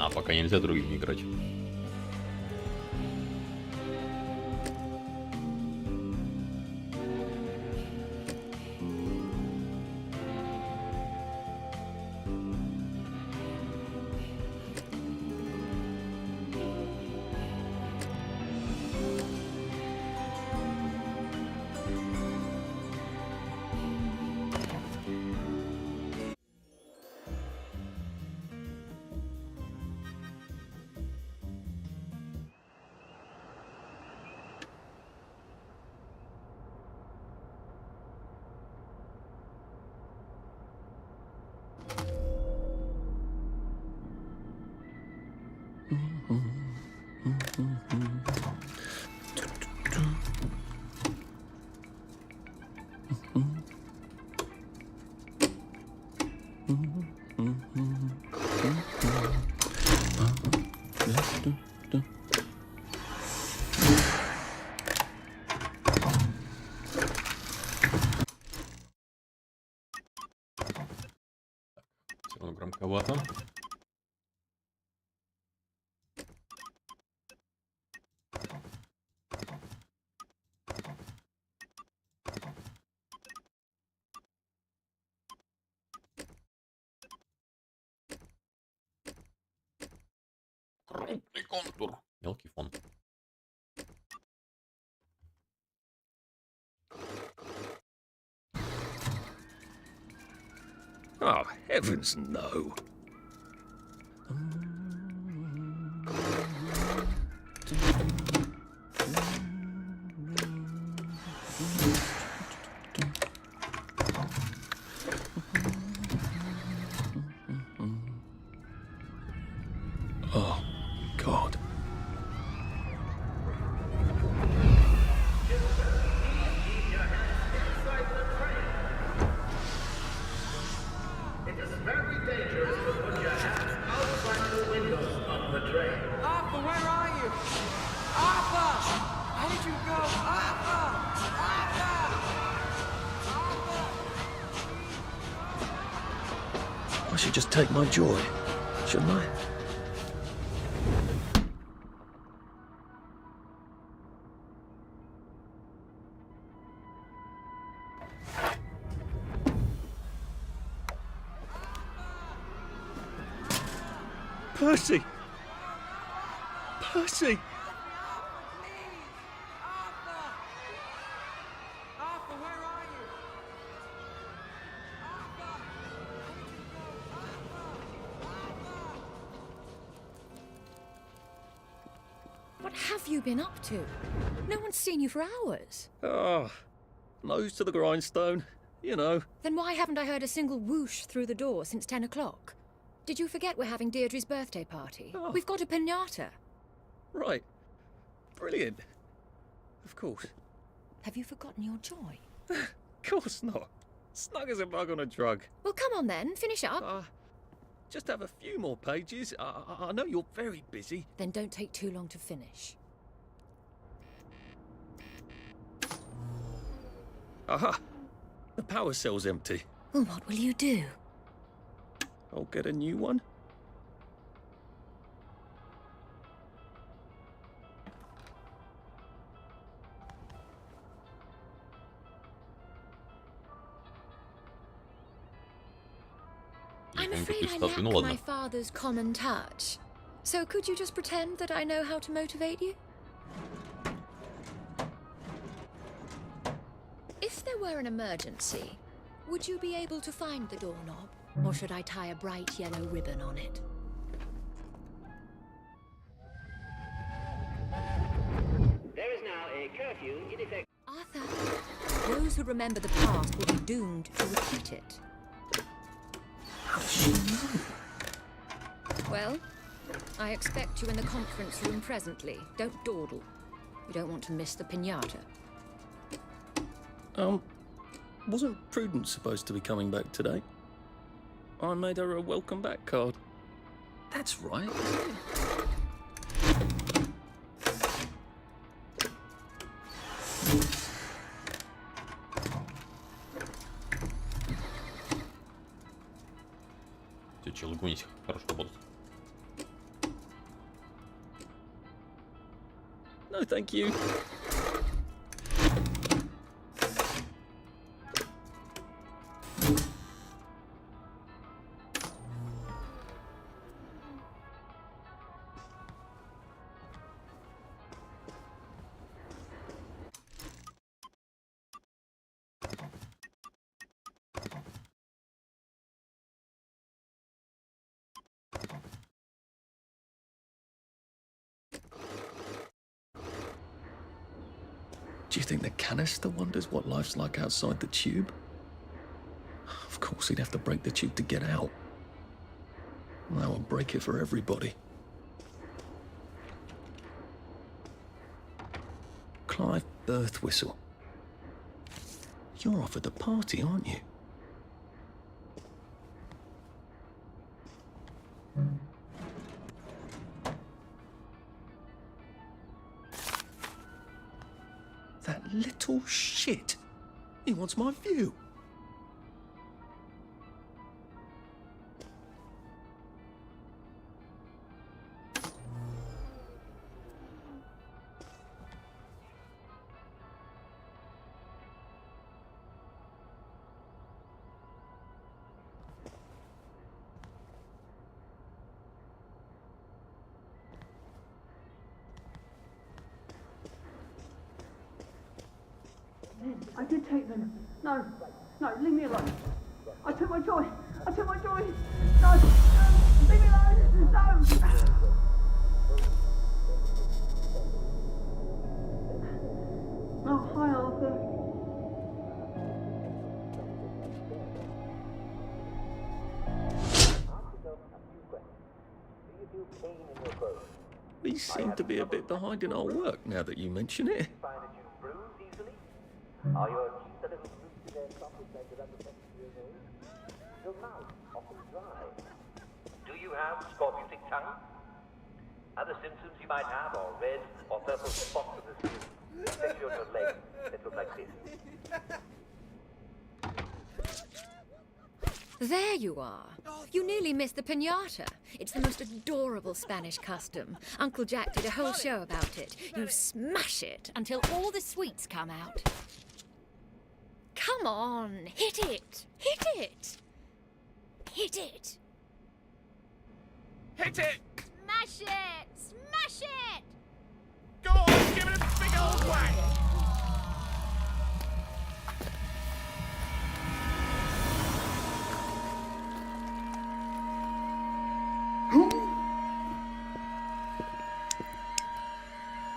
А пока нельзя другими играть. Громковато. Крупный контур. Мелкий фон. Oh, heavens no. Oh, God. It is very dangerous to put your hands outside the windows of the train. Arthur, where are you? Arthur! How did you go? Arthur! Arthur! Arthur! I should just take my joy, shouldn't I? Percy! Percy! Arthur! Arthur, where are you? Arthur! How did you go? Arthur! What have you been up to? No one's seen you for hours. Oh, nose to the grindstone, you know. Then why haven't I heard a single whoosh through the door since 10 o'clock? Did you forget we're having Deirdre's birthday party? Oh. We've got a piñata. Right. Brilliant. Of course. Have you forgotten your joy? Of course not. Snug as a bug on a drug. Well, come on then, finish up. Just have a few more pages. I know you're very busy. Then don't take too long to finish. Aha! The power cell's empty. Well, what will you do? I'll get a new one. I'm afraid I lack my father's common touch. So could you just pretend that I know how to motivate you? If there were an emergency, would you be able to find the doorknob? Or should I tie a bright yellow ribbon on it? There is now a curfew in effect. Arthur, those who remember the past will be doomed to repeat it. How does she know? Well, I expect you in the conference room presently. Don't dawdle. You don't want to miss the piñata. Wasn't Prudence supposed to be coming back today? I made her a welcome back card. That's right, isn't it? Челгунись, хорошо работать. No, thank you. Do you think the canister wonders what life's like outside the tube? Of course, he'd have to break the tube to get out. That would break it for everybody. Clive Birth Whistle. You're off at the party, aren't you? That little shit. He wants my view. I did take them. No, leave me alone. I took my joy. No, leave me alone. No. Oh, hi, Arthur. We seem to be a bit behind in our work now that you mention it. Are your cheeks a little loose to their socket like the rubber band of your nose? Your mouth often dry. Do you have scorbutic tongue? Other symptoms you might have are red or purple spots on the skin, especially on your legs that look like this. There you are. You nearly missed the piñata. It's the most adorable Spanish custom. Uncle Jack did a whole show about it. You smash it until all the sweets come out. Come on, hit it! Hit it! Hit it! Hit it! Smash it! Smash it! Go on, give it a big old whack!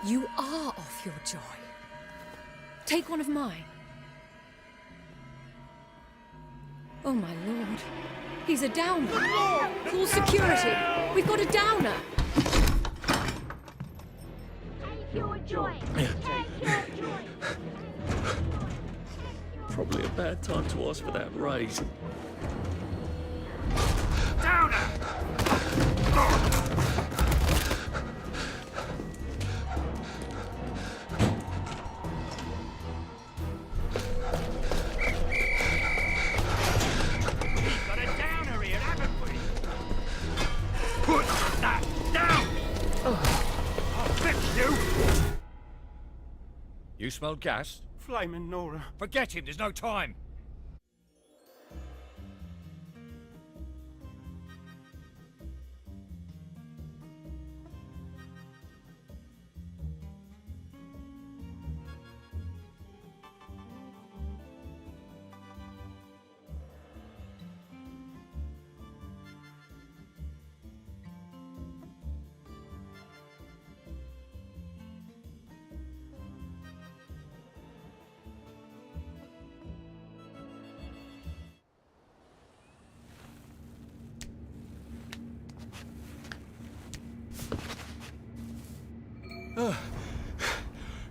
You are off your joy. Take one of mine. Oh, my lord. He's a downer. Call security. We've got a downer. Take your joy. Take your joy. Probably a bad time to ask for that raise. Downer! You smelled gas? Flaming Nora. Forget him, there's no time.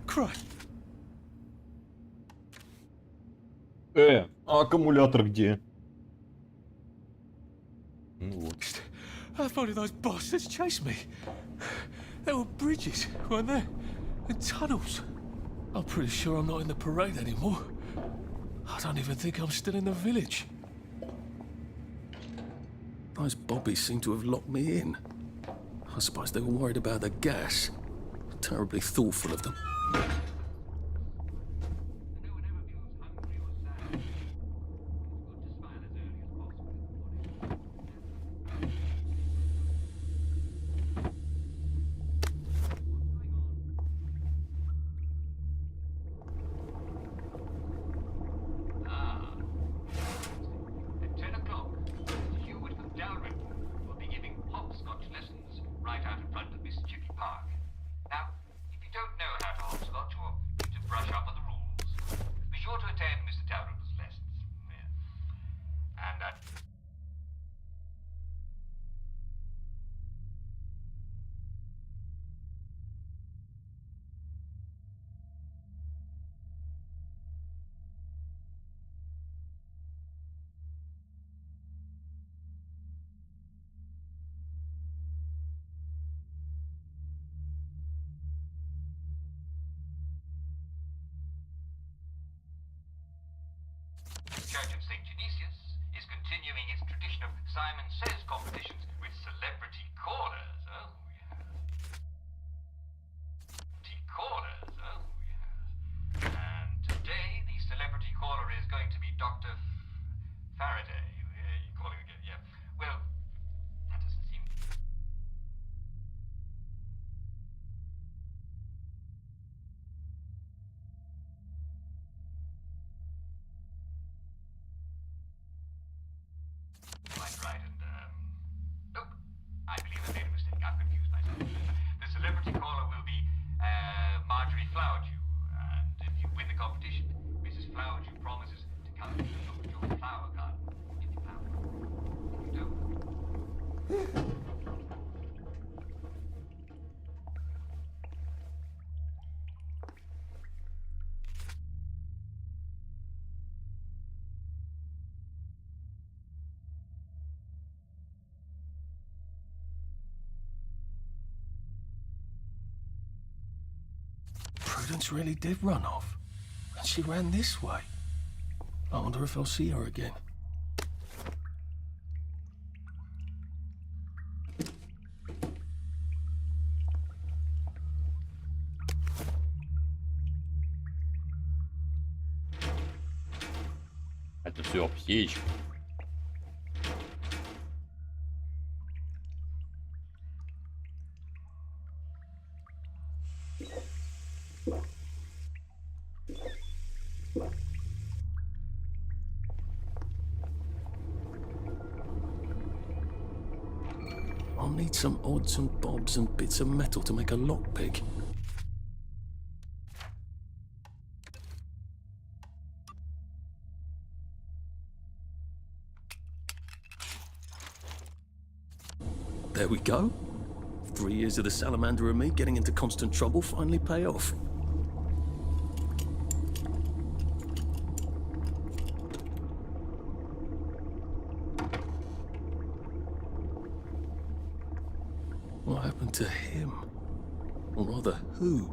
Christ. А аккумулятор где? Ну вот. I thought those bastards chased me. There were bridges, weren't there? And tunnels. I'm pretty sure I'm not in the parade anymore. I don't even think I'm still in the village. Those bobbies seem to have locked me in. I suppose they were worried about the gas. terribly thoughtful of them. Church of St. Genesius is continuing its tradition of Simon Says competitions with celebrity callers. Oh, yes. Callers. Oh, yes. And today the celebrity caller is going to be Dr. Faraday. You calling again? Yeah. Well, that doesn't seem... Right, and, nope. I believe I made a mistake. I've confused myself. The celebrity caller will be, Marjorie Flowerdew. And if you win the competition, Mrs. Flowerdew promises to come and look at your flower garden. If you flower. If you don't... Prudence really did run off. And she ran this way. I wonder if I'll see her again. Это все птичка. I'll need some odds and bobs and bits of metal to make a lockpick. There we go. 3 years of the salamander and me getting into constant trouble finally pay off. What happened to him? Or rather, who?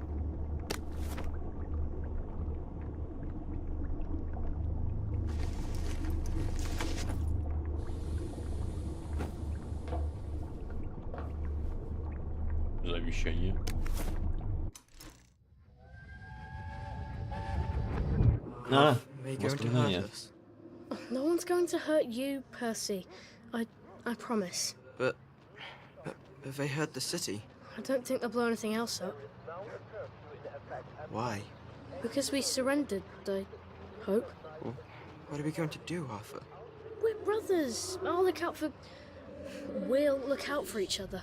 Завещание. А, воспоминания. No one's going to hurt you, Percy. I promise. But they hurt the city. I don't think they'll blow anything else up. Why? Because we surrendered, I hope. Well, what are we going to do, Arthur? We're brothers. We'll look out for each other.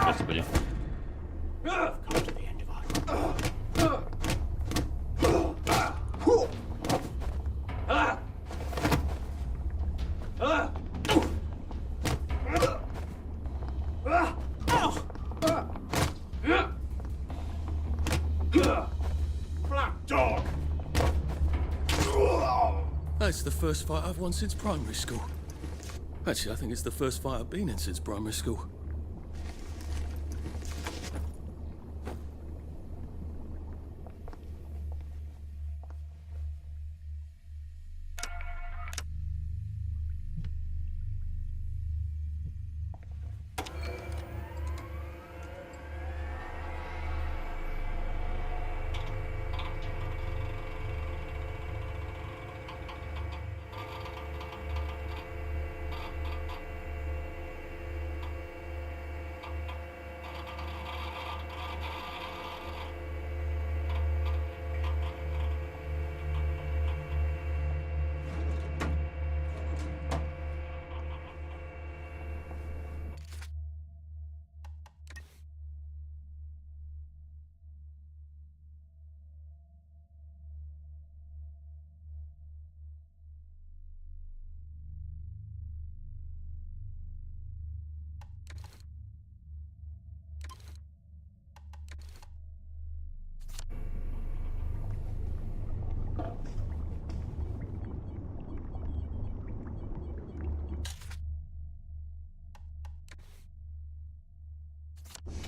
Господи. It's the first fight I've won since primary school. Actually, I think it's the first fight I've been in since primary school.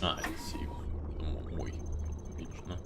А, это сейв. Ой, отлично.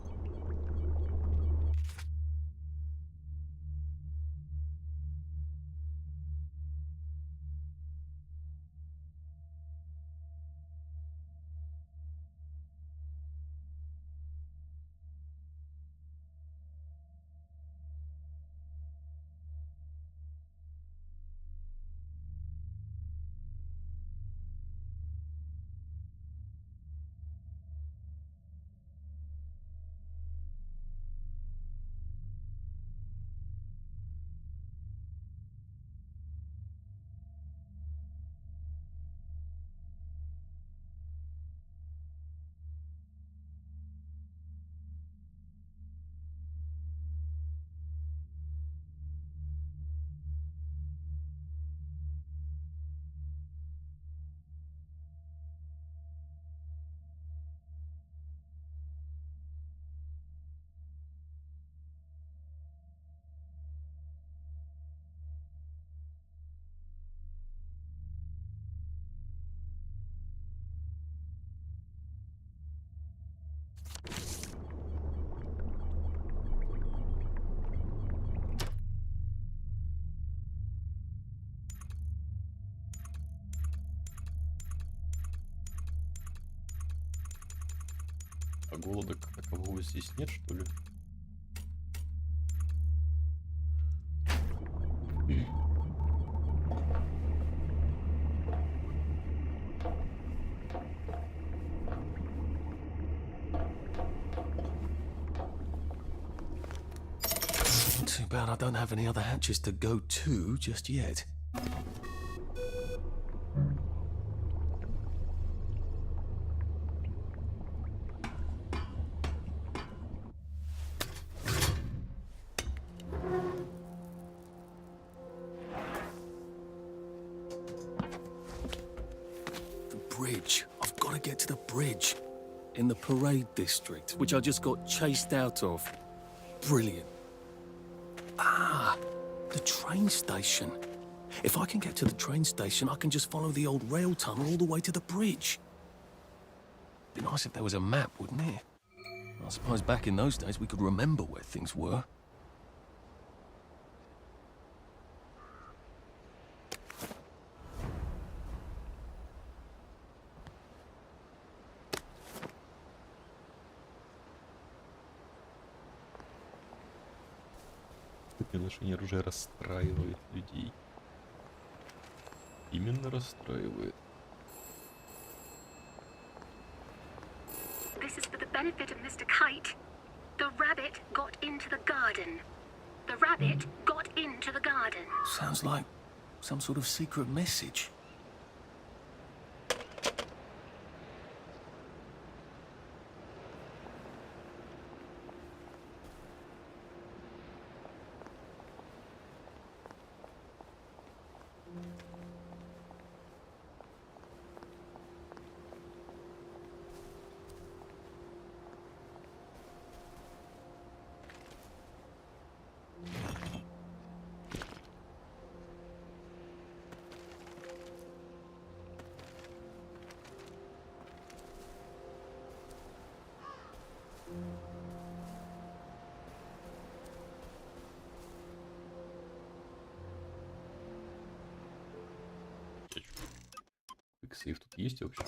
А голода как такового здесь нет, что ли? Too bad I don't have any other hatches to go to just yet. Bridge. I've got to get to the bridge in the parade district, which I just got chased out of. Brilliant. Ah, the train station. If I can get to the train station, I can just follow the old rail tunnel all the way to the bridge. Be nice if there was a map, wouldn't it? I suppose back in those days we could remember where things were. Ношение оружия расстраивает людей. Именно расстраивает. This is for the benefit of Mr. Kite. The rabbit got into the garden. The rabbit got into the garden. Sounds like some sort of secret message. сейф тут есть вообще?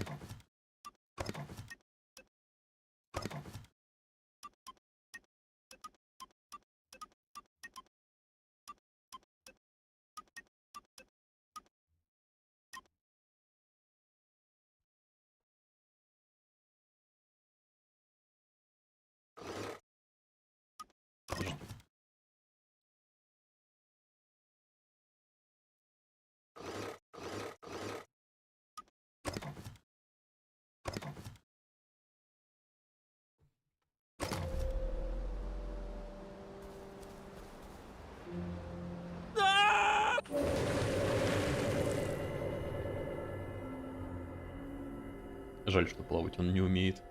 Жаль, что плавать он не умеет.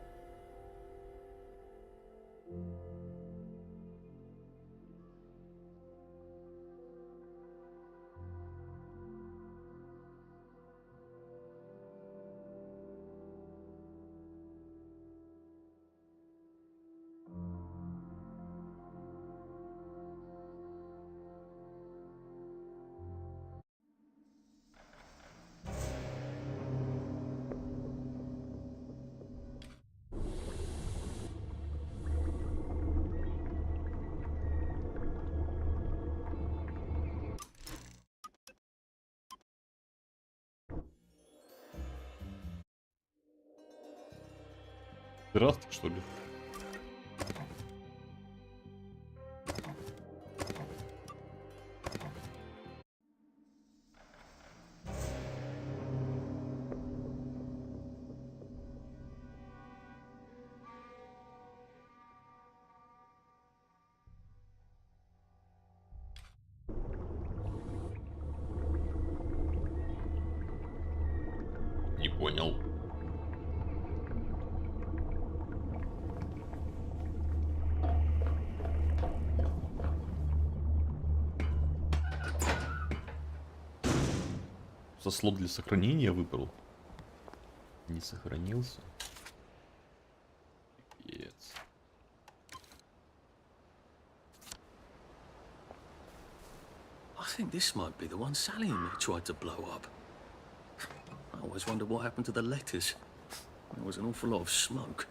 Здравствуй, что ли? Не понял. За слот для сохранения выбрал. Не сохранился. Пипец. I think this might be the one Sally and me tried to blow up. I always wondered what happened to the letters. There was an awful lot of smoke.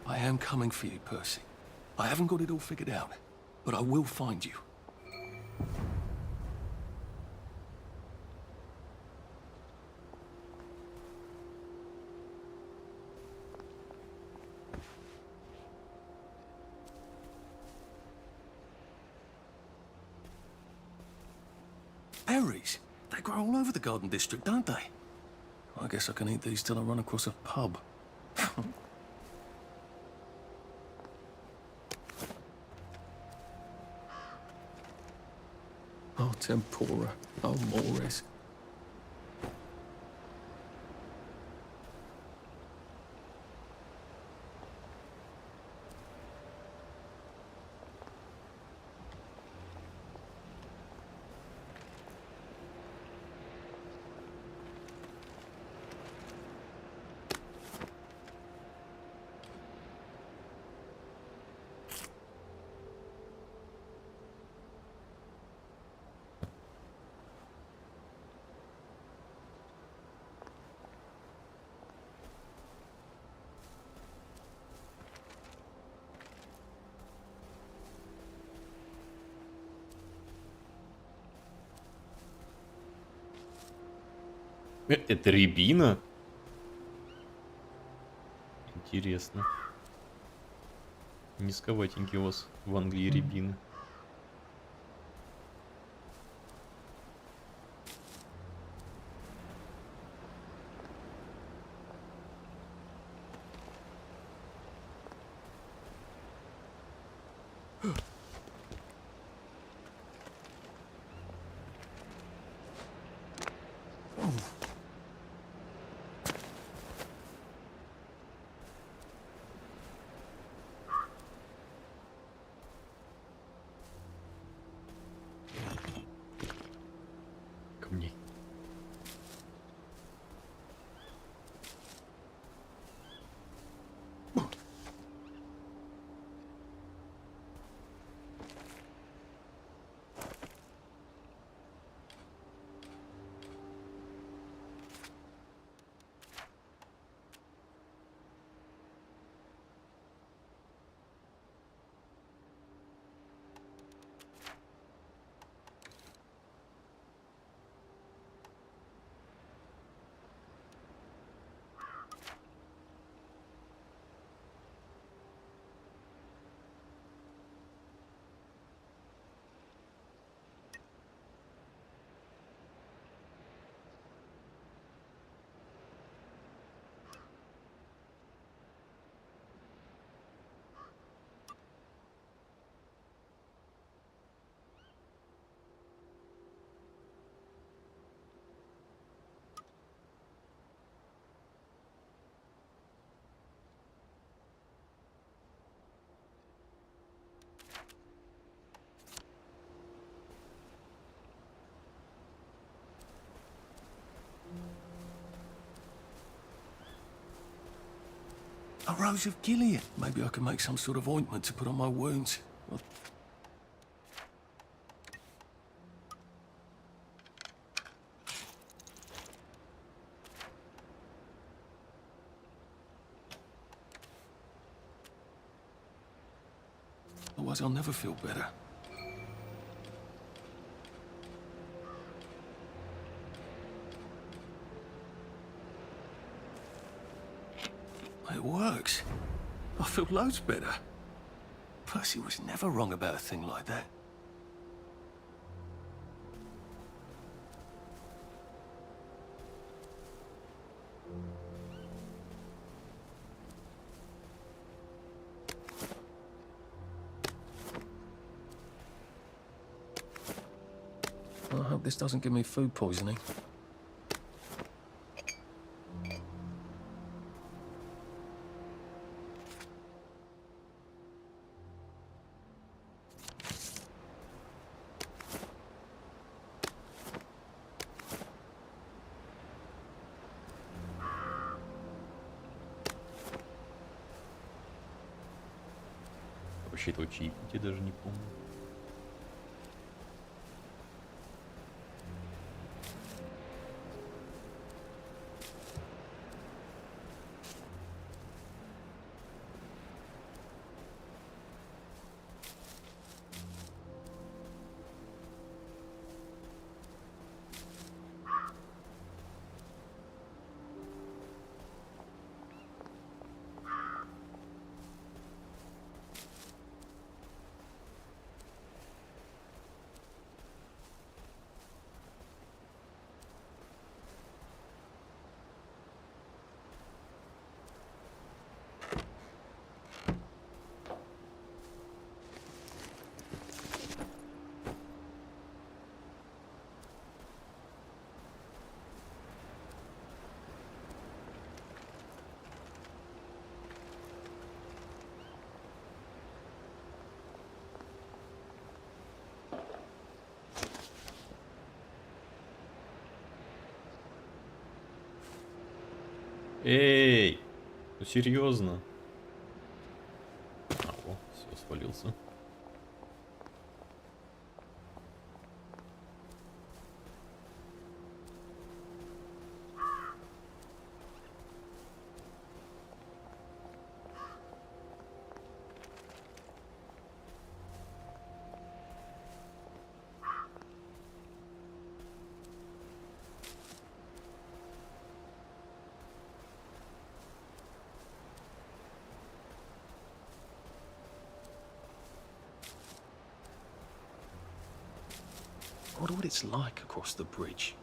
I am coming for you, Percy. I haven't got it all figured out, but I will find you. Berries? They grow all over the Garden District, don't they? I guess I can eat these till I run across a pub. Oh, tempura. Oh, mores. Это рябина? Интересно. Низковатенький у вас в Англии рябины. Rose of Gilead. Maybe I can make some sort of ointment to put on my wounds. Otherwise, I'll never feel better. It works. I feel loads better. Percy was never wrong about a thing like that. I hope this doesn't give me food poisoning. Вообще этого чаепития даже не помню. Эй, ну серьезно? А, о, все, свалился. I wonder what it's like across the bridge.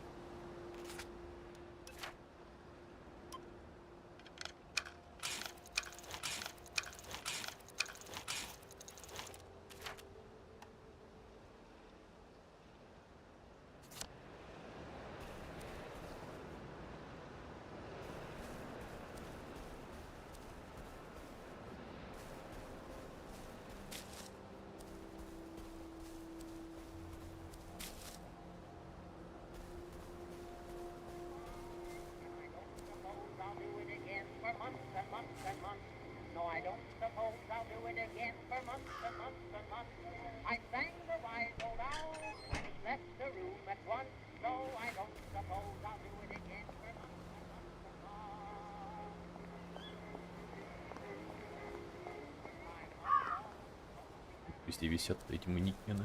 Везде висят эти манекены.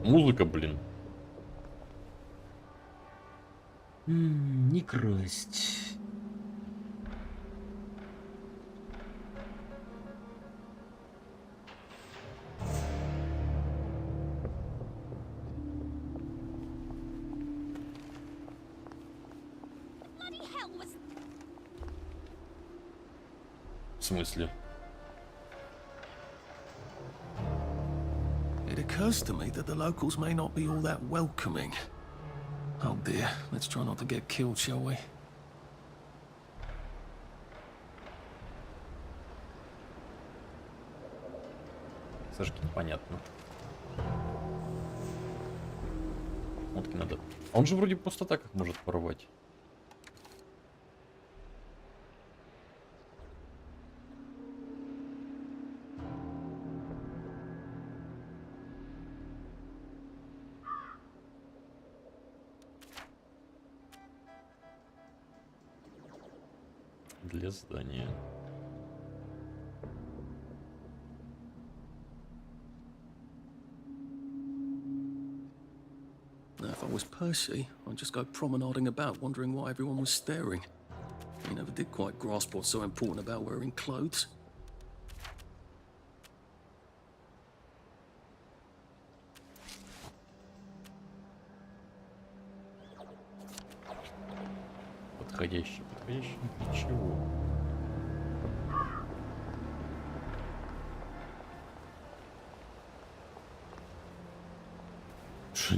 Музыка, блин. Не красть. В смысле? occurs to me that the locals may not be all that welcoming. Oh dear, let's try not to get killed, shall we? Сашки, понятно. Шмотки надо. Он же вроде просто так их может порвать. Для здания. Now, if I was Percy, I'd just go promenading about, wondering why everyone was staring. He never did quite grasp what's so important about wearing clothes. Подходящий для чего?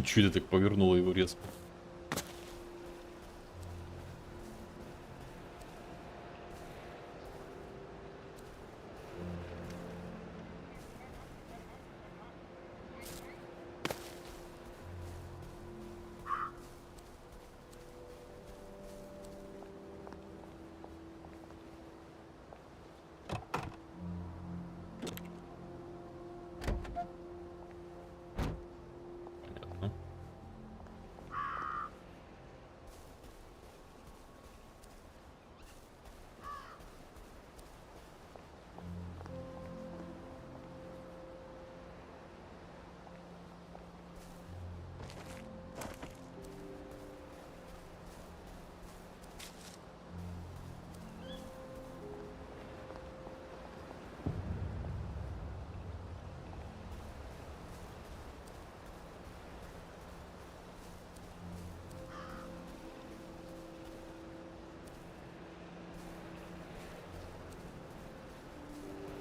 Чё это так повернуло его резко?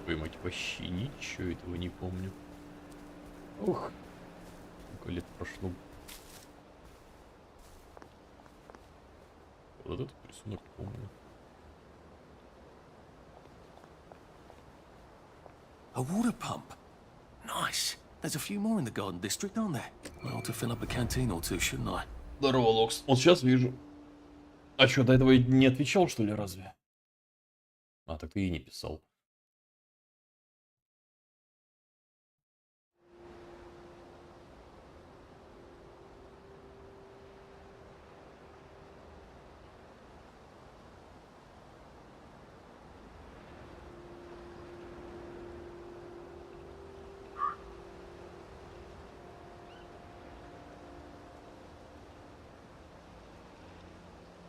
Мать, вообще ничего этого не помню. Ух, сколько лет прошло. Вот этот рисунок помню. A water pump. Nice. There's a few more in the garden district, aren't there? I ought to fill up a canteen or two, shouldn't I? Здорово, Локс. Вот сейчас вижу. А что, до этого не отвечал, что ли, разве? А, так ты и не писал.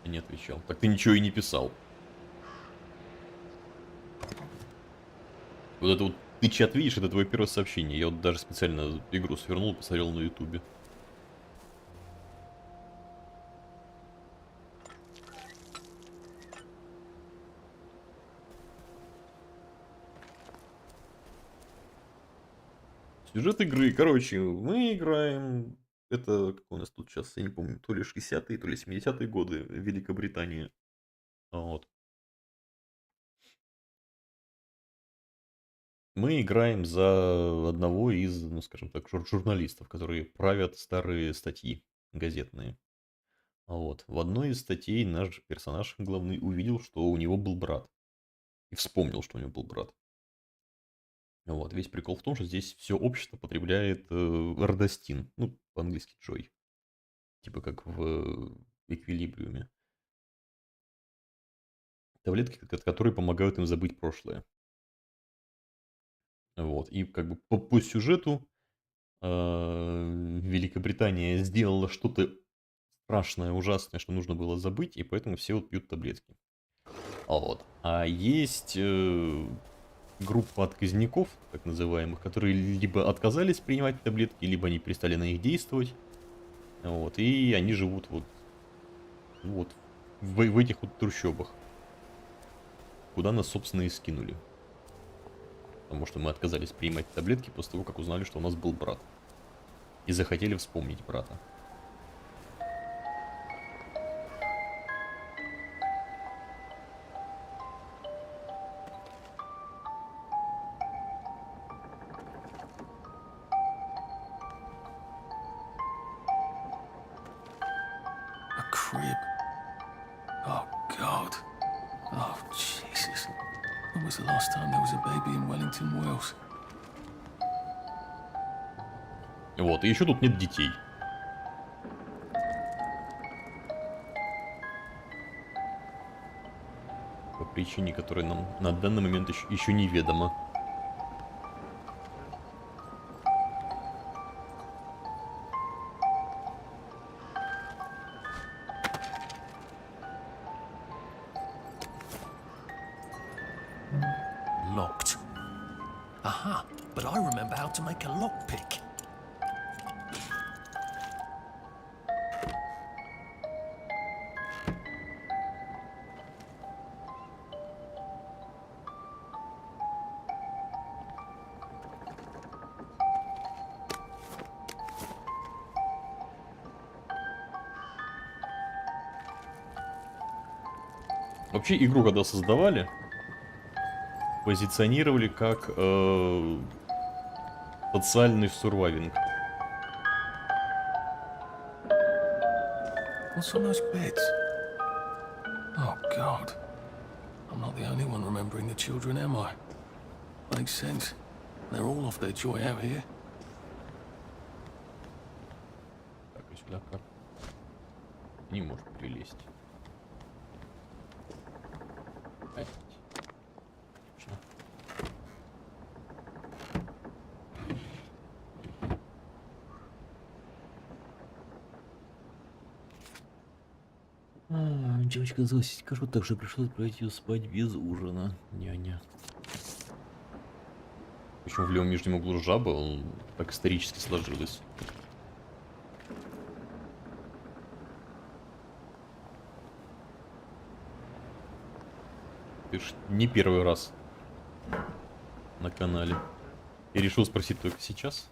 Не отвечал. Так ты ничего и не писал. Вот это вот ты чат видишь, это твое первое сообщение. Я вот даже специально игру свернул и посмотрел на ютубе. Сюжет игры. Короче, мы играем. Это, как у нас тут сейчас, я не помню, то ли 60-е, то ли 70-е годы в Великобритании. Вот. Мы играем за одного из, ну скажем так, журналистов, которые правят старые статьи газетные. Вот. В одной из статей наш персонаж главный увидел, что у него был брат. И вспомнил, что у него был брат. Вот. Весь прикол в том, что здесь все общество потребляет родостин. Ну, по-английски джой. Типа как в эквилибриуме. Таблетки, которые помогают им забыть прошлое. Вот. И как бы по сюжету Великобритания сделала что-то страшное, ужасное, что нужно было забыть, и поэтому все вот пьют таблетки. Вот. А есть группа отказников, так называемых, которые либо отказались принимать таблетки, либо они перестали на них действовать. Вот. И они живут вот в этих вот трущобах, куда нас, собственно, и скинули. Потому что мы отказались принимать таблетки после того, как узнали, что у нас был брат. и захотели вспомнить брата. A crib. Oh, God. Oh, Jesus. When was the last time there was a baby in Wellington, Wales? Вот, и еще тут нет детей. По причине, которая нам на данный момент еще неведома. Locked. Aha, but I remember how to make a lockpick. Вообще игру, когда создавали, позиционировали как социальный сурвайвинг. What's on those beds? Oh, God. I'm not the only one remembering the children, am I? Makes sense. They're all off their joy out here. Так, и сюда как? Не может прилезть. Точно. Девочка согласись, скажу, так же пришлось отправить ее спать без ужина. Няня. Почему в левом нижнем углу жаба? Он так исторически сложилось. Ты ж не первый раз на канале. Я решил спросить только сейчас.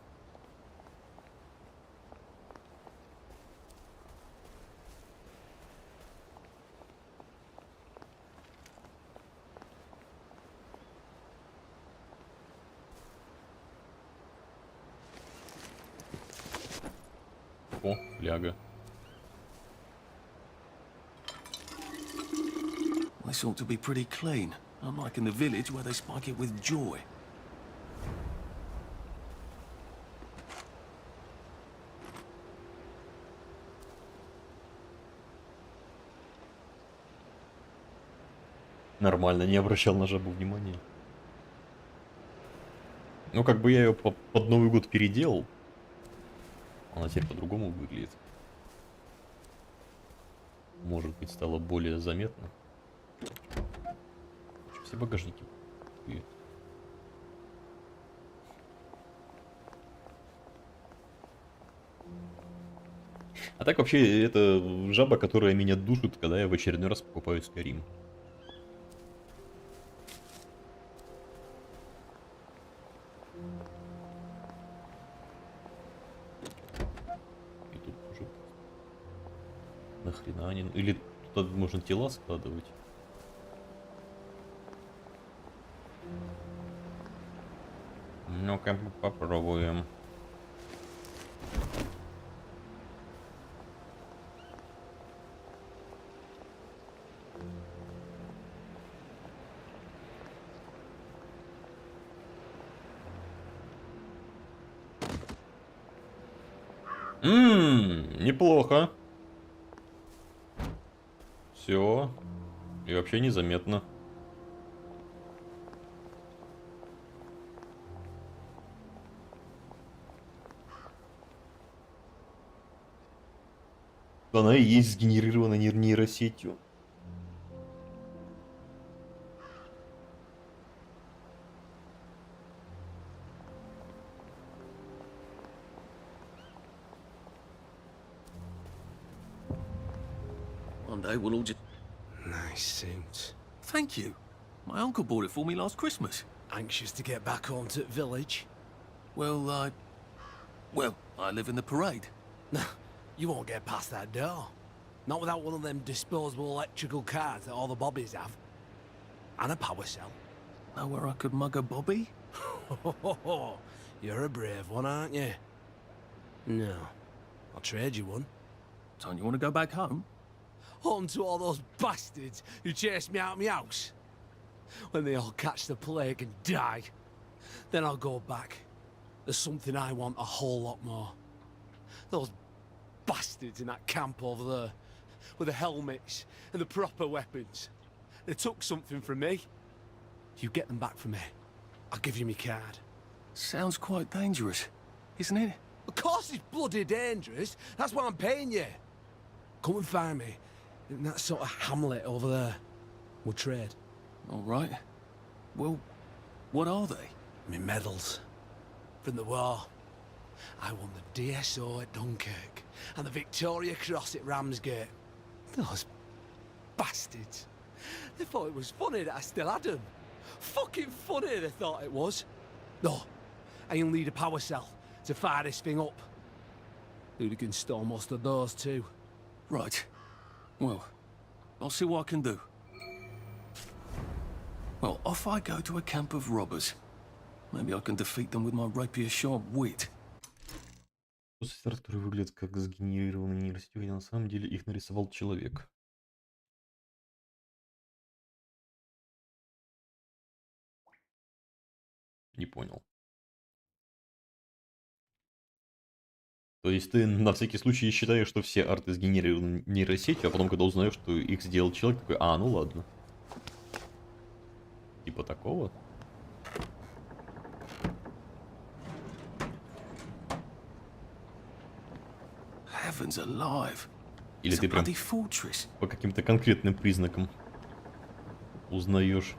О, ляга. This ought to be pretty clean, unlike in the village where they spike it with joy. Нормально, не обращал на жабу внимания. Ну, как бы я ее под Новый год переделал. Она теперь по-другому выглядит. Может быть, стало более заметно. Все багажники. А так вообще, это жаба, которая меня душит, когда я в очередной раз покупаю Skyrim. И тут уже... Нахрена они... Или тут можно тела складывать. Ну-ка, попробуем. Неплохо. Все. И вообще незаметно. Она и есть сгенерирована нейросетью. One day we'll all just... Nice suit. Thank you. My uncle bought it for me last Christmas. Anxious to get back home to the village? Well, I live in the parade. You won't get past that door. Not without one of them disposable electrical cars that all the bobbies have. And a power cell. Know where I could mug a bobby? You're a brave one, aren't you? No. I'll trade you one. Don't you want to go back home? Home to all those bastards who chased me out of my house. When they all catch the plague and die, then I'll go back. There's something I want a whole lot more. Those bastards in that camp over there, with the helmets and the proper weapons. They took something from me. You get them back from me, I'll give you my card. Sounds quite dangerous, isn't it? Of course it's bloody dangerous. That's why I'm paying you. Come and find me in that sort of hamlet over there. We'll trade. All right. Well, what are they? My medals. From the war. I won the DSO at Dunkirk and the Victoria Cross at Ramsgate. Those bastards. They thought it was funny that I still had them. Fucking funny they thought it was. No, I'll need a power cell to fire this thing up. Hooligans stole most of those too. Right. Well, I'll see what I can do. Well, off I go to a camp of robbers. Maybe I can defeat them with my rapier-sharp wit. Постер, который выглядит как сгенерированный нейросетью, хотя на самом деле их нарисовал человек. Не понял. То есть ты на всякий случай считаешь, что все арты сгенерированы нейросетью, а потом, когда узнаешь, что их сделал человек, такой, а, ну ладно. Типа такого? Heavens alive. Или ты прям по каким-то конкретным признакам узнаешь?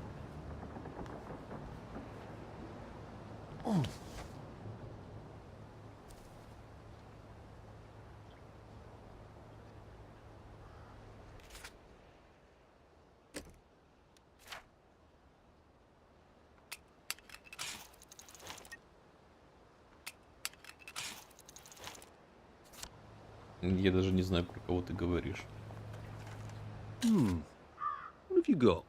Я даже не знаю, про кого ты говоришь. What have you got?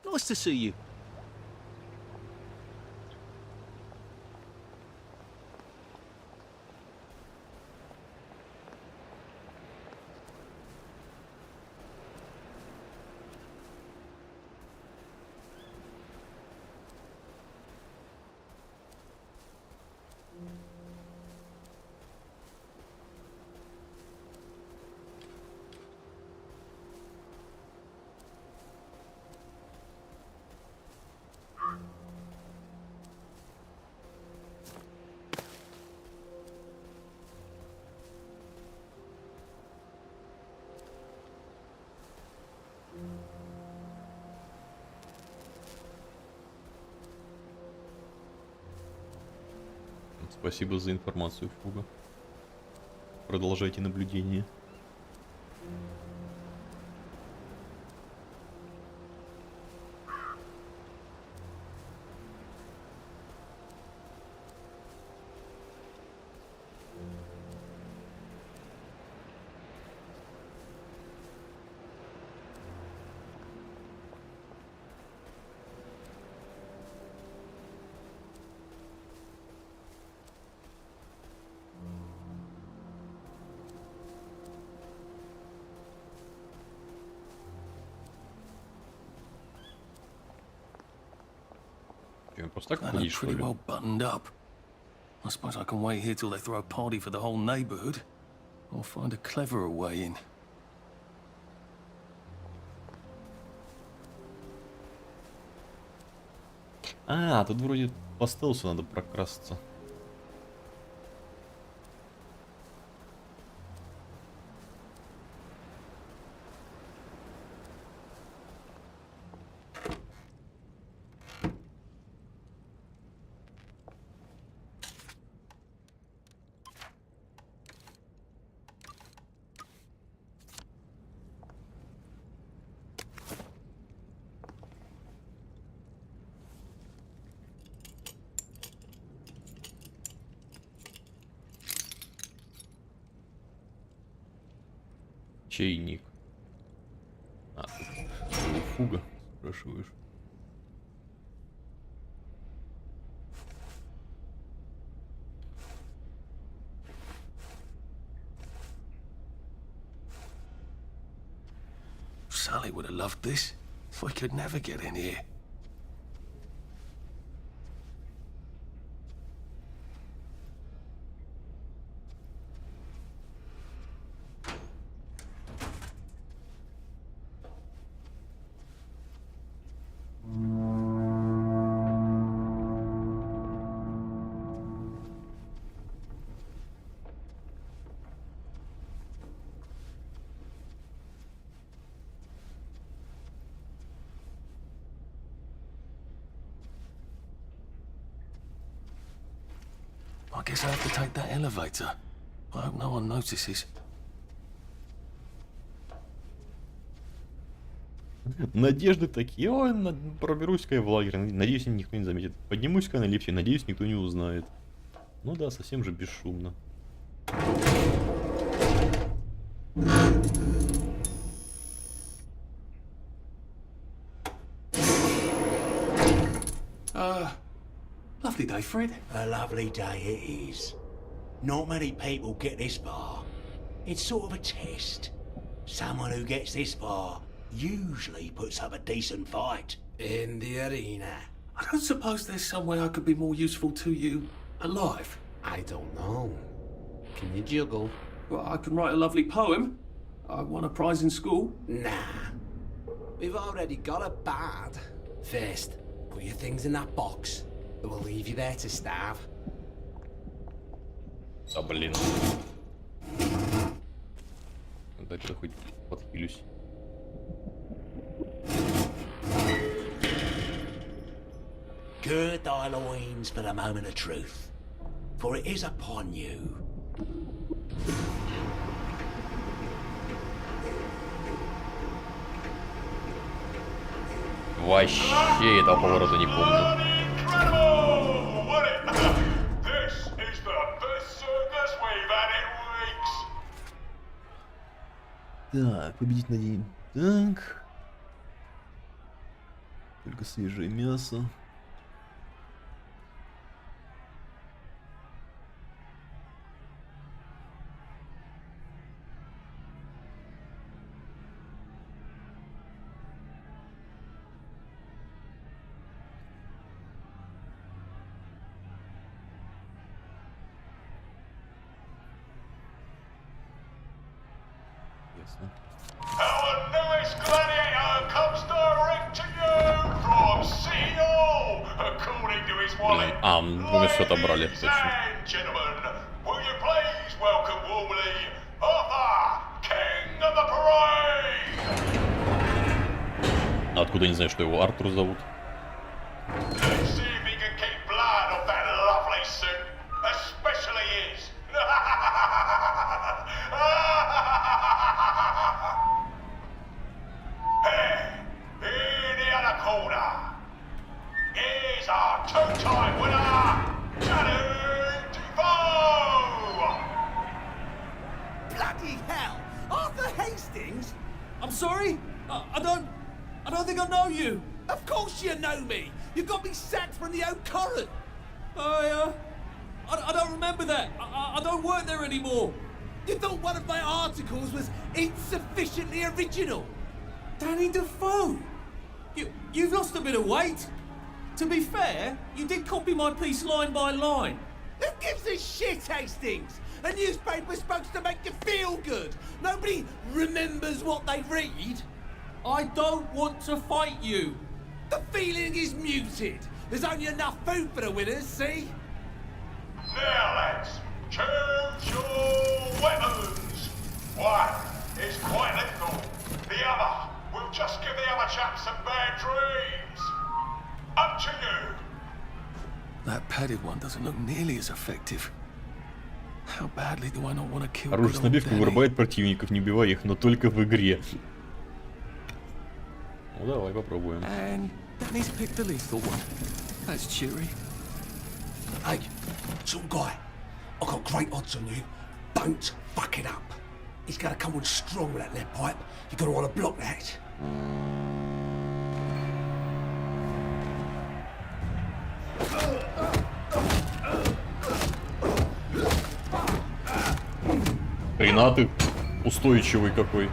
Nice to see you. Спасибо за информацию, Фуга. Продолжайте наблюдение. I'm pretty well buttoned up. I suppose I can wait here till they throw a party for the whole neighborhood, or find a cleverer way in. А, тут вроде по стелсу надо прокрасться. Чайник. А, тут фуга, спрашиваешь. Sally would have loved this. We could never get in here. I guess I have to take that elevator. I hope no one notices. Надежды такие. Ой, проберусь-ка я в лагерь. Надеюсь, никто не заметит. Поднимусь-ка на лифте. Надеюсь, никто не узнает. Ну да, совсем же бесшумно. Lovely day, Fred. A lovely day it is. Not many people get this far. It's sort of a test. Someone who gets this far usually puts up a decent fight. In the arena. I don't suppose there's some way I could be more useful to you alive. I don't know. Can you juggle? Well, I can write a lovely poem. I won a prize in school. Nah. We've already got a bard. First, put your things in that box. We'll leave you there to starve. А, блин. Дайте хоть подхилюсь. Gird thy loins for the moment of truth, for it is upon you. Вообще этого поворота не помню. Так, победить на день. Так. Только свежее мясо. Our newest gladiator comes direct to you from Seoul, according to his wallet. Мы все отобрали, точно. And gentlemen, will you please welcome warmly Arthur, King of the Parade? Откуда не знаю, что его Артур зовут? Let's see if he can keep blood off that lovely suit, especially his. In the other corner is our two-time winner, Johnny Defoe! Bloody hell! Arthur Hastings? I'm sorry? I don't think I know you. Of course you know me. You got me sacked from the Oak Current. I don't remember that. I don't work there anymore. You thought one of my articles was insufficiently original? Danny Defoe? You've lost a bit of weight. To be fair, you did copy my piece line by line. Who gives a shit, Hastings? A newspaper's supposed to make you feel good. Nobody remembers what they read. I don't want to fight you. The feeling is muted. There's only enough food for the winners, see? Now, lads, choose your weapons. One is quite lethal. The other will just give the other chap some bad dreams. Up to you. That padded one doesn't look nearly as effective. How badly do I not want to kill Оружие с набивкой вырубает противников, не убивая их, но только в игре. Ну давай попробуем. And Danny's picked the lethal one. That's cheery. Hey, some guy, I've got great odds on you. Don't fuck it up. He's gotta come on strong with that lead pipe. You gotta wanna block that. Хрена ты устойчивый какой.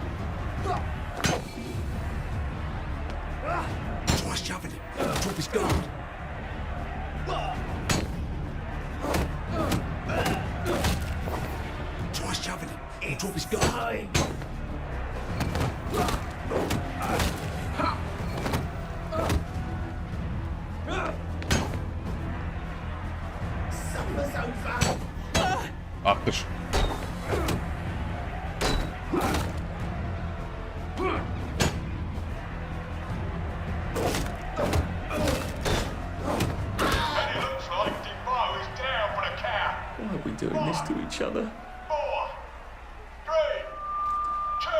Try shoving him. Drop his guard. Try shoving him. Drop his guard. Ах ты ж. Why are we doing this to each other? 4, 3, 2,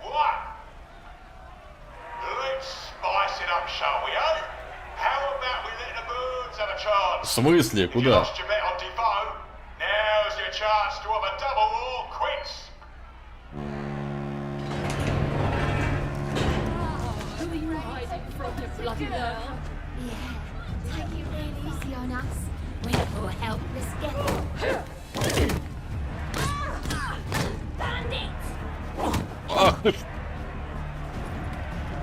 1. Let's spice it up, shall we, eh? How about we let the birds have a chance? В смысле? If you Куда? lost your bet on Defoe, now's your chance to have a double or quits. Who are you hiding from, you bloody girl? Yeah, take it really easy on us. We're poor helpless ghetto. Bandits! Ах ты ж.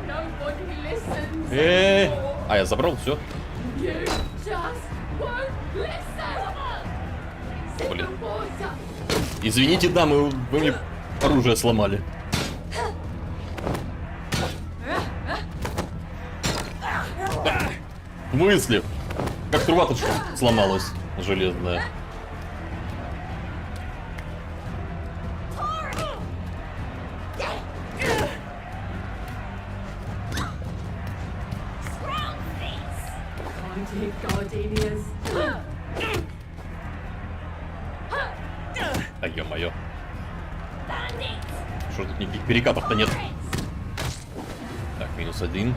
Nobody listens. А я забрал все. You just won't listen. Блин. Извините, дамы, вы мне оружие сломали. В смысле? Как труба-то сломалась железная. А ё-моё. Что тут никаких перекатов-то нет? Так, -1.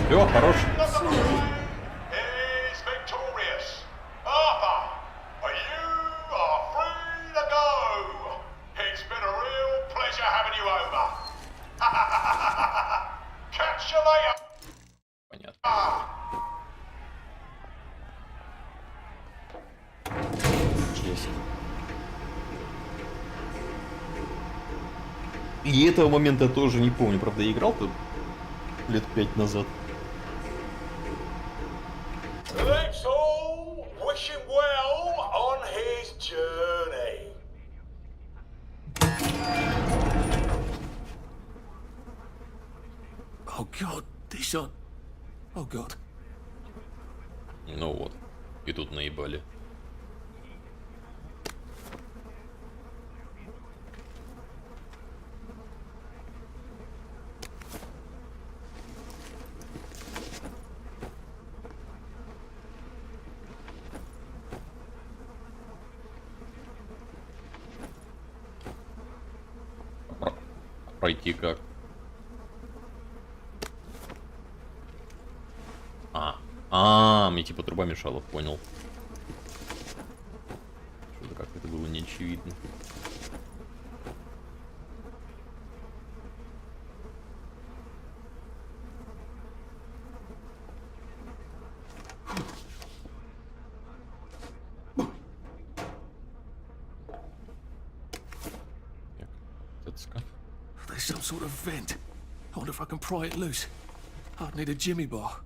Все, хорош. Is victorious. Arthur, you are free to go. It's been a real pleasure having you over. Catch you later. Понятно. И этого момента я тоже не помню, правда, я играл-то лет 5 назад. Let's all wish him well on his journey. Oh God, this on. Oh God. Ну вот, и тут наебали. Пройти как? Мне типа труба мешала, понял. Что-то как это было не очевидно. There's some sort of vent. I wonder if I can pry it loose. I'd need a jimmy bar.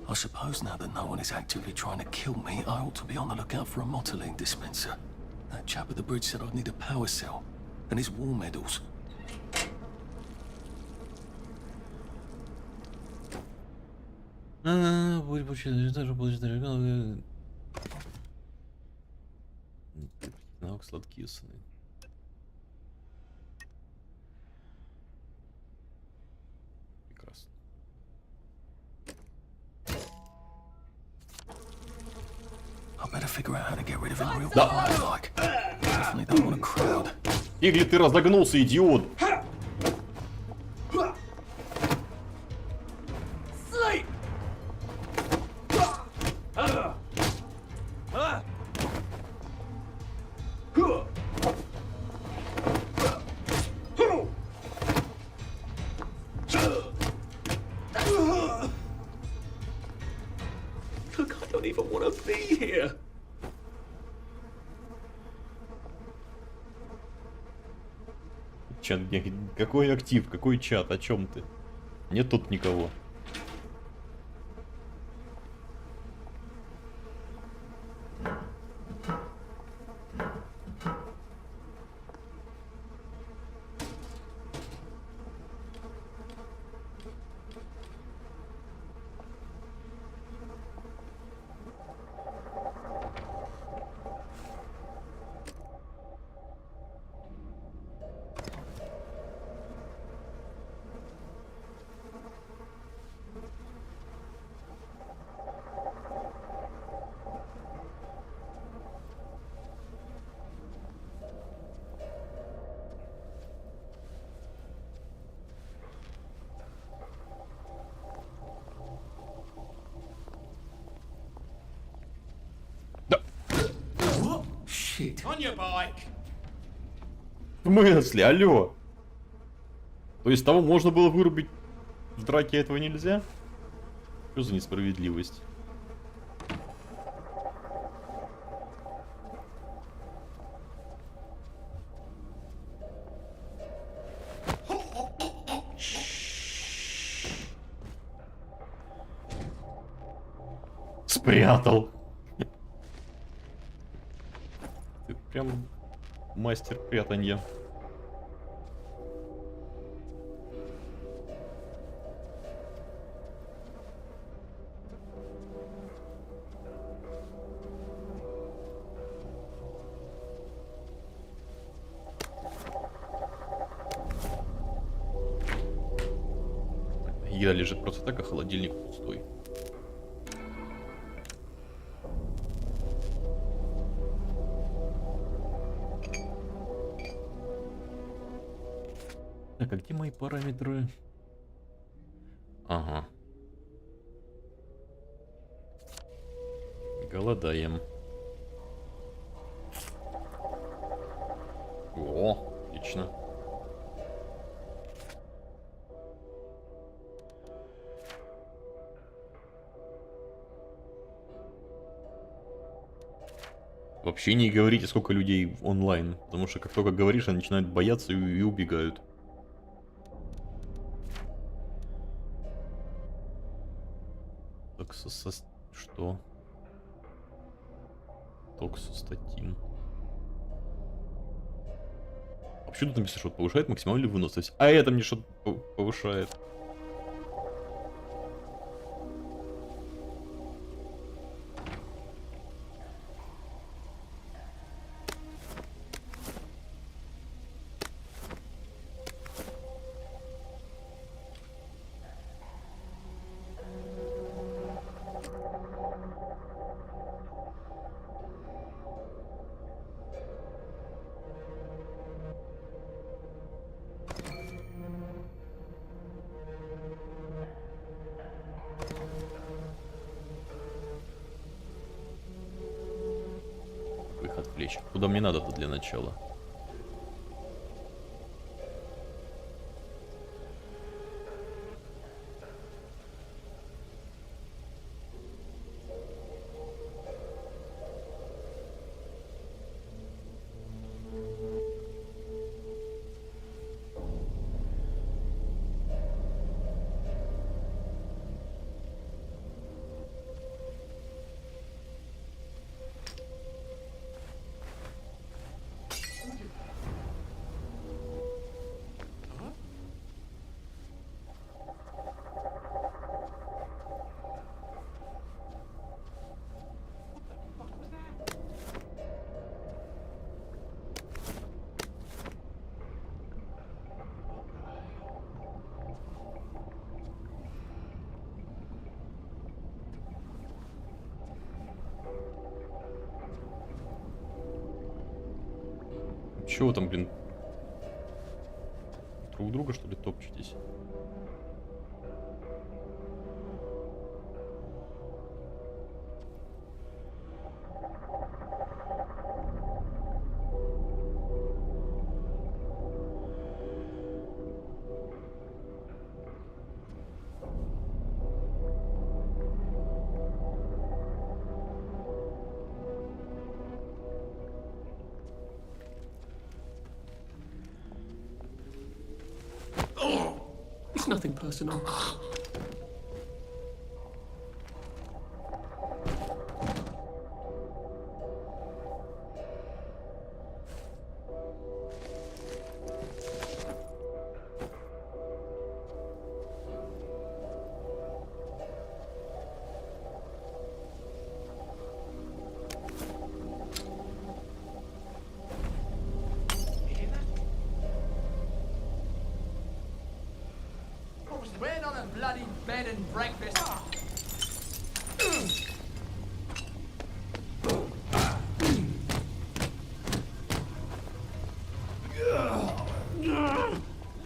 I suppose now that no one is actively trying to kill me, I ought to be on the lookout for a motoline dispenser. That chap at the bridge said I'd need a power cell. And his war medals. Навык сладкие сны. Прекрасно. I better figure out how to get rid of him real quiet like. Definitely don't want a crowd. Игли, ты разогнулся, идиот! Чат бегает. Какой актив? Какой чат? О чем ты? Нет тут никого. On your bike. В смысле? Алло. То есть того можно было вырубить в драке, этого нельзя? Что за несправедливость? Спрятал. Ты прям мастер прятанья. Еда лежит просто так, а холодильник пустой. Так, а где мои параметры? Ага. Голодаем. О, отлично. Вообще не говорите, сколько людей в онлайн, потому что как только говоришь, они начинают бояться и убегают. Что? Токсостатин. Вообще тут написано, что повышает максимальную выносливость. А это мне что-то повышает. Отвлечь. Куда мне надо-то для начала? Чего вы там, блин? Друг друга, что ли, топчетесь? It's nothing personal. We're not a bloody bed and breakfast.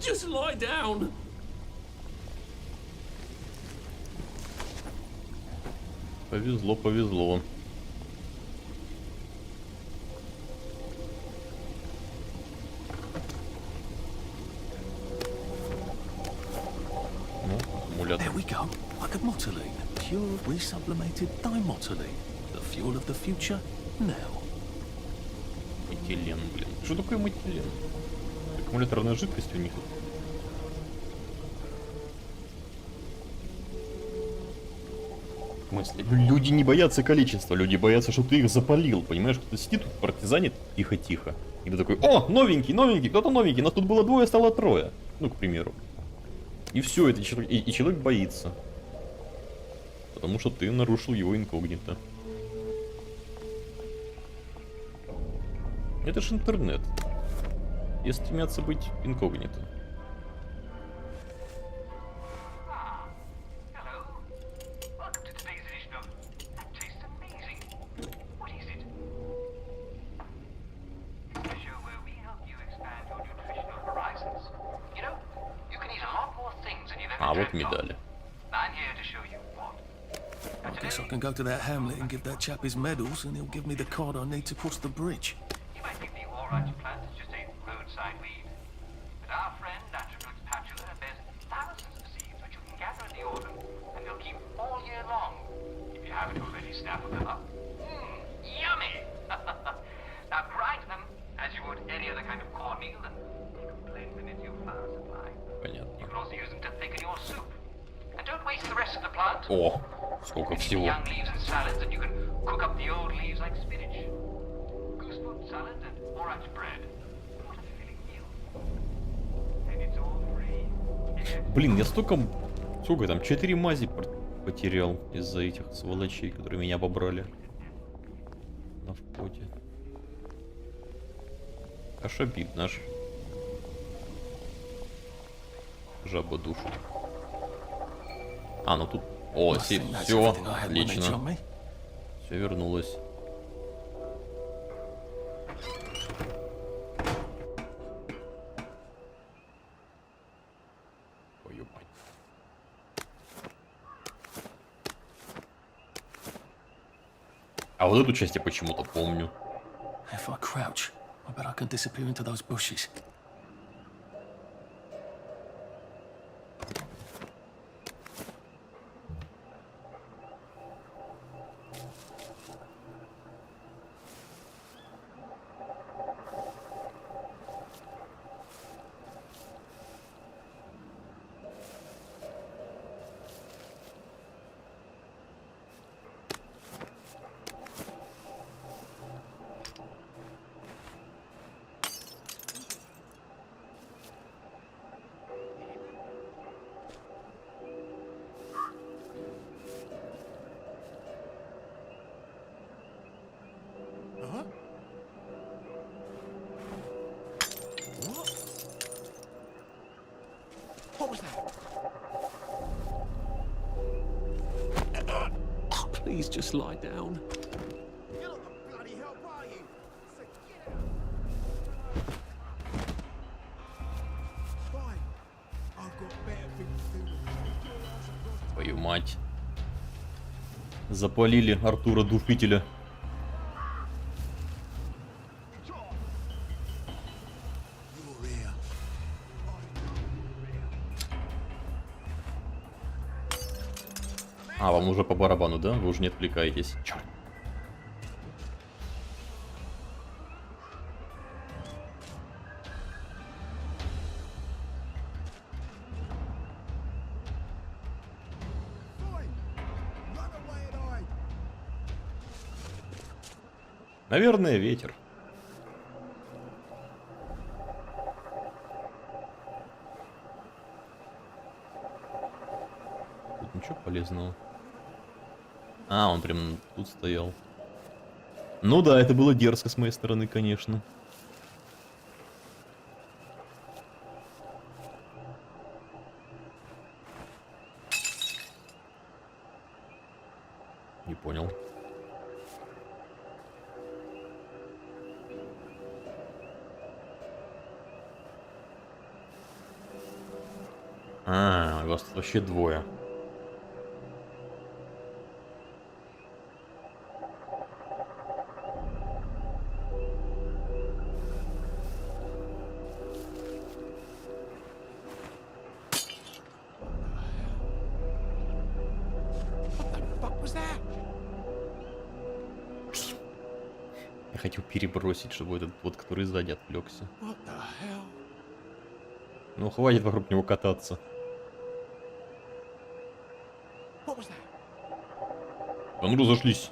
Just lie down. Повезло, повезло. There we go. Like a motoline. Pure resublimated dimethyline. The fuel of the future now. Метилен, блин. Что такое метилен? Аккумуляторная жидкость у них тут. В смысле? Люди не боятся количества, люди боятся, что ты их запалил. Понимаешь, кто-то сидит тут, партизанит тихо-тихо. И ты такой: о, новенький, новенький, кто-то новенький. Нас тут было 2, стало 3. Ну, к примеру. И все, это и человек боится. Потому что ты нарушил его инкогнито. Это ж интернет. И стремятся быть инкогнито. А вот медали. I guess I can go to that hamlet and give that chap his medals, and he'll give me the card I need to cross the bridge. You might think the all-right plant is just a roadside weed. But our friend, Atriclux patula, bears thousands of seeds which you can gather in the autumn, and they'll keep all year long. If you haven't already snappled them up. Yummy! Now grind them as you would any other kind of cornmeal, and you can blend them into your flour supply. Понятно. You can also use them to thicken your soup. And don't waste the rest of the plant. О, сколько всего. Young leaves and salads, and you can cook up the old leaves like spinach. Goosefoot salad and borage bread. What a filling meal. And it's all free. Блин, я столько... Сколько там? 4 мази потерял из-за этих сволочей, которые меня обобрали. На входе. Аж обидно, аж. Жаба душит. А, ну тут... О, все, отлично. Все вернулось. Твою мать. А вот эту часть я почему-то помню. If I crouch, I bet I can disappear into those bushes. What was that? Please just lie down. You're not the bloody help, are you? So get out. Fine. I've got better things to do. Твою мать. Запалили Артура Душителя. А, вам уже по барабану, да? Вы уже не отвлекаетесь. Черт. Наверное, ветер. Тут ничего полезного. А, он прям тут стоял. Ну да, это было дерзко с моей стороны, конечно. Не понял. А, у вас тут вообще двое. Я хотел перебросить, чтобы этот вот, который сзади, отвлекся. Ну, хватит вокруг него кататься. А ну, разошлись.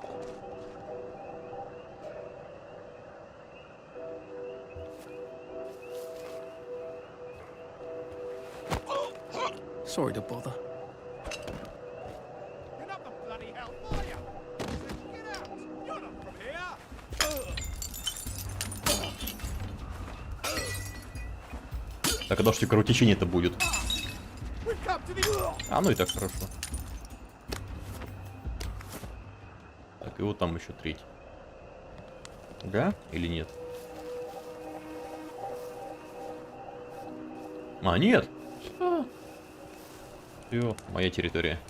Sorry to bother. Так, а да, что кровотечение-то будет? А, ну и так хорошо. Так, и вот там еще третий. Да? Или нет? А, нет! Все, моя территория.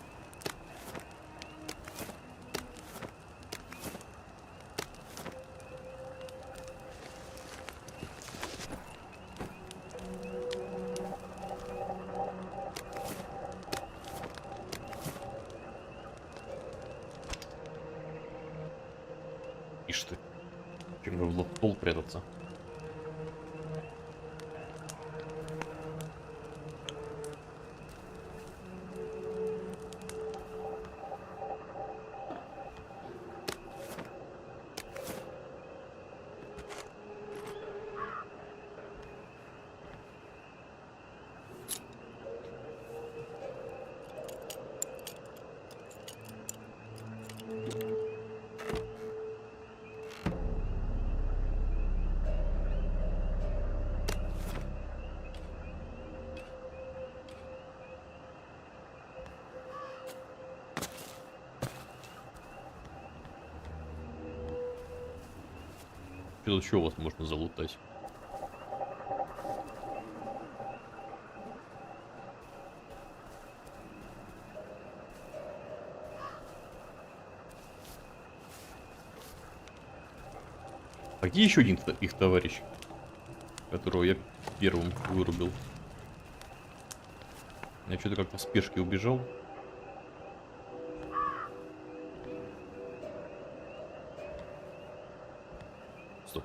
Ишь ты. Чем нужно в пол прятаться? Что еще у вас можно залутать? А где еще один их товарищ, которого я первым вырубил? Я что-то как-то в спешке убежал. Стоп.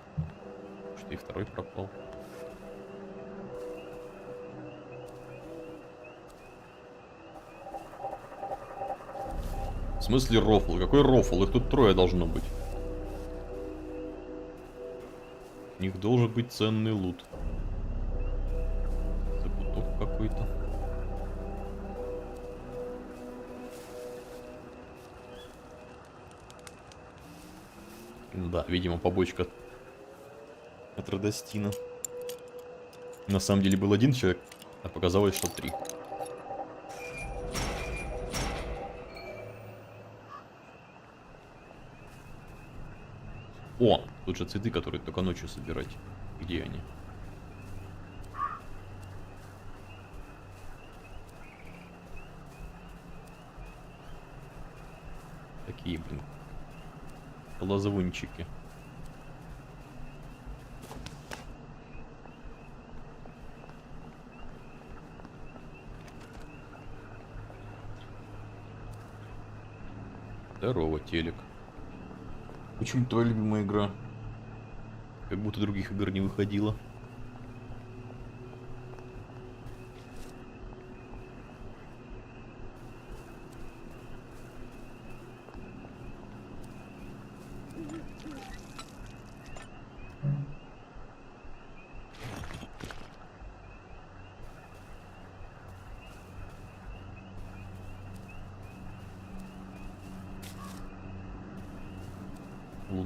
Что и второй пропал. В смысле рофл? Какой рофл? Их тут трое должно быть. У них должен быть ценный лут. Закуток какой-то. Да, видимо, побочка от Радостина. На самом деле был один человек, а показалось, что 3. О, тут же цветы, которые только ночью собирать. Где они? Такие, блин, лазвунчики. Здорово, телек. Почему твоя любимая игра? Как будто других игр не выходило.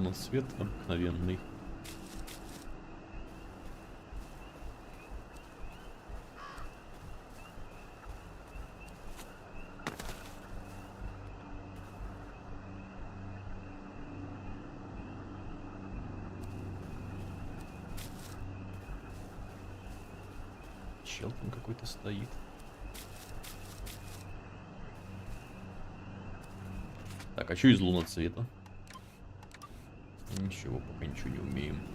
луноцвет обыкновенный. Чел там какой-то стоит. Так, а что из луноцвета? Ничего, пока ничего не умеем.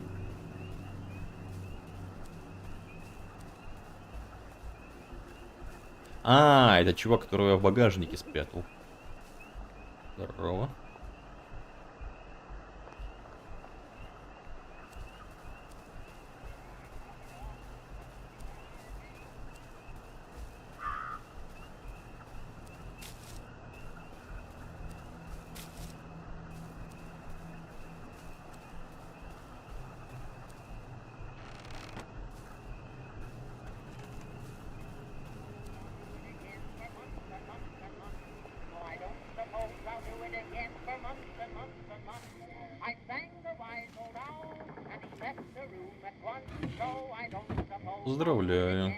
А, это чувак, которого я в багажнике спрятал. Здорово. Поздравляю.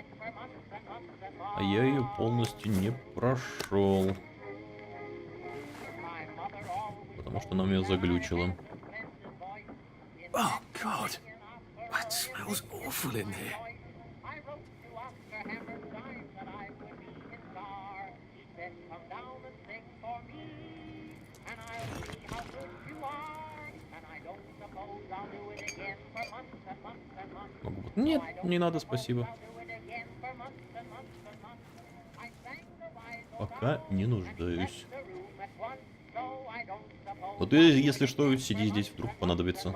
А я ее полностью не прошел. Потому что она меня заглючила. Oh, God. That smells awful in here. Нет, не надо, спасибо. Пока не нуждаюсь. Вот если что, сиди здесь, вдруг понадобится.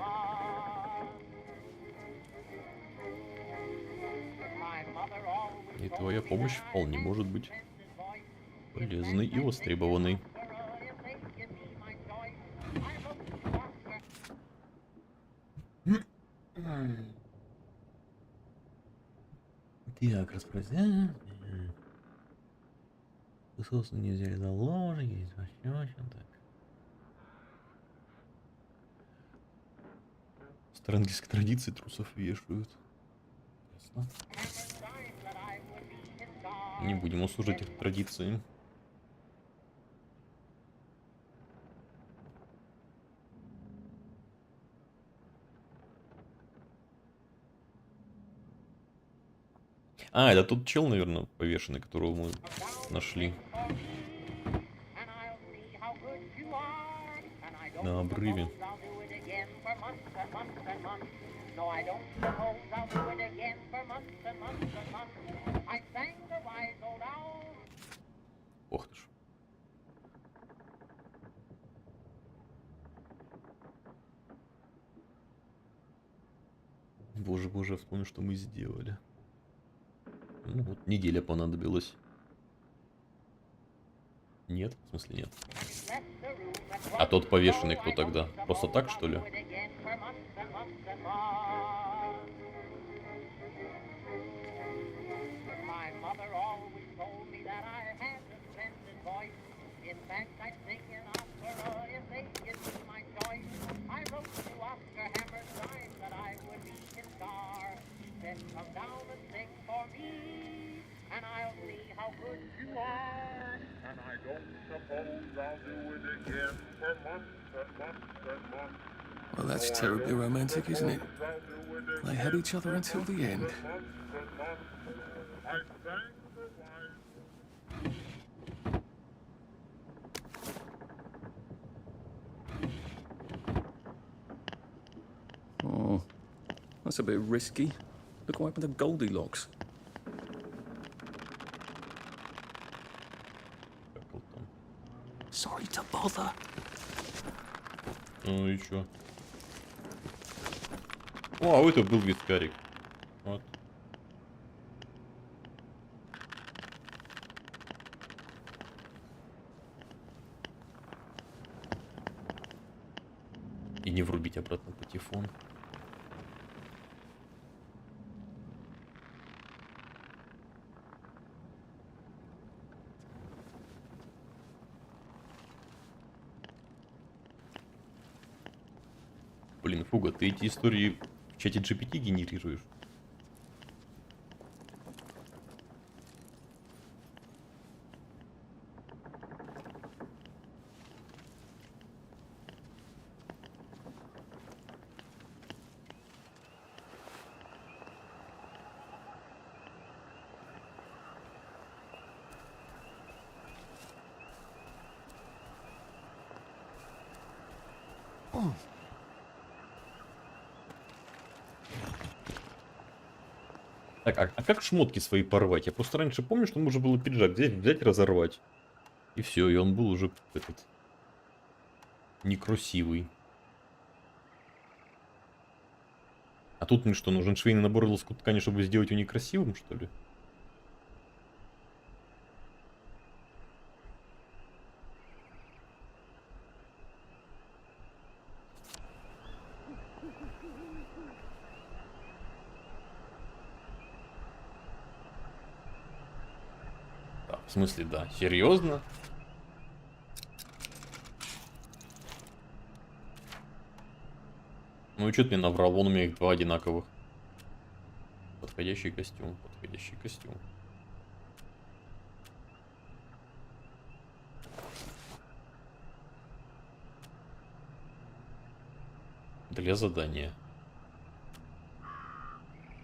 И твоя помощь вполне может быть полезной и востребованной. Так, распределяем. Соусы нельзя заложить, есть вообще так. Старангельской традиции трусов вешают. Ясно. Не будем услужить их традициям. А, это тот чел, наверное, повешенный, которого мы нашли. На обрыве. Ох ты ж. Боже, боже, вспомнил, что мы сделали. Ну вот, неделя понадобилась. Нет? В смысле нет? А тот повешенный кто тогда? Просто так, что ли? Well, that's terribly romantic, isn't it? They had each other until the end. Oh, that's a bit risky. Look what happened to Goldilocks. Sorry to bother. Ну и чё? О, а это был вискарик. Вот. И не врубить обратно патефон. Блин, Фуга, ты эти истории в чате GPT генерируешь? Так, а как шмотки свои порвать? Я просто раньше помню, что можно было пиджак взять разорвать. И все, и он был уже этот некрасивый. А тут мне что, нужен швейный набор и лоскут ткани, чтобы сделать его некрасивым, что ли? В смысле, да. Серьезно? Ну и что ты мне наврал? Вон у меня их 2 одинаковых. Подходящий костюм, подходящий костюм. Для задания.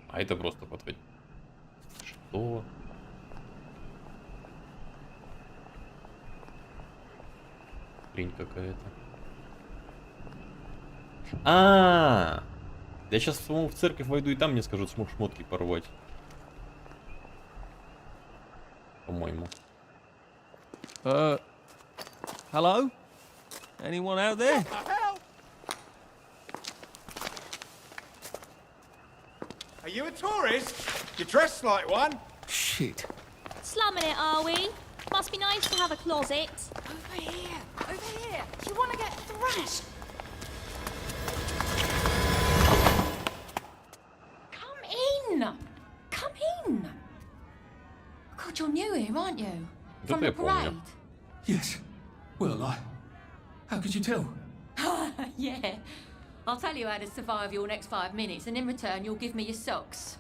А это просто подходит. Что? Хрень какая-то. Я сейчас в церковь войду и там мне скажут, сможешь шмотки порвать. По-моему. Hello? Anyone out there? Are you a tourist? You're dressed like one. Shit. Slumming it, are we? Must be nice to have a closet. Over here! Over here! Do you want to get thrashed? Come in! Come in! God, you're new here, aren't you? From the parade? Yes. Well, how could you tell? Yeah. I'll tell you how to survive your next 5 minutes, and in return, you'll give me your socks.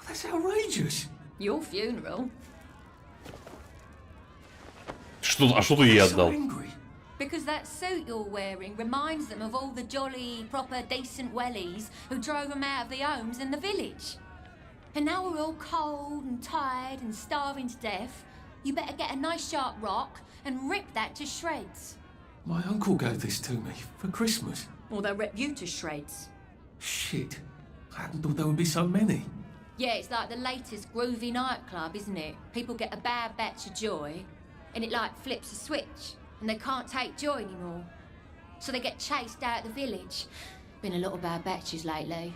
That's outrageous. Your funeral. А что ты ей отдал? Because that suit you're wearing reminds them of all the jolly, proper, decent wellies who drove them out of their homes in the village. And now we're all cold and tired and starving to death. You better get a nice sharp rock and rip that to shreds. My uncle gave this to me for Christmas. Or they'll rip you to shreds. Shit. I hadn't thought there would be so many. Yeah, it's like the latest groovy nightclub, isn't it? People get a bad batch of joy, and it like flips a switch, and they can't take joy anymore. So they get chased out of the village. Been a lot of bad batches lately.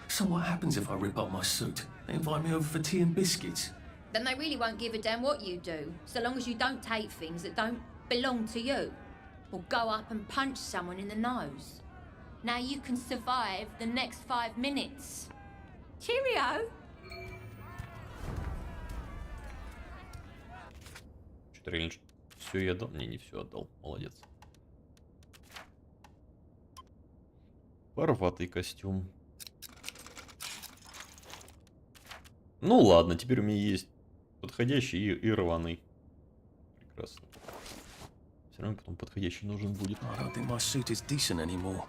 So what happens if I rip up my suit? They invite me over for tea and biscuits. Then they really won't give a damn what you do, so long as you don't take things that don't belong to you. Or go up and punch someone in the nose. Now you can survive the next 5 minutes. Cheerio! Что-то реально все я отдал? Не все отдал. Молодец. Порватый костюм. Ну ладно, теперь у меня есть подходящий и рваный. Прекрасно. Все равно потом подходящий нужен будет. I don't think my suit is decent anymore.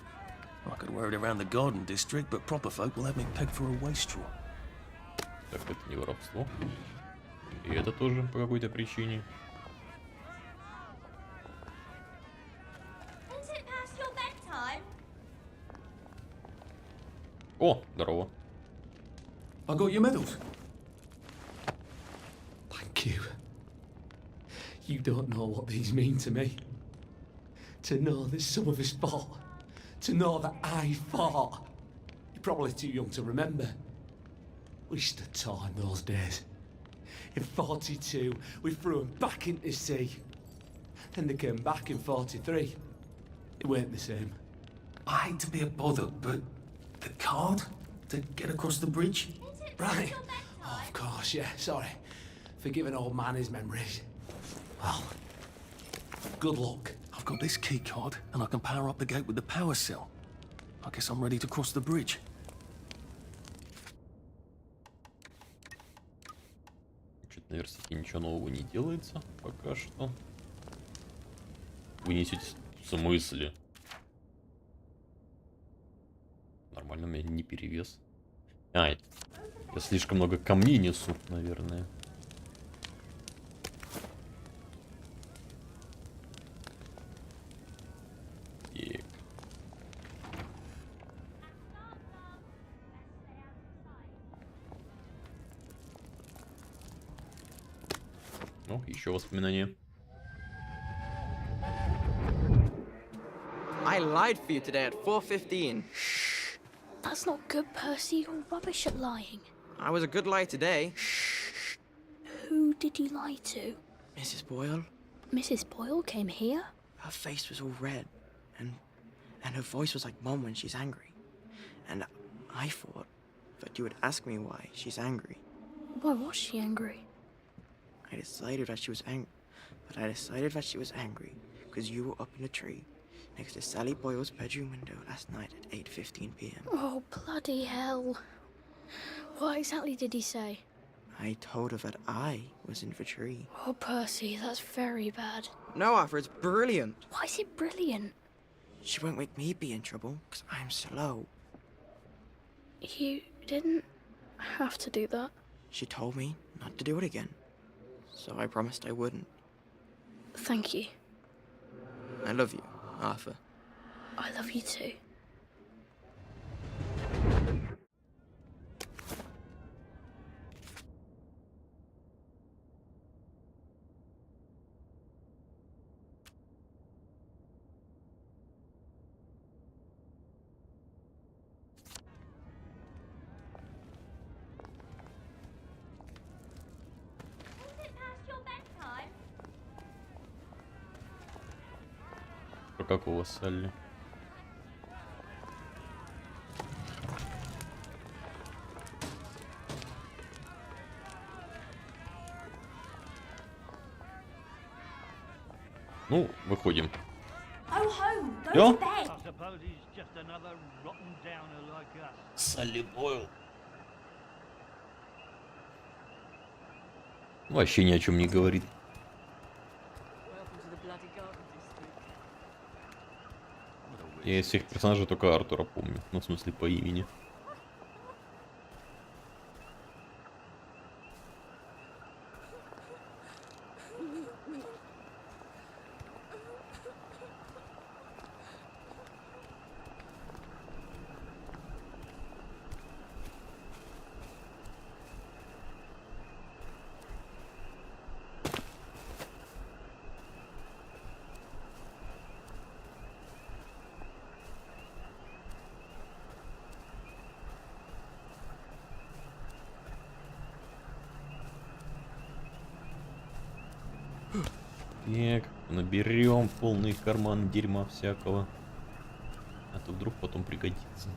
I could wear it around the garden district, but proper folk will have me pegged for a wastrel. Так, это не воровство. И это тоже по какой-то причине. О, здорово. I got your medals. Thank you. You don't know what these mean to me. To know that some of us fought. To know that I fought. You're probably too young to remember. We stood tall in those days. In 42, we threw them back into the sea. Then they came back in 43. It weren't the same. I hate to be a bother, but the card to get across the bridge? Right. Oh, of course, yeah, sorry. Forgive an old man his memories. Well, good luck. I've got this key card, and I can power up the gate with the power cell. I guess I'm ready to cross the bridge. Что-то на верстаке ничего нового не делается пока что. Вы несете в смысле? Нормально, у меня не перевес. А, я слишком много камней несу, наверное. И... Ну, еще воспоминания. I lied for you today at 4:15. That's not good, Percy. You're rubbish at lying. I was a good lie today. Who did you lie to? Mrs. Boyle, Mrs. Boyle came here? her face was all red, and her voice was like Mom when she's angry. And I thought that you would ask me why she's angry. Why was she angry? I decided that she was angry because you were up in the tree next to Sally Boyle's bedroom window last night at 8:15 p.m. Oh, bloody hell. What exactly did he say? I told her that I was in the tree. Oh, Percy, that's very bad. No, Arthur, it's brilliant. Why is it brilliant? She won't make me be in trouble because I'm slow. You didn't have to do that. She told me not to do it again, so I promised I wouldn't. Thank you. I love you, Arthur. I love you too. Про какого Салли? Ну, выходим. Yo? Салли Бойл. Вообще ни о чем не говорит. Я из всех персонажей только Артура помню. Ну, в смысле, по имени. Так, наберем полный карман дерьма всякого. А то вдруг потом пригодится.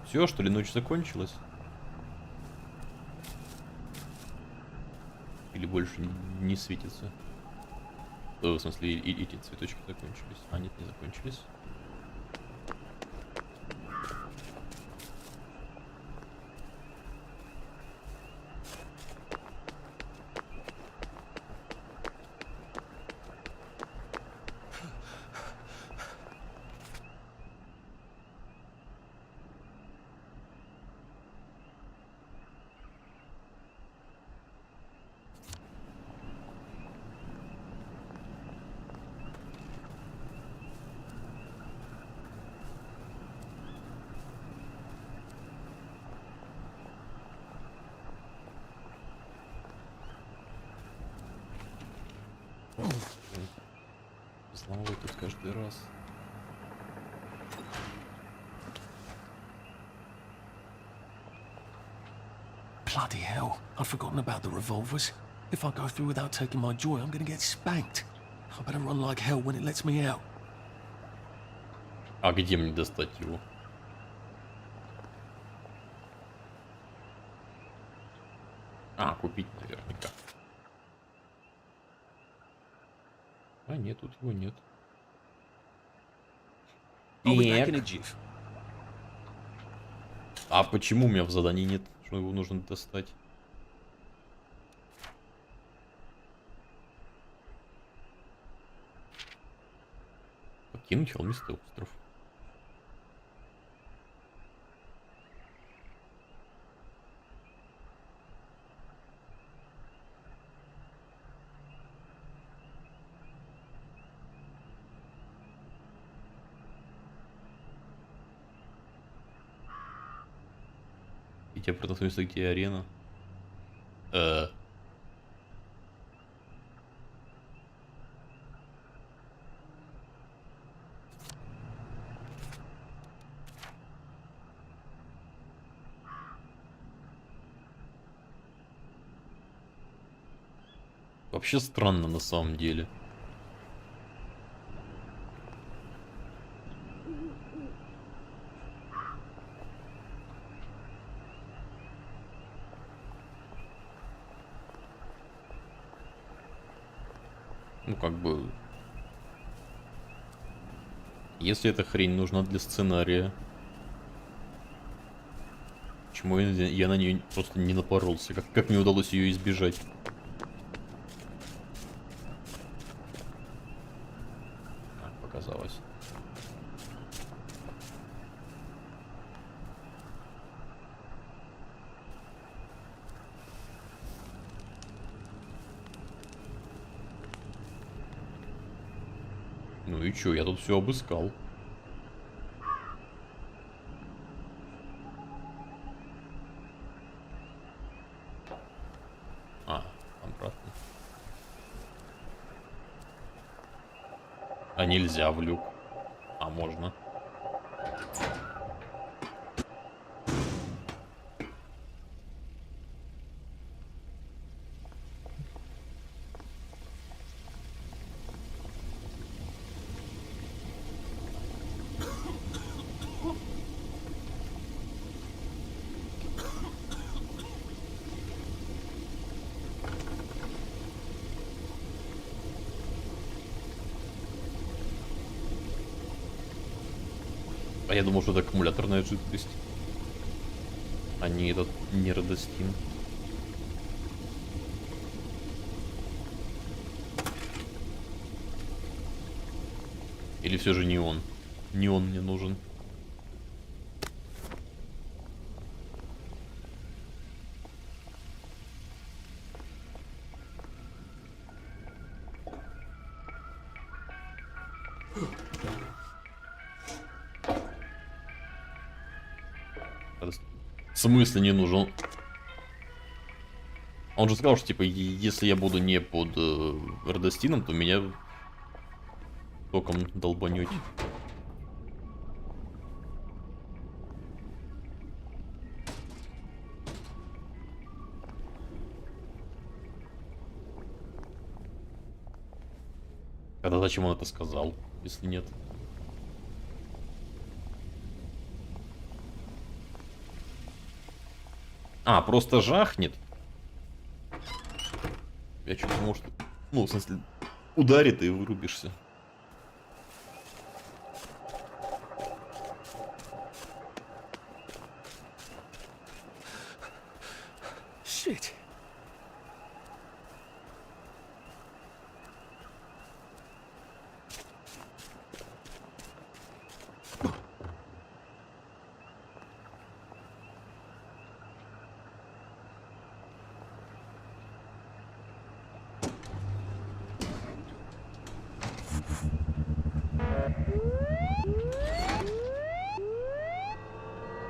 Все, что ли, ночь закончилась? Или больше не светится? В смысле, и эти цветочки закончились. А, нет, не закончились. Взламывай тут каждый раз. Bloody hell, I'd forgotten about the revolvers. If I go through without taking my joy, I'm gonna get spanked. I better run like hell when it lets me out. А где мне достать его? А, купить наверняка. А, нет, тут его нет. Так. А почему у меня в задании нет, что его нужно достать? Покинуть холмистый остров. И тебе против где арена? Вообще странно на самом деле. Ну, как бы... Если эта хрень нужна для сценария, почему я на нее просто не напоролся? Как мне удалось ее избежать? А, показалось. Ну и чё, я тут все обыскал. А, обратно. А нельзя в люк. А можно. А я думал, что это аккумуляторная жидкость, а не этот нейродостин. Или все же не он? Не он мне нужен. В смысле не нужен? Он же сказал, что типа, если я буду не под Эрдостином, то меня током долбанете. Тогда зачем он это сказал, если нет? А, просто жахнет. Я что-то, может... Ну, в смысле, ударит и вырубишься. Shit.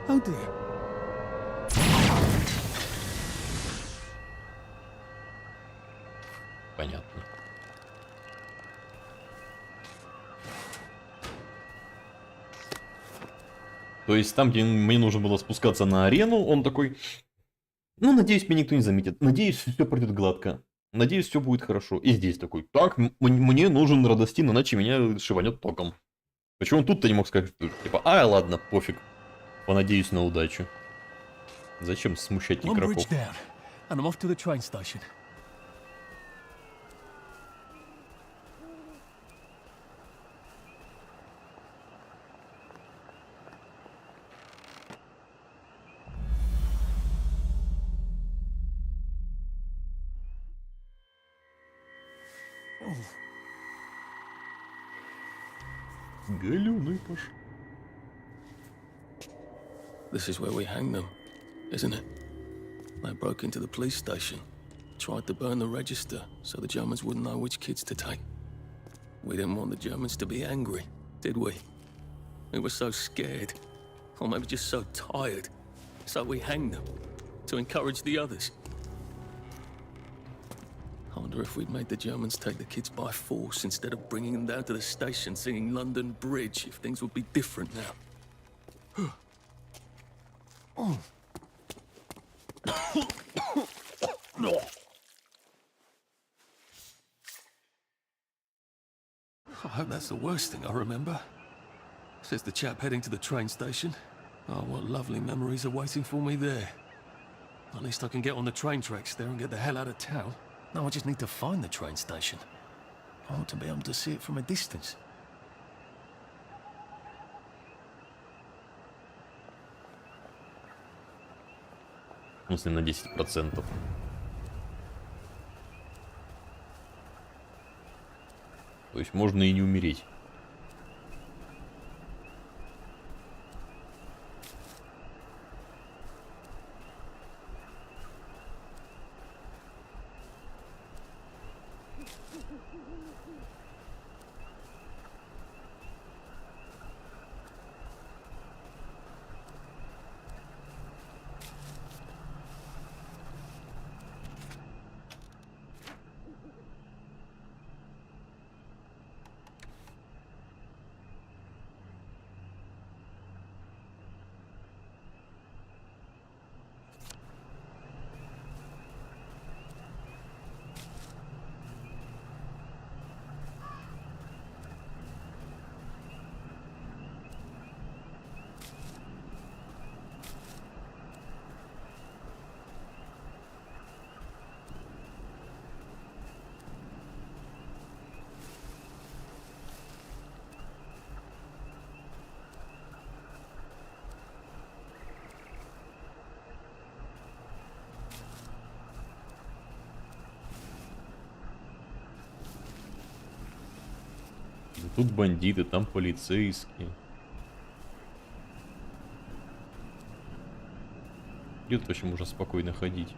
Oh dear. Понятно. То есть там, где мне нужно было спускаться на арену, он такой... Ну, надеюсь, меня никто не заметит. Надеюсь, все пройдет гладко. Надеюсь, все будет хорошо. И здесь такой, так, мне нужен Радостин, иначе меня шиванет током. Почему он тут-то не мог сказать, типа, а, ладно, пофиг. Понадеюсь на удачу. Зачем смущать игроков? and I'm off to the train station. Галёный пошёл. This is where we hang them, isn't it? They broke into the police station, tried to burn the register so the Germans wouldn't know which kids to take. We didn't want the Germans to be angry, did we? We were so scared, or maybe just so tired, so we hanged them to encourage the others. I wonder if we'd made the Germans take the kids by force instead of bringing them down to the station singing London Bridge, if things would be different now. Oh. I hope that's the worst thing I remember. Says the chap heading to the train station. Oh, what lovely memories are waiting for me there. At least I can get on the train tracks there and get the hell out of town. Now I just need to find the train station. I ought to be able to see it from a distance. В смысле, на 10%. То есть можно и не умереть. Тут бандиты, там полицейские. Где тут вообще можно спокойно ходить?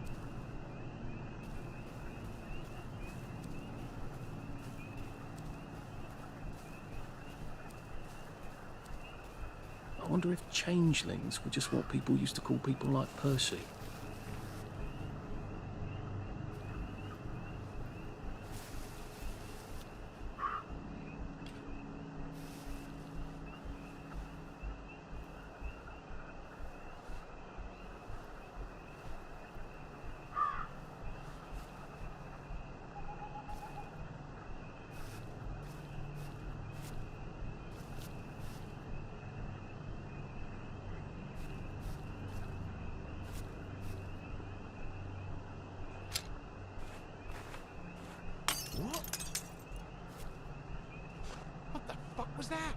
I wonder if changelings were just what people used to call people like Percy. What was that?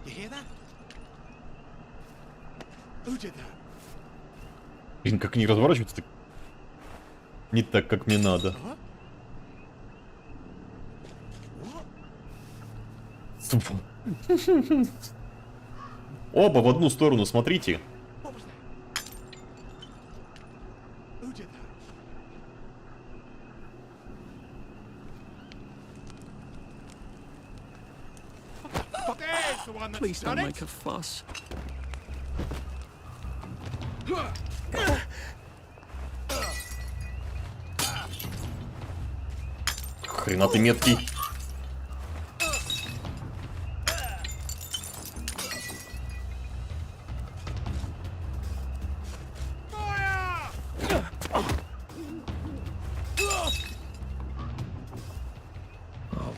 You hear that? Who did that? Блин, как они разворачиваются, так... не так, как мне надо. Оба в одну сторону, смотрите. Please don't make a fuss. Хрена ты меткий.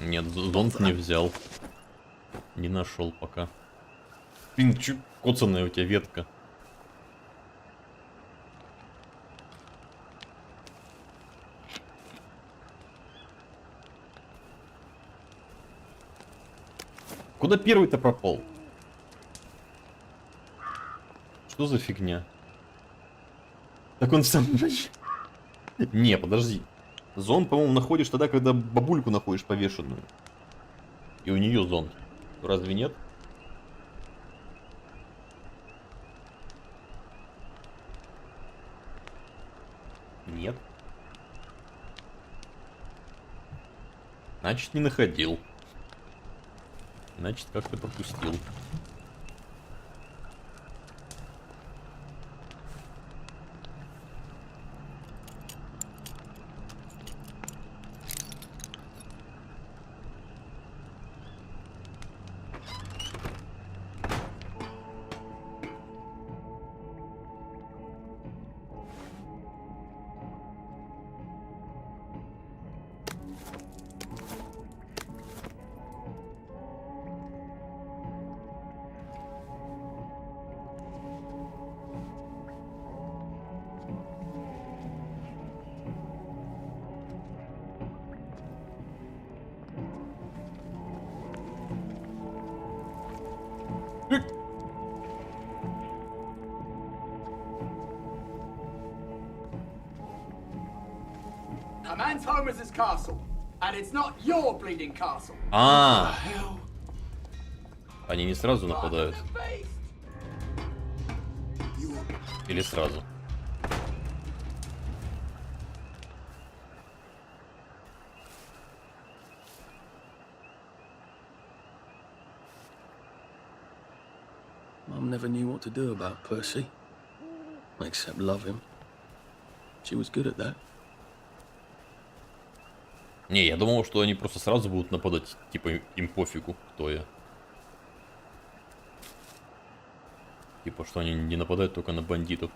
Нет, зонт не взял. Не нашел пока. Блин, чё коцаная у тебя ветка. Куда первый-то пропал? Что за фигня? Так он сам... Не, подожди. Зонт, по-моему, находишь тогда, когда бабульку находишь повешенную. И у нее зонт. Разве нет? Нет. Значит, не находил. Значит, как-то пропустил. A man's home is his castle, and it's not your bleeding castle. А, они не сразу нападают. Или сразу? Mum never knew what to do about Percy, except love him. She was good at that. Не, я думал, что они просто сразу будут нападать. Типа, им пофигу, кто я. Типа, что они не нападают только на бандитов.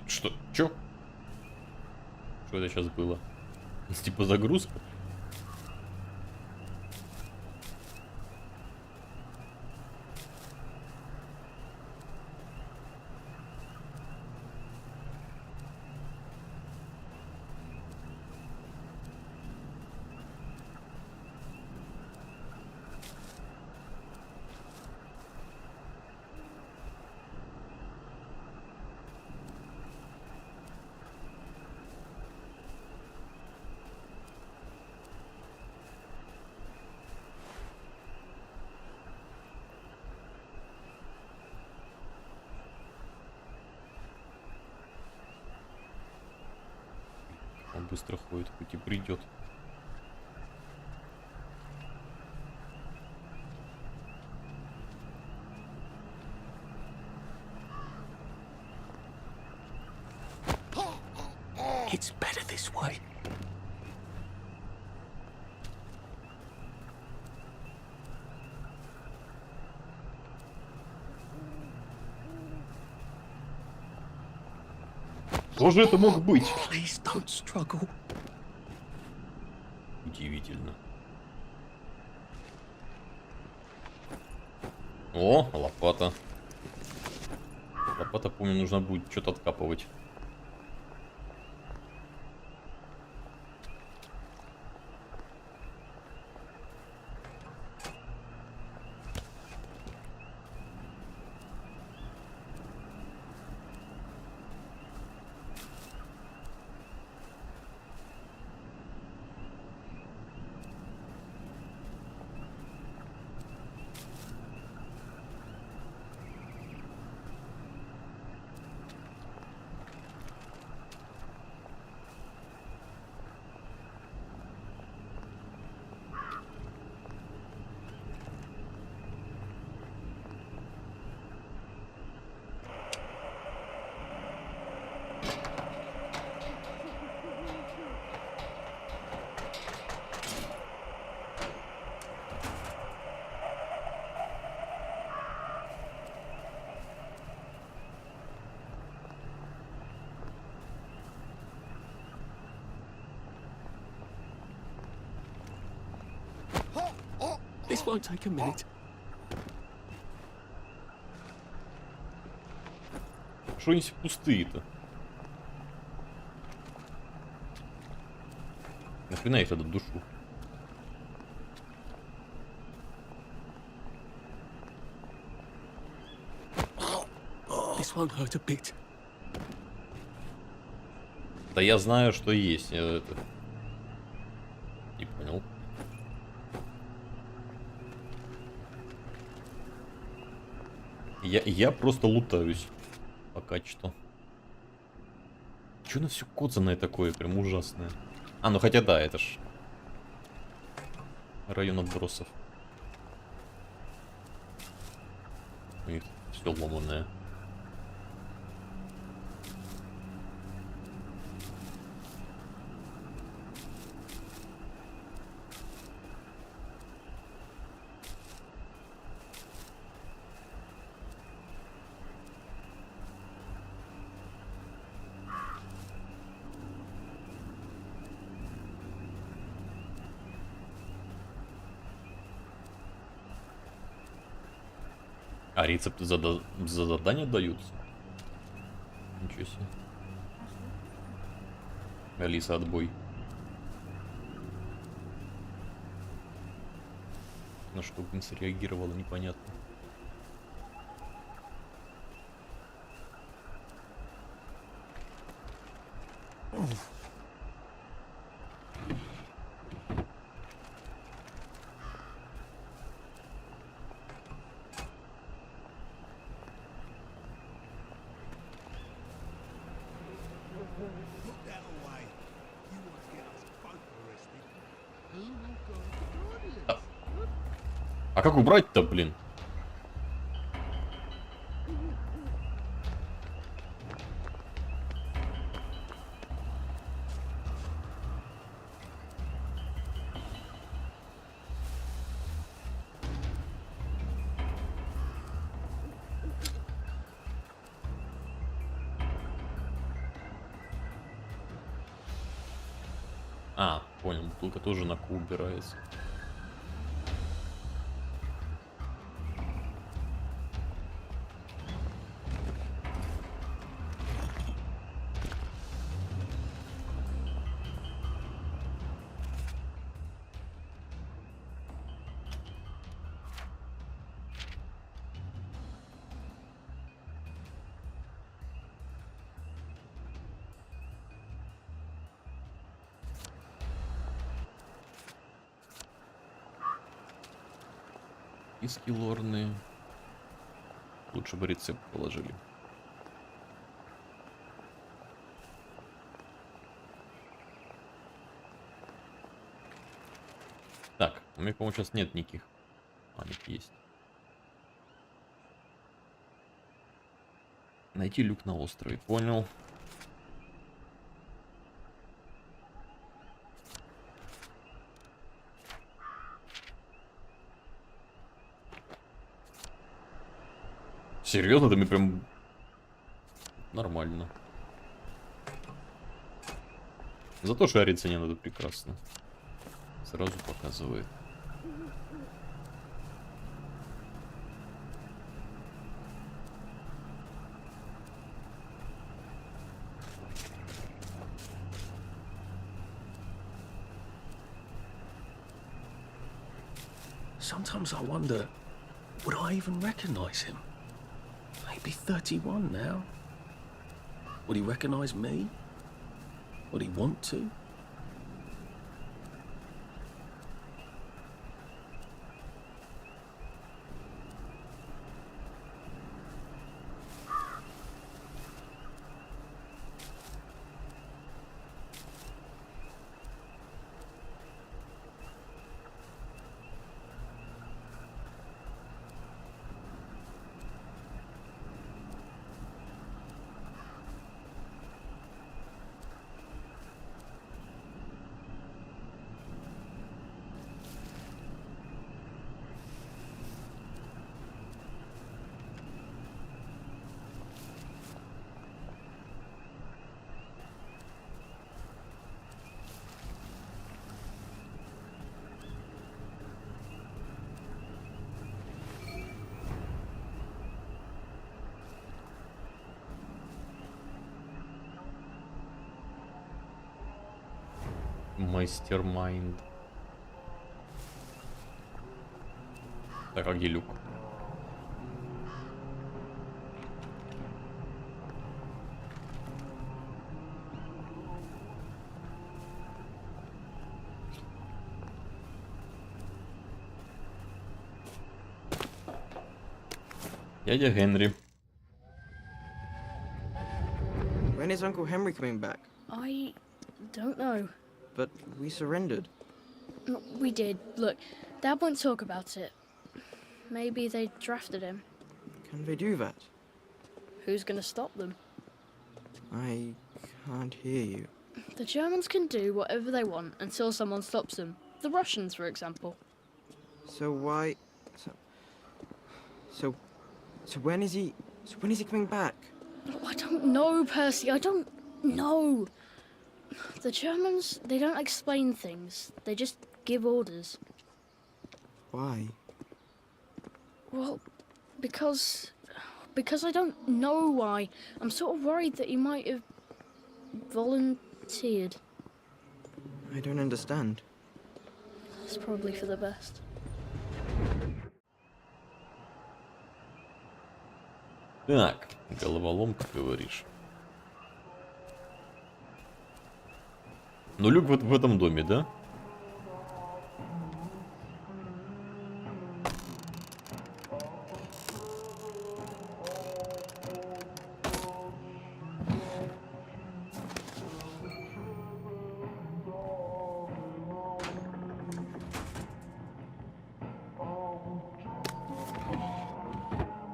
Что? Чё? Что это сейчас было? Типа загрузка? Он быстро ходит, хоть и придет. It's better this way. Кто же это мог быть? Please don't struggle. Удивительно. О, лопата. Лопата, помню, нужно будет что-то откапывать. This won't take a minute. Что они все пустые-то? Нахрена их тогда душу? This won't hurt a bit. Да я знаю, что есть. Я это... Не понял. Я просто лутаюсь. Пока что. Чё на все коцаное такое? Прям ужасное. А, ну хотя да, это ж... район отбросов. Все ломаное. А рецепты за задание даются? Ничего себе. Алиса, отбой. На что Гинс реагировала, непонятно. А как убрать-то, блин? А, понял, бутылка тоже на ку убирается. Иски лорные. Лучше бы рецепт положили. Так, у меня, по-моему, сейчас нет никаких. А, нет, есть. Найти люк на острове. Понял. Серьезно, это мне прям нормально. Зато шариться не надо прекрасно. Сразу показывает. Sometimes I wonder, would I even recognize him? Maybe 31 now. Would he recognize me? Would he want to? Мастермайнд. Так, а где люк? Дядя Генри. When is Uncle Henry coming back? I don't know. But we surrendered. We did. Look, Dad won't talk about it. Maybe they drafted him. Can they do that? Who's gonna stop them? I can't hear you. The Germans can do whatever they want until someone stops them. The Russians, for example. So why... So when is he... So when is he coming back? Oh, I don't know, Percy. I don't know. The Germans, they don't explain things. They just give orders. Why? Well, because I don't know why. I'm sort of worried that he might have volunteered. I don't understand. It's probably for the best. Так, головоломка, говоришь. Ну, люк вот в этом доме, да?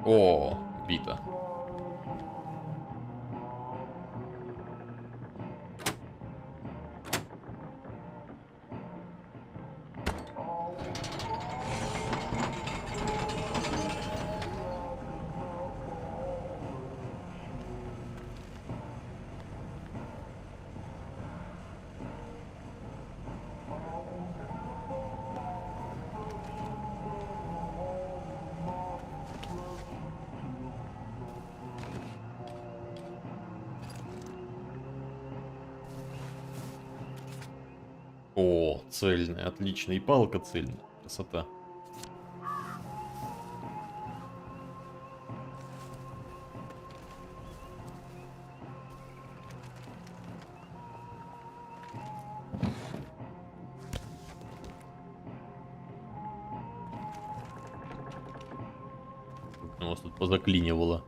О, бита. О, цельная, отлично. И палка цельная. Красота. У нас тут позаклинивало.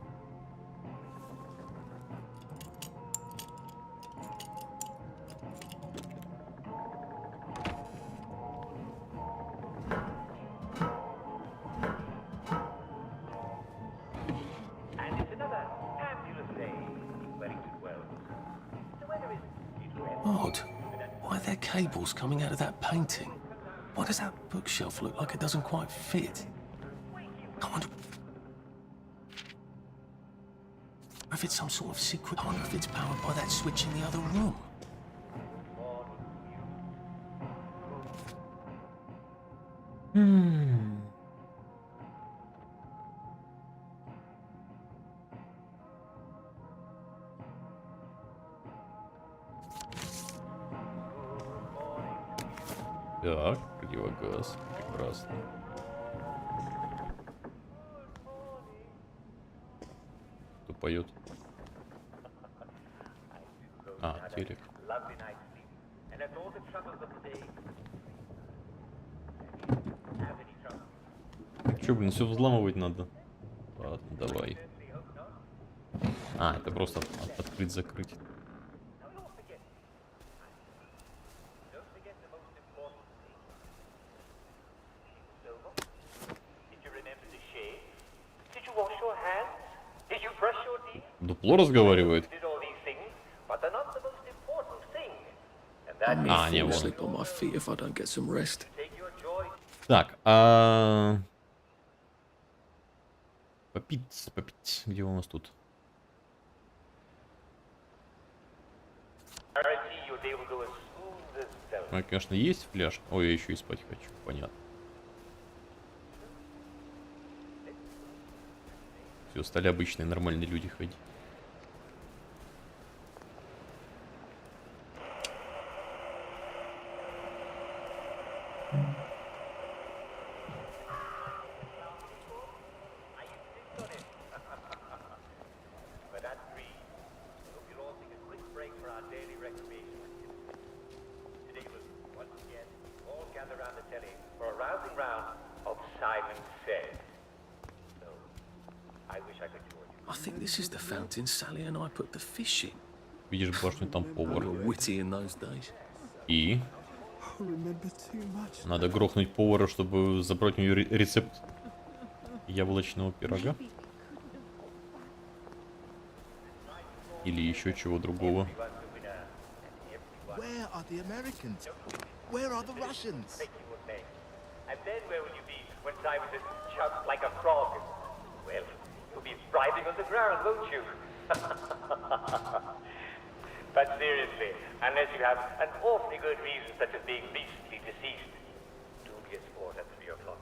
Odd. Why are there cables coming out of that painting? Why does that bookshelf look like it doesn't quite fit? I wonder if it's some sort of secret. I wonder if it's powered by that switch in the other room. Так, противогаз. Прекрасно. Кто поет? А, телек. Че, блин, все взламывать надо? Ладно, давай. А, это просто открыть-закрыть. Дупло разговаривает? А, не, вон. Так, попить. Где у нас тут? Ну, конечно, есть фляжка. Ой, я еще и спать хочу, понятно. Все, стали обычные нормальные люди ходить. But that's three. I hope you'll all take a quick break for our daily recreation activity. Today we'll once again all gather around the telly for a rousing round of Simon Says. So, I wish I could join you. I think this is the fountain Sally and I put the fish in. Видишь башню, там повар. We were witty in those days. И надо грохнуть повара, чтобы забрать у нее рецепт яблочного пирога. Или еще чего другого. Where are the Americans? Where are the Russians? And then where will you be when Simon just jumps like a frog? Well, you'll be writhing on the ground, won't you? But seriously, unless you have an awfully good reason, such as being recently deceased, do be a sport at 3 o'clock.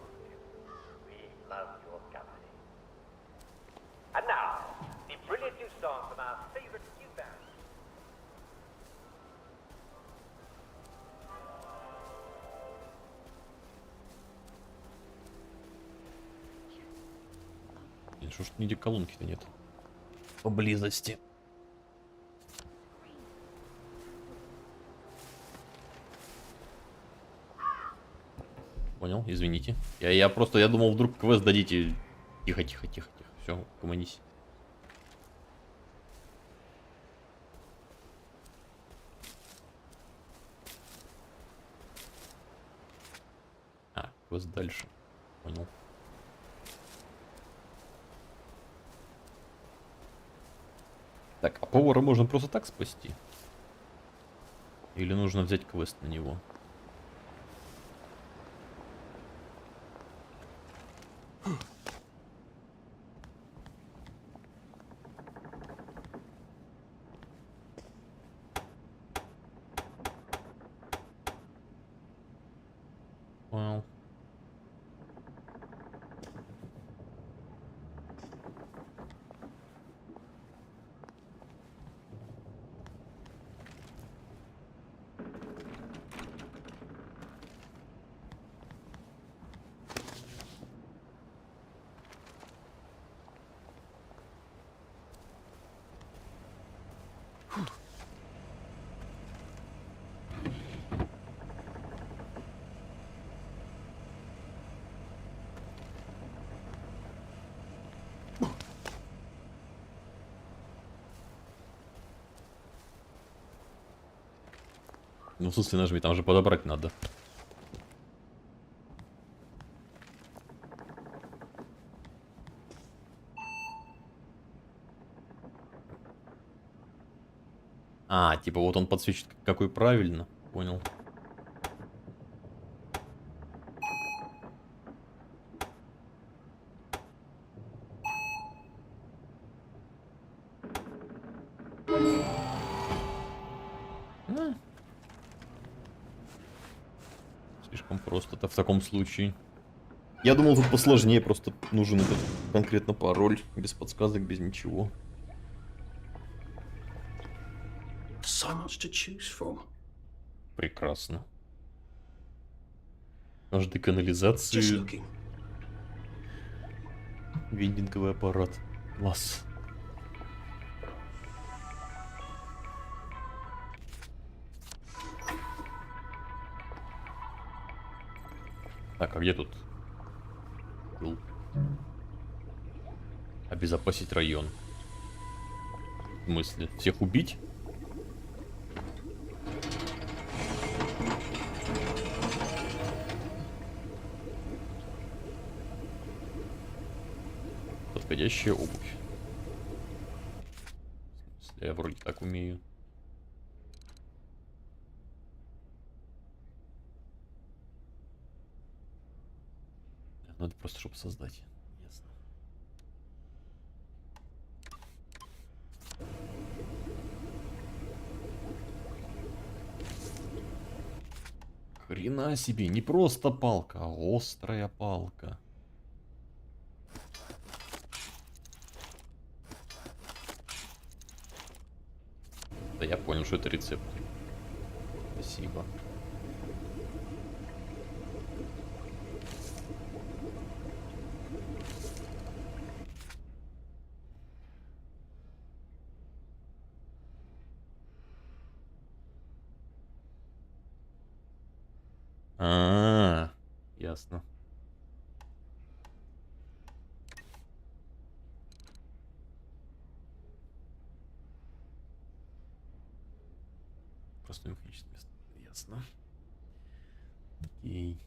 We love your company. And now, the brilliant new song from our favorite new band. Блин, что ж нигде колонки-то нет поблизости. Понял, извините. Я просто, я думал, вдруг квест дадите. Тихо. Все, угомонись. А, квест дальше. Понял. Так, а повара можно просто так спасти? Или нужно взять квест на него? Понял. Ну, в смысле, нажми, там же подобрать надо. А, типа вот он подсвечит, какой правильно. Понял. Слишком просто-то в таком случае. Я думал, тут посложнее, просто нужен этот конкретно пароль, без подсказок, без ничего. So much to choose from. Прекрасно. Каждой канализации. Вендинговый аппарат. Класс. Так, а где тут? Обезопасить район. В смысле? Всех убить? Подходящая обувь. В смысле, я вроде так умею. Надо просто, чтобы создать. Ясно. Хрена себе, не просто палка, а острая палка. Да я понял, что это рецепт. Спасибо. А, ясно. Просто механическое место. Ясно. Окей.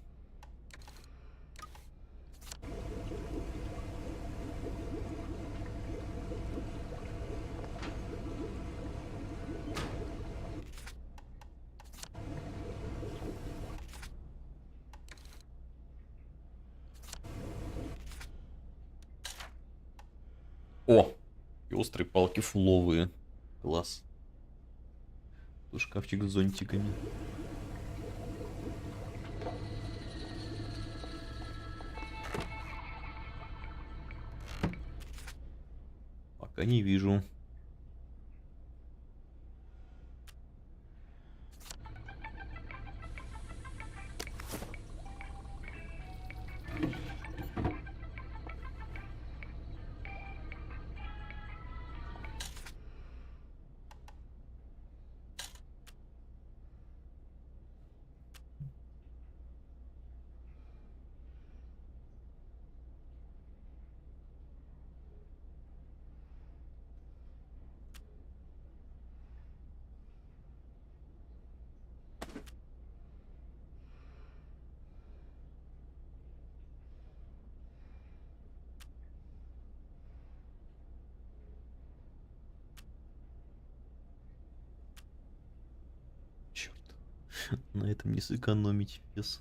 О! И острые палки фуловые. Класс. Тут шкафчик с зонтиками. Пока не вижу. Черт. На этом не сэкономить, пес.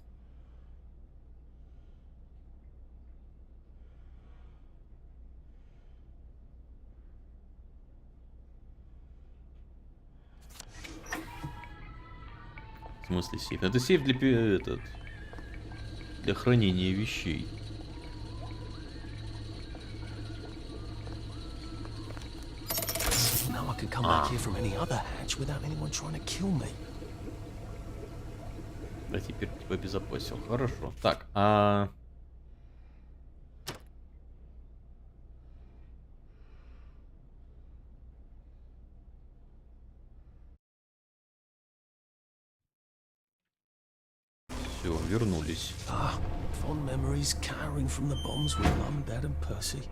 В смысле сейф? Это сейф для хранения вещей. Now I can come back here from any other hatch without anyone trying to kill me. Да, теперь типа обезопасил. Хорошо. Так, все, вернулись. Fond memories cowering from the bombs with Mum, Dad and Percy.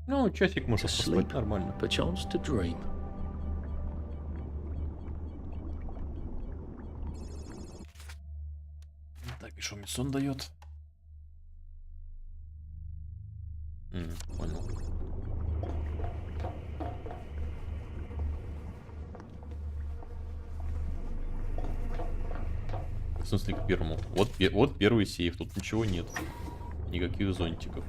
Ну, часик можно поспать нормально. Perchance to dream. Так, и что мне сон дает? Понял. В смысле к первому? Вот первый сейф, тут ничего нет. Никаких зонтиков.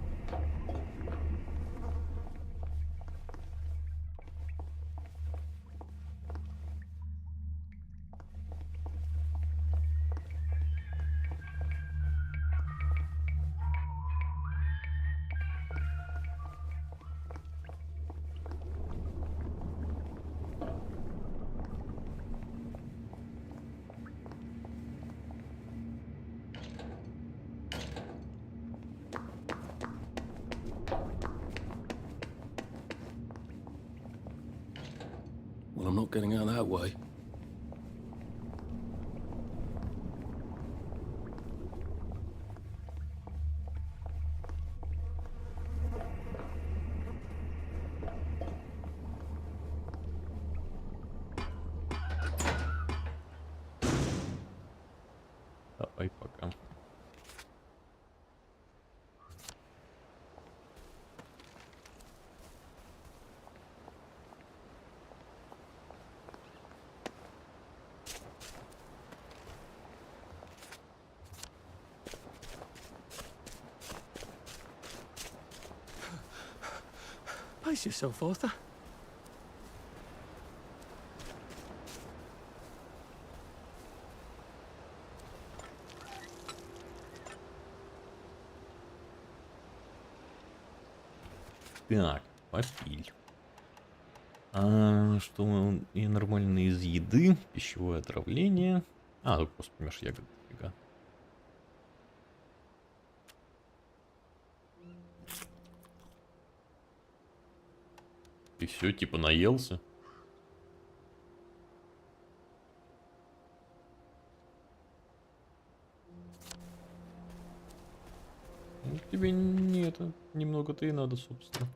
Well, I'm not getting out that way. Давай пока. Pace yourself, Arthur. Так, попиль. Что мы и нормально из еды, пищевое отравление. Тут просто, понимаешь, ягоды. Фига. Ты все, типа, наелся? Ну, тебе не это, немного-то и надо, собственно.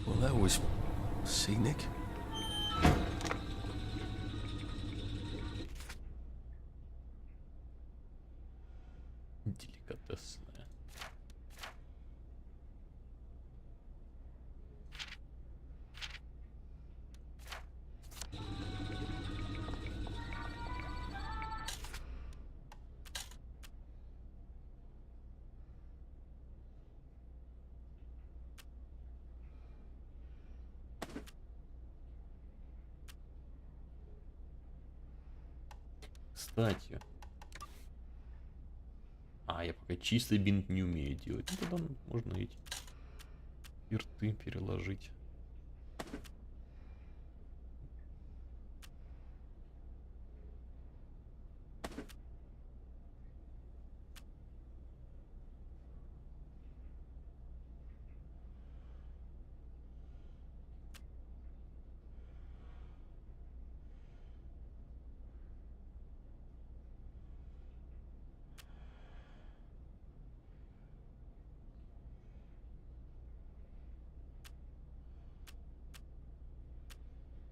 Well, that was scenic. Деликатесная. Кстати. Я пока чистый бинт не умею делать. Ну, тогда можно эти спирты переложить.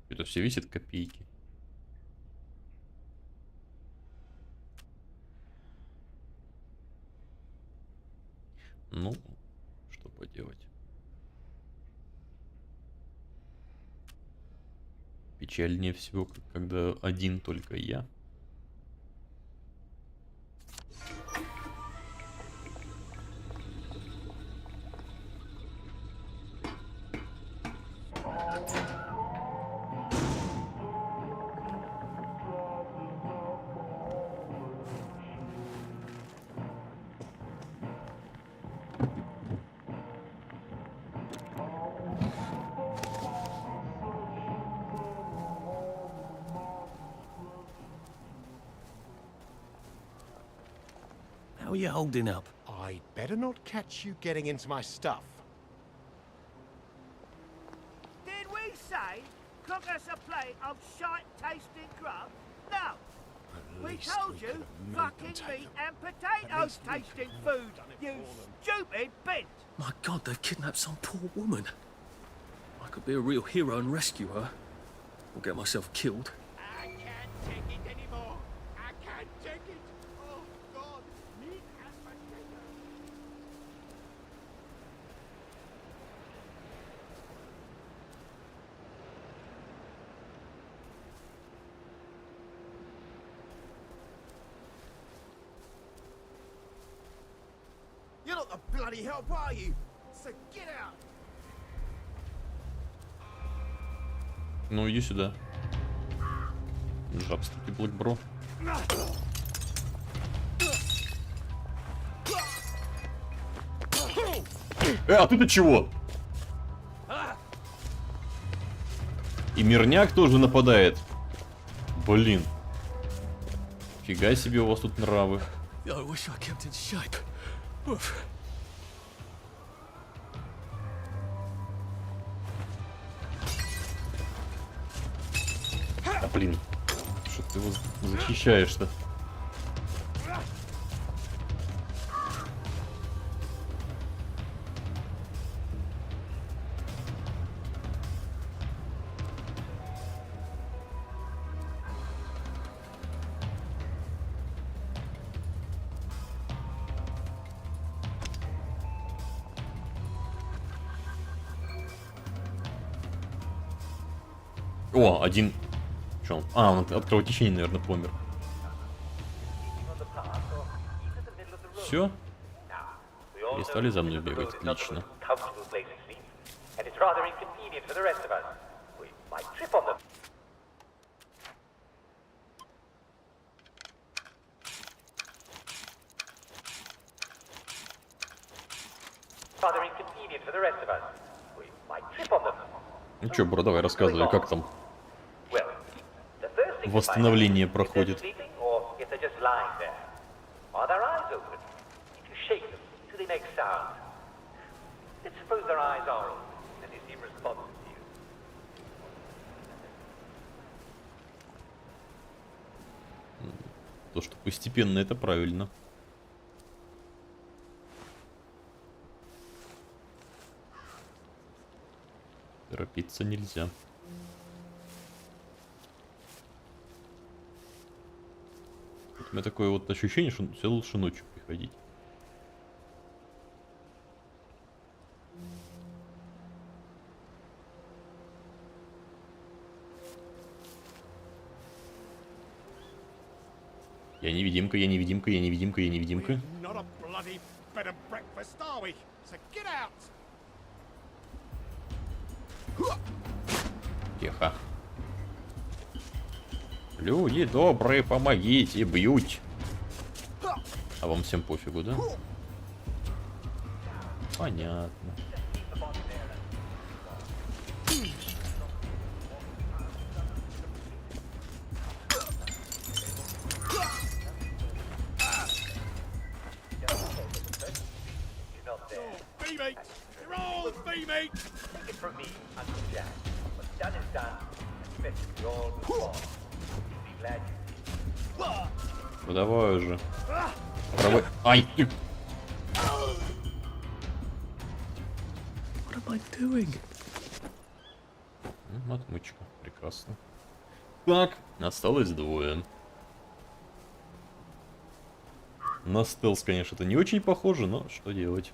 Это все весит копейки. Ну, что поделать. Печальнее всего, когда один только я. How are you holding up? I'd better not catch you getting into my stuff. Did we say cook us a plate of shite-tasting grub? No. We told you fucking meat and potatoes tasting food, you stupid bint. My God, they've kidnapped some poor woman. I could be a real hero and rescue her, or get myself killed. I can't take it anymore. I can't take it. Oh, God. Meat and potatoes. You're not the bloody help, are you? So get out! Ну, иди сюда. Жабствуйте, блэкбро. А ты-то чего? И мирняк тоже нападает. Блин. Фига себе у вас тут нравы. I wish I kept in shape. Oof. А блин, что ты его защищаешь-то? О, один. Че он? Он от кровотечения, наверное, помер. Все? Перестали за мной бегать. Отлично. Ну чё, бро, давай рассказывай, как там восстановление проходит. suppose their eyes are open and they seem responsive to you. То, что постепенно, это правильно. Торопиться нельзя. Вот у меня такое вот ощущение, что все лучше ночью приходить. Я невидимка, я невидимка, я невидимка, я невидимка. Not a bloody bed and breakfast, are we? So get out! Тихо. Люди добрые, помогите, бьют. А вам всем пофигу, да? Понятно. You're all be me! Take it from me, Uncle Jack. What's done is done, and best we all move on. You'll be glad you did. Ну давай уже. Пробуй. Ай! What am I doing? Отмычка. Прекрасно. Так, осталось двое. На стелс, конечно, это не очень похоже, но что делать?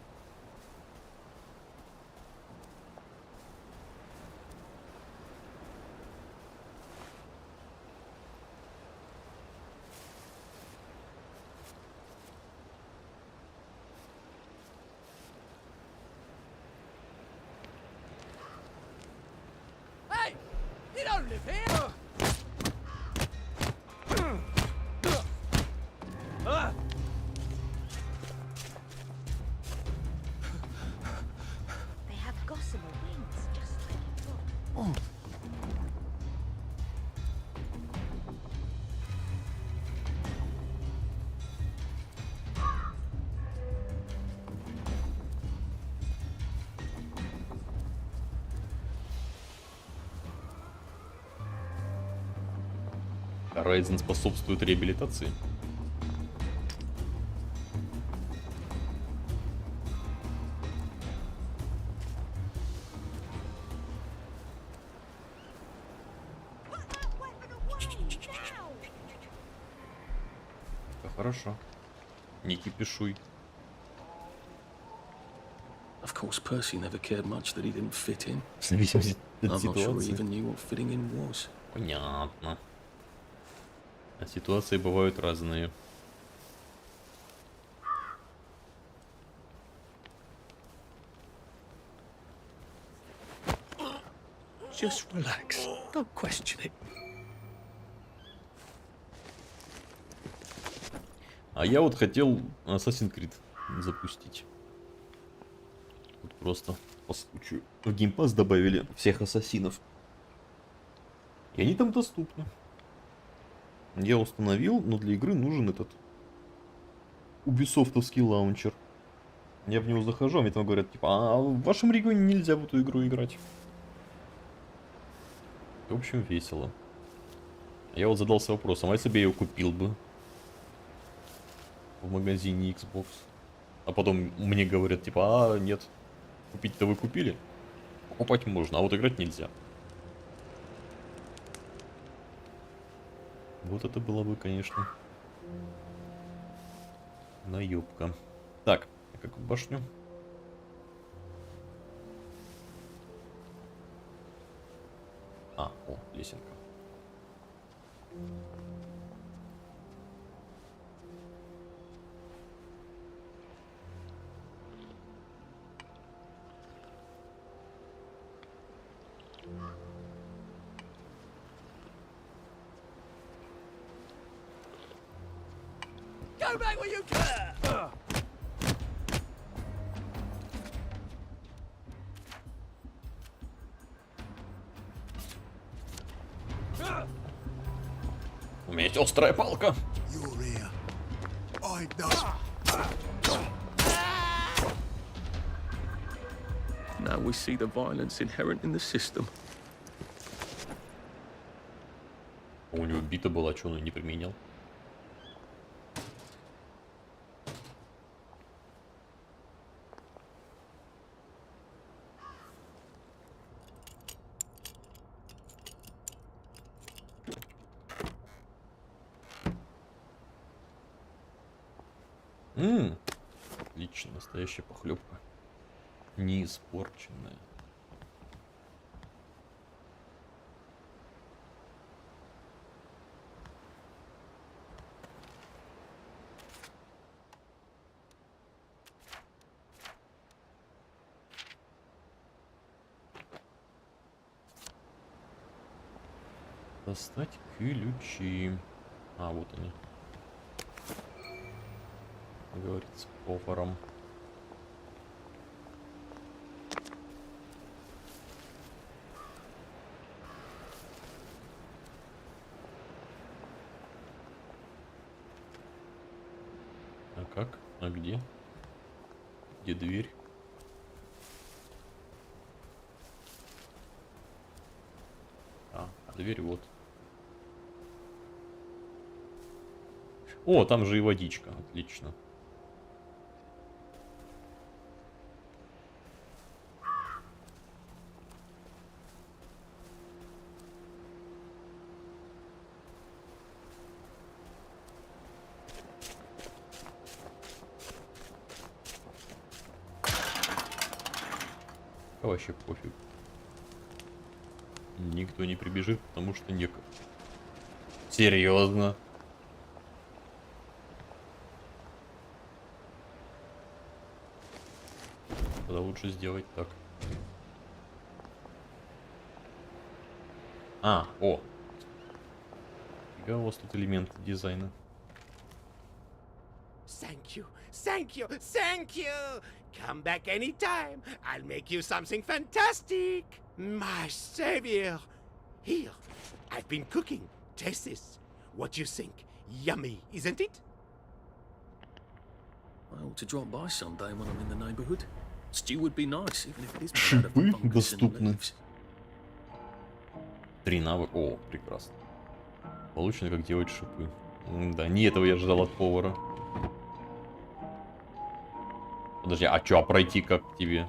Hey! You don't live here! They have gossamer wings, just like you thought. Райзен способствует реабилитации. Хорошо. Не кипишуй. Of course, Percy never cared much that he didn't fit in. В зависимости от I'm not sure he ситуации. even knew what fitting in was. Понятно. А ситуации бывают разные. Just relax. Don't question it. А я вот хотел Assassin's Creed запустить. Тут просто по случаю в Game Pass добавили всех ассасинов. И они там доступны. Я установил, но для игры нужен этот Ubisoft'овский лаунчер. Я в него захожу, а мне там говорят, типа, а в вашем регионе нельзя в эту игру играть. В общем, весело. Я вот задался вопросом, а если бы я ее купил бы в магазине Xbox? А потом мне говорят, типа, а нет, купить-то вы купили? Покупать можно, а вот играть нельзя. Вот это было бы, конечно, наебка. Так, как в башню? А, о, лесенка. Go back where you can! У меня есть острая палка. You're here. I know. Now we see the violence inherent in the system. У него бита была, что он ее не применял? Отлично, настоящая похлебка. Не испорченная. Достать ключи. А, вот они. Говорит с поваром. А как? А где? Где дверь? А дверь вот. О, там же и водичка. Отлично. А вообще пофиг. Никто не прибежит, потому что некого. Серьезно? Тогда лучше сделать так. О. Фига у вас тут элемент дизайна. Thank you, thank you, thank you! Come back anytime. I'll make you something fantastic. My savior. Here, I've been cooking. Taste this. What you think? Yummy, isn't it? I ought to drop by someday when I'm in the neighbourhood. Stew would be nice, even if it is made out of Шипы fungus and доступны. leaves. 3 навыка. О, прекрасно. Получено, как делать шипы. Да, не этого я ждал от повара. Подожди, а чё, а пройти как тебе?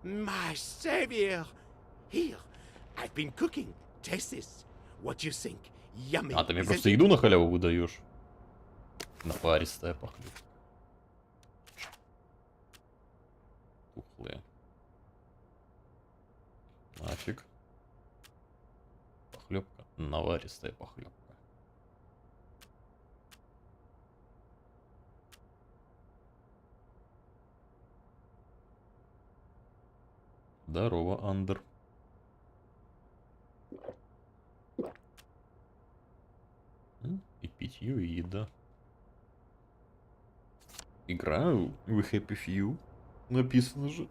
My savior. Here, I've been cooking. Taste this. What you think? Yummy. А, ты мне isn't просто it? еду на халяву выдаешь. Напаристая похлебка. Тухлая. Нафиг. Похлебка. Наваристая похлебка. Здорово, Андер. И питье, и еда. Играю в Happy Few. Написано же.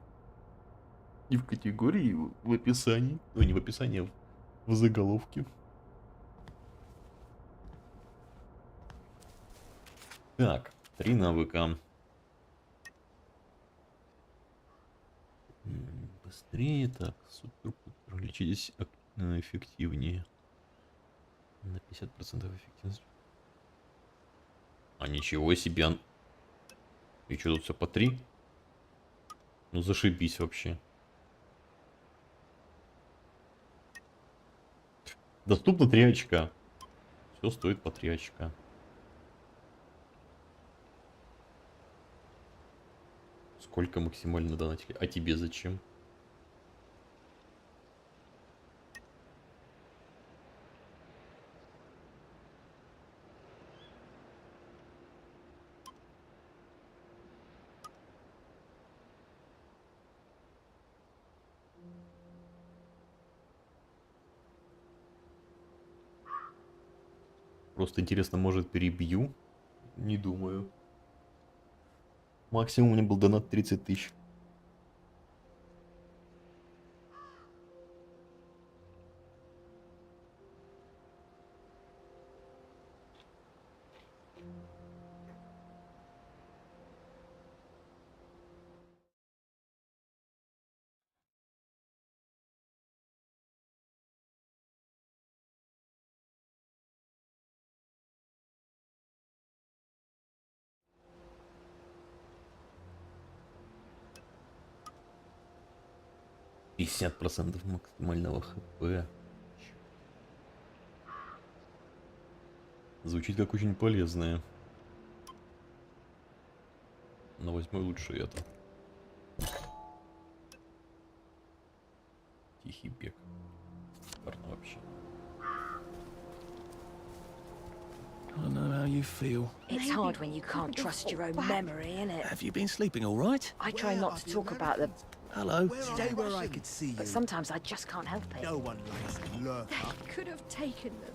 И в категории, и в описании. Ну, не в описании, а в заголовке. Так, 3 навыка. Быстрее, так, супер-пупер. Лечитесь эффективнее. На 50% эффективность. А ничего себе. И что, тут все по 3? Ну зашибись вообще. Доступно 3 очка. Все стоит по 3 очка. Сколько максимально донатили? А тебе зачем? Просто интересно, может, перебью? Не думаю. Максимум у меня был донат 30 тысяч. %50 максимального хп. Звучит как очень полезное. Но возьму лучше это. Тихий бег. Шикарно вообще. I don't know how you feel. It's hard when you can't trust your own memory, innit? Have you been sleeping all right? I try not to talk about the... Hello. Stay where I could see you. But sometimes I just can't help it. No one likes a lurker. They could have taken them.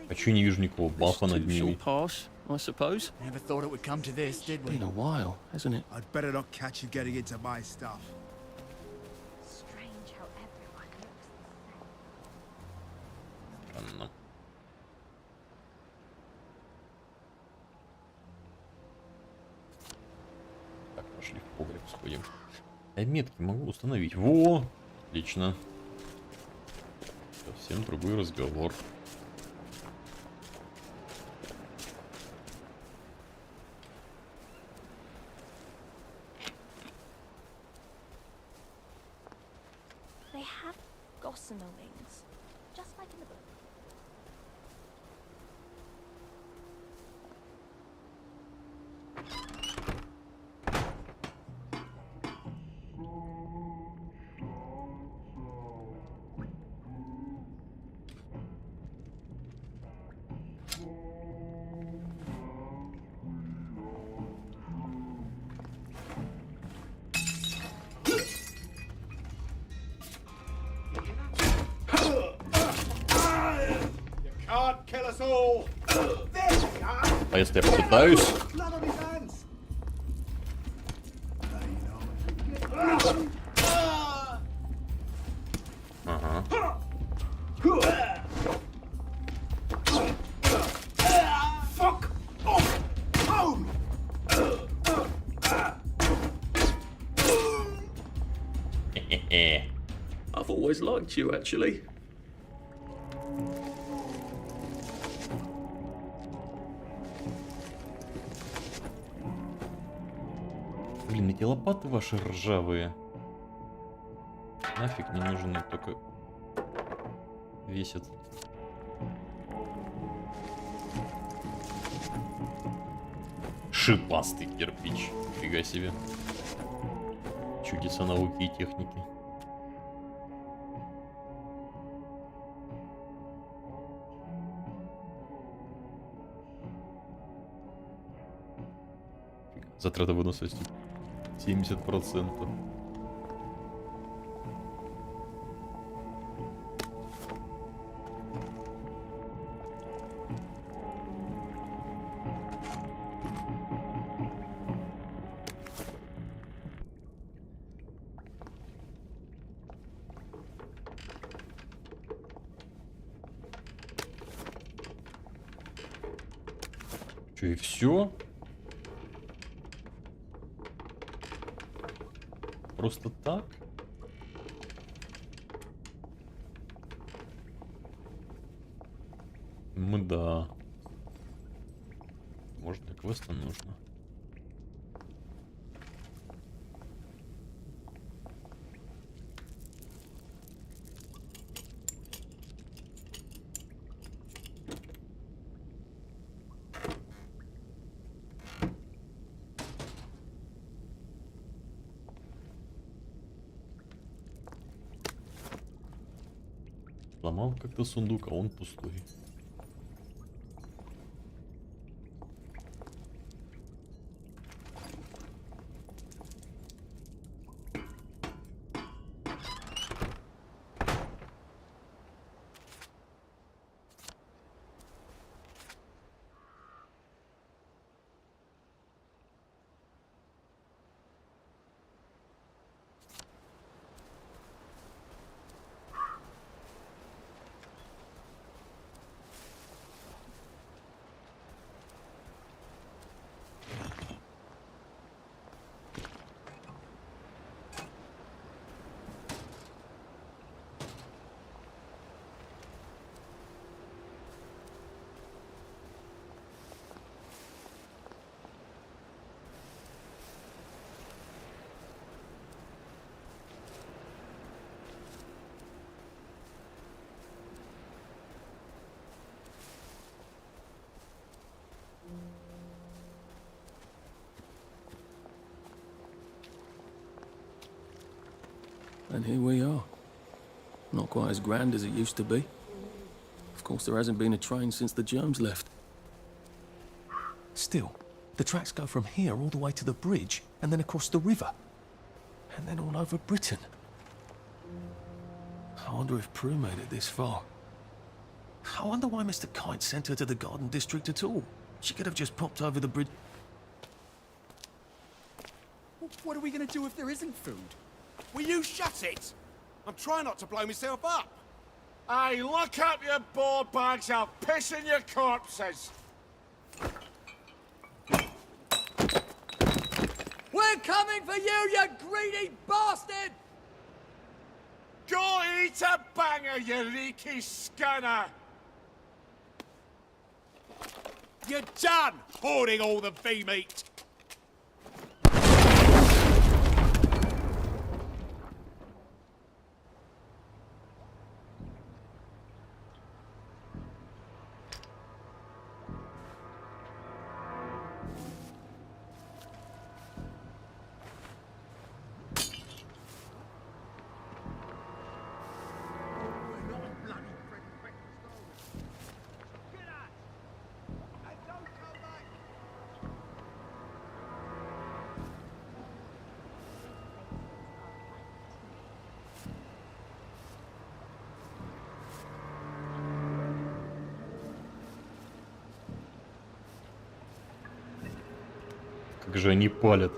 А чё не вижу никакого бафа над ними? Pass, I suppose. Never thought it would come to this, did we? Been a while, hasn't it? I'd better not catch you getting into my stuff. Strange how everyone looks the same. Странно. Так, пошли в погреб сходим. Я метки могу установить. Во! Отлично. Совсем другой разговор. They have gossamer wings, just like in the book. Can't kill us all. There we are. А если я попытаюсь? Blood on his hands. Ага. Fuck off. Home. Хе-хе-хе. I've always liked you, actually. Блин, эти лопаты ваши ржавые. Нафиг не нужны, только весят. Шипастый кирпич. Фига себе. Чудеса науки и техники. Затрата выносливости 70%. Че, и все? Просто так? Да. Может, для квеста нужно. Сломал как-то сундук, а он пустой. And here we are. Not quite as grand as it used to be. Of course, there hasn't been a train since the germs left. Still, the tracks go from here all the way to the bridge, and then across the river. And then all over Britain. I wonder if Prue made it this far. I wonder why Mr. Kite sent her to the Garden District at all. She could have just popped over the bridge. What are we going to do if there isn't food? Will you shut it? I'm trying not to blow myself up. Hey, look up your board bags, I'll piss in your corpses. We're coming for you, you greedy bastard! Go eat a banger, you leaky scunner! You're done hoarding all the V-meat. Как же они палят.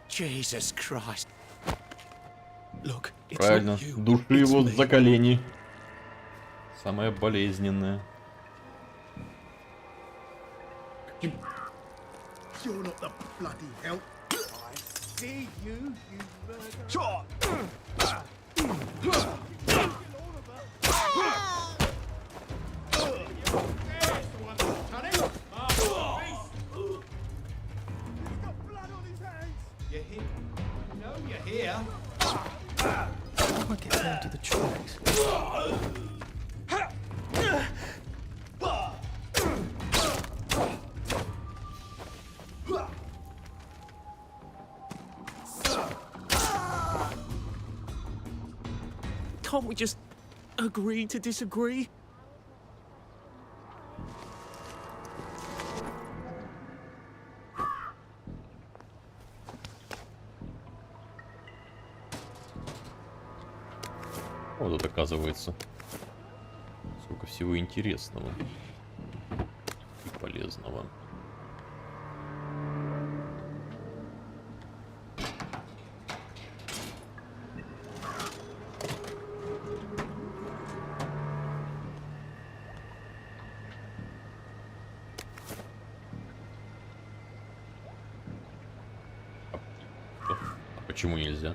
Jesus Christ. Look, it's Правильно, not you, души it's его me. за колени. Самое болезненное. You're not the bloody help. I see you, you murderer. You're here. No, you're here. How do I get down to the tracks? Can't we just agree to disagree? Вот тут оказывается. Сколько всего интересного и полезного. А почему нельзя?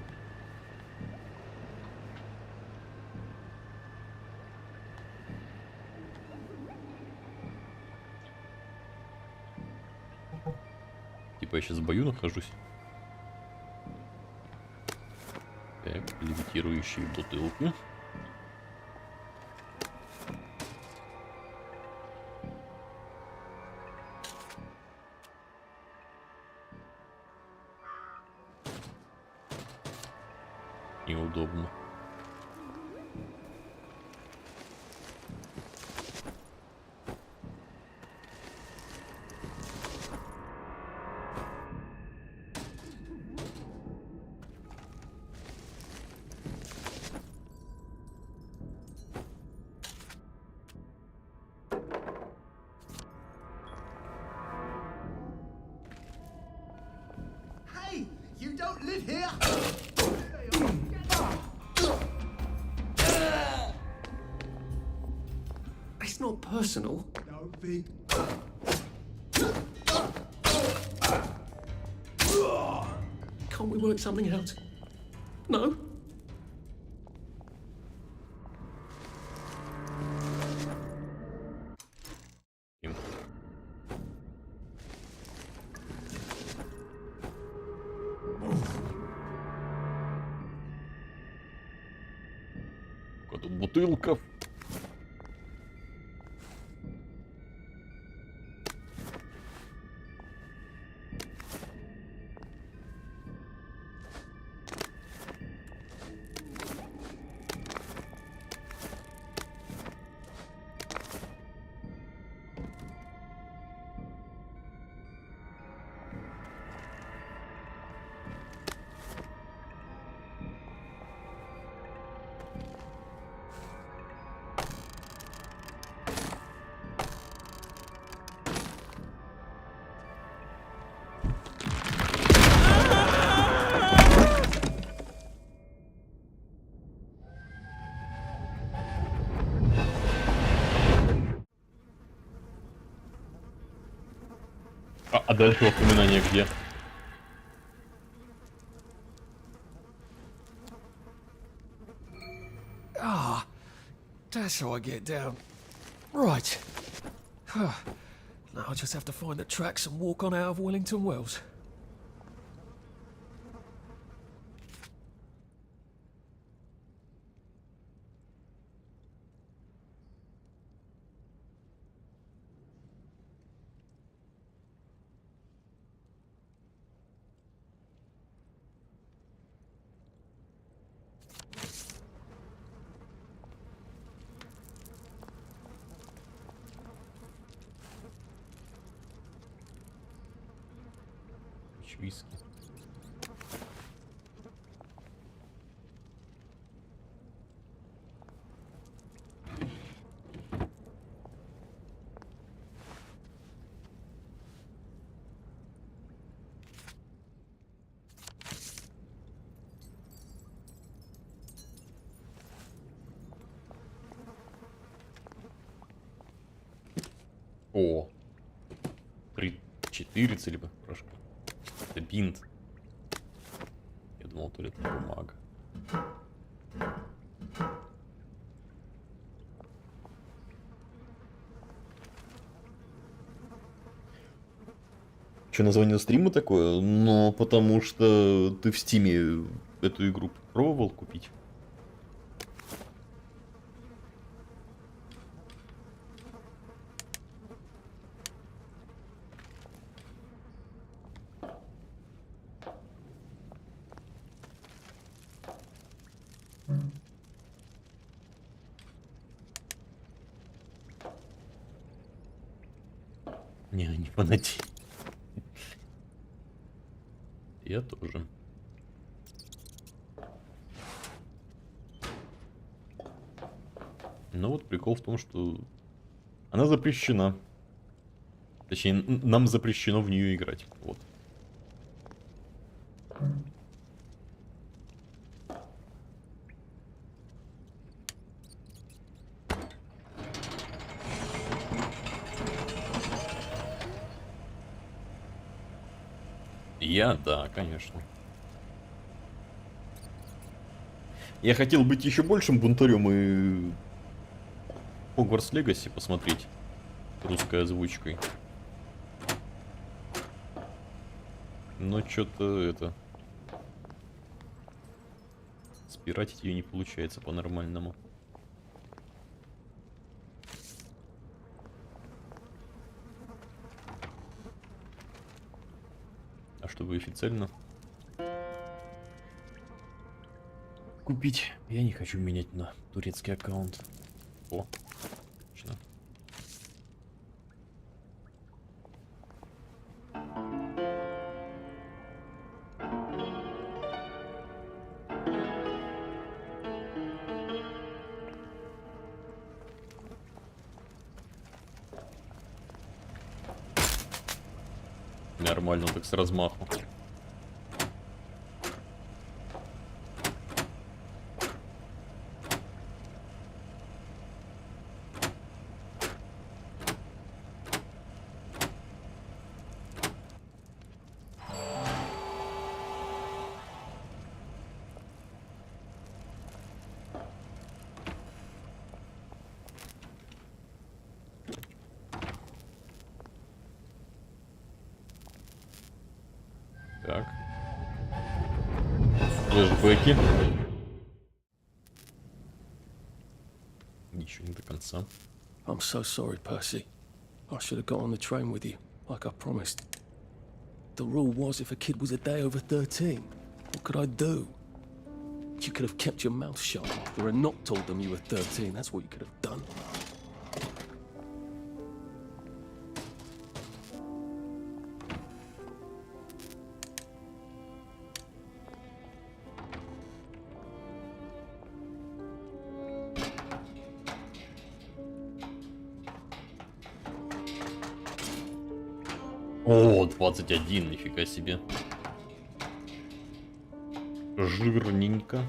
Типа я сейчас в бою нахожусь. Так, левитирующие бутылки. Неудобно. Hey, you don't live here. It's not personal. Don't be. Can't we work something out? No? тут бутылка. А дальше воспоминания где? Ah, that's how I get down. Right. Now I'll just have to find the tracks and walk on out of Wellington Wells. Виски. О, 3-4 целевых порошка. Это бинт. Я думал, туалетная бумага. Что название стрима такое? Но потому что ты в стиме эту игру пробовал купить? Не фанати. Я тоже. Но вот прикол в том, что она запрещена. Точнее, нам запрещено в нее играть. Вот. Да, конечно. Я хотел быть еще большим бунтарем и Hogwarts Legacy посмотреть русской озвучкой. Но что-то это... спиратить ее не получается по-нормальному. А чтобы официально купить, я не хочу менять на турецкий аккаунт. О, точно. Нормально, так с размаху. Так. Флешбеки. отца. I'm so sorry, Percy. I should have got on the train with you, like I promised. The rule was if a kid was a day over 13, what could I do? You could have kept your mouth shut after and not told them you were 13. That's what you could have done. О, 21, нифига себе. Жирненько.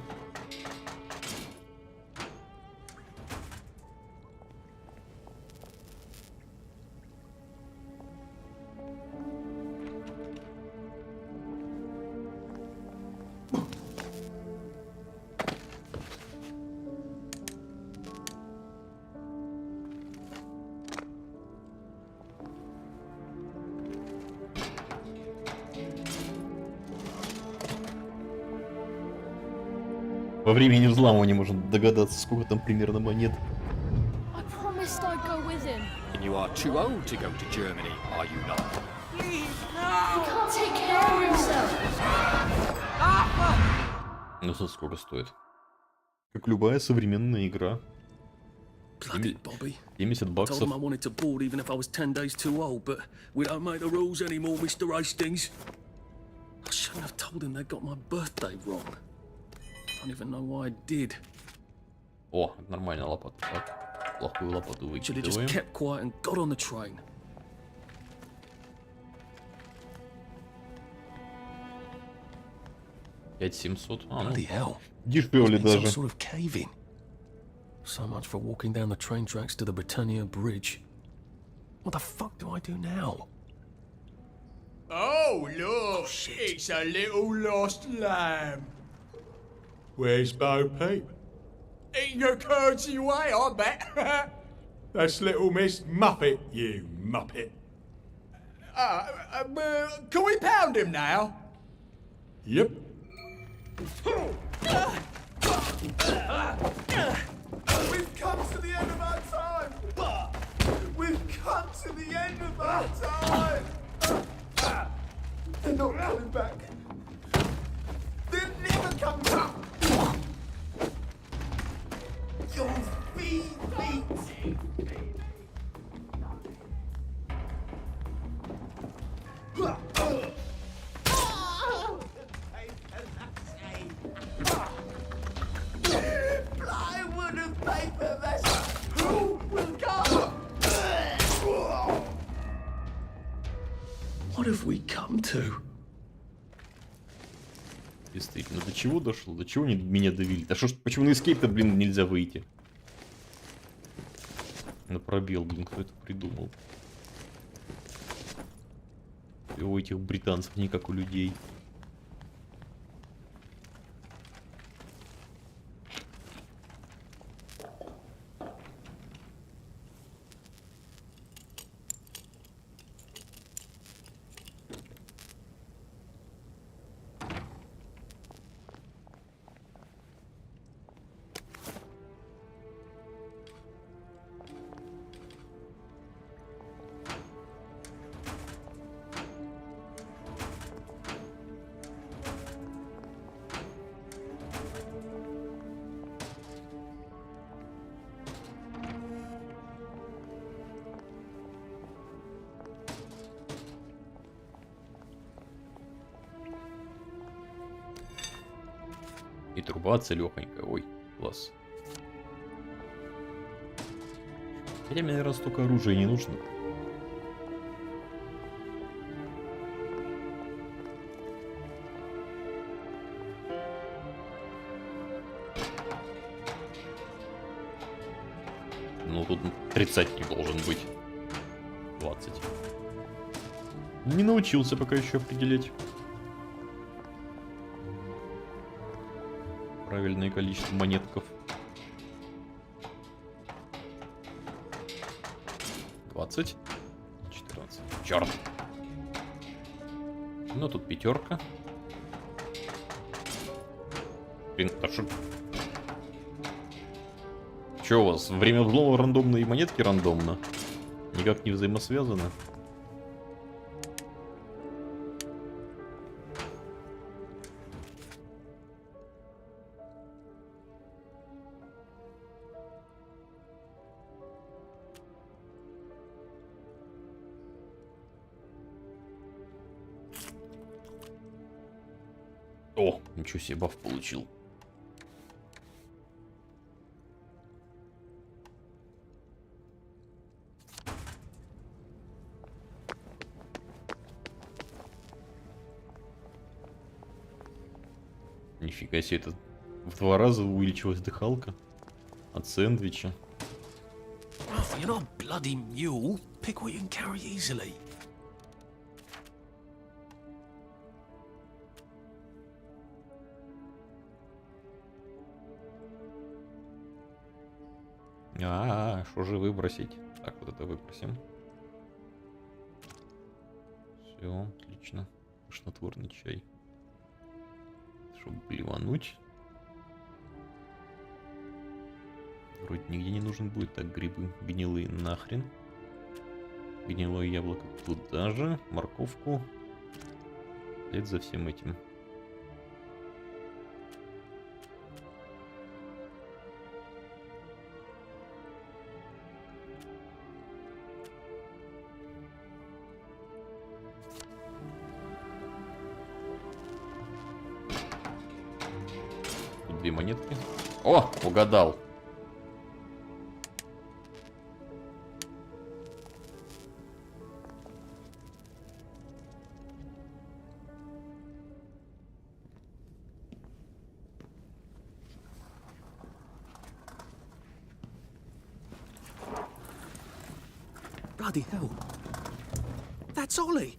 Во времени взламывания можно догадаться, сколько там примерно монет. I promised I'd go with him. And you are too old to go to Germany, are you not? He can't take care of himself. Ну, сколько стоит? Как любая современная игра. Bloody Bobby. 70 Told баксов. him I wanted to board even if I was 10 days too old, but we don't make the rules anymore, Mr. Hastings. I shouldn't have told him they got my birthday wrong. I don't even know why I did. О, нормально лопата. Так, плохую лопату Should have just выкидываем. kept quiet and got on the train. $5700. А, ну, Bloody hell. дешевле It's been some даже. sort of cave-in. So much for walking down the train tracks to the Britannia Bridge. What the fuck do I do now? Oh, look, it's a little lost lamb. Where's Bo Peep? Eating your curdsy way, I bet. That's little Miss Muppet, you muppet. Can we pound him now? Yep. We've come to the end of our time. We've come to the end of our time. They're not coming back. They're never coming back. Your feet. Plywood and paper, that's who will come. What have we come to? Действительно, до чего дошло? До чего они меня довели? Да что ж, почему на эскейп-то, блин, нельзя выйти? На пробел, блин, кто это придумал? И у этих британцев не как у людей. И труба целёхонькая. Ой, класс. Хотя мне, наверное, столько оружия не нужно. Ну, тут 30 не должен быть. 20. Не научился пока еще определять правильное количество монетков. 20. 14. Черт. Ну, тут пятерка. Блин, да что... Чё у вас? Время взлома рандомно и монетки рандомно? Никак не взаимосвязаны? О, ничего себе, баф получил. Нифига себе, это в 2 раза увеличилась дыхалка от сэндвича. Arthur, you're not a bloody mule. Pick what you can carry easily. Что же выбросить? Так, вот это выбросим. Все, отлично. Тошнотворный чай. Чтобы блевануть. Вроде нигде не нужен будет. Так, грибы гнилые нахрен. Гнилое яблоко туда же. Морковку. Вслед за всем этим. Тут 2 монетки. О, угадал. Bloody hell. That's Ollie.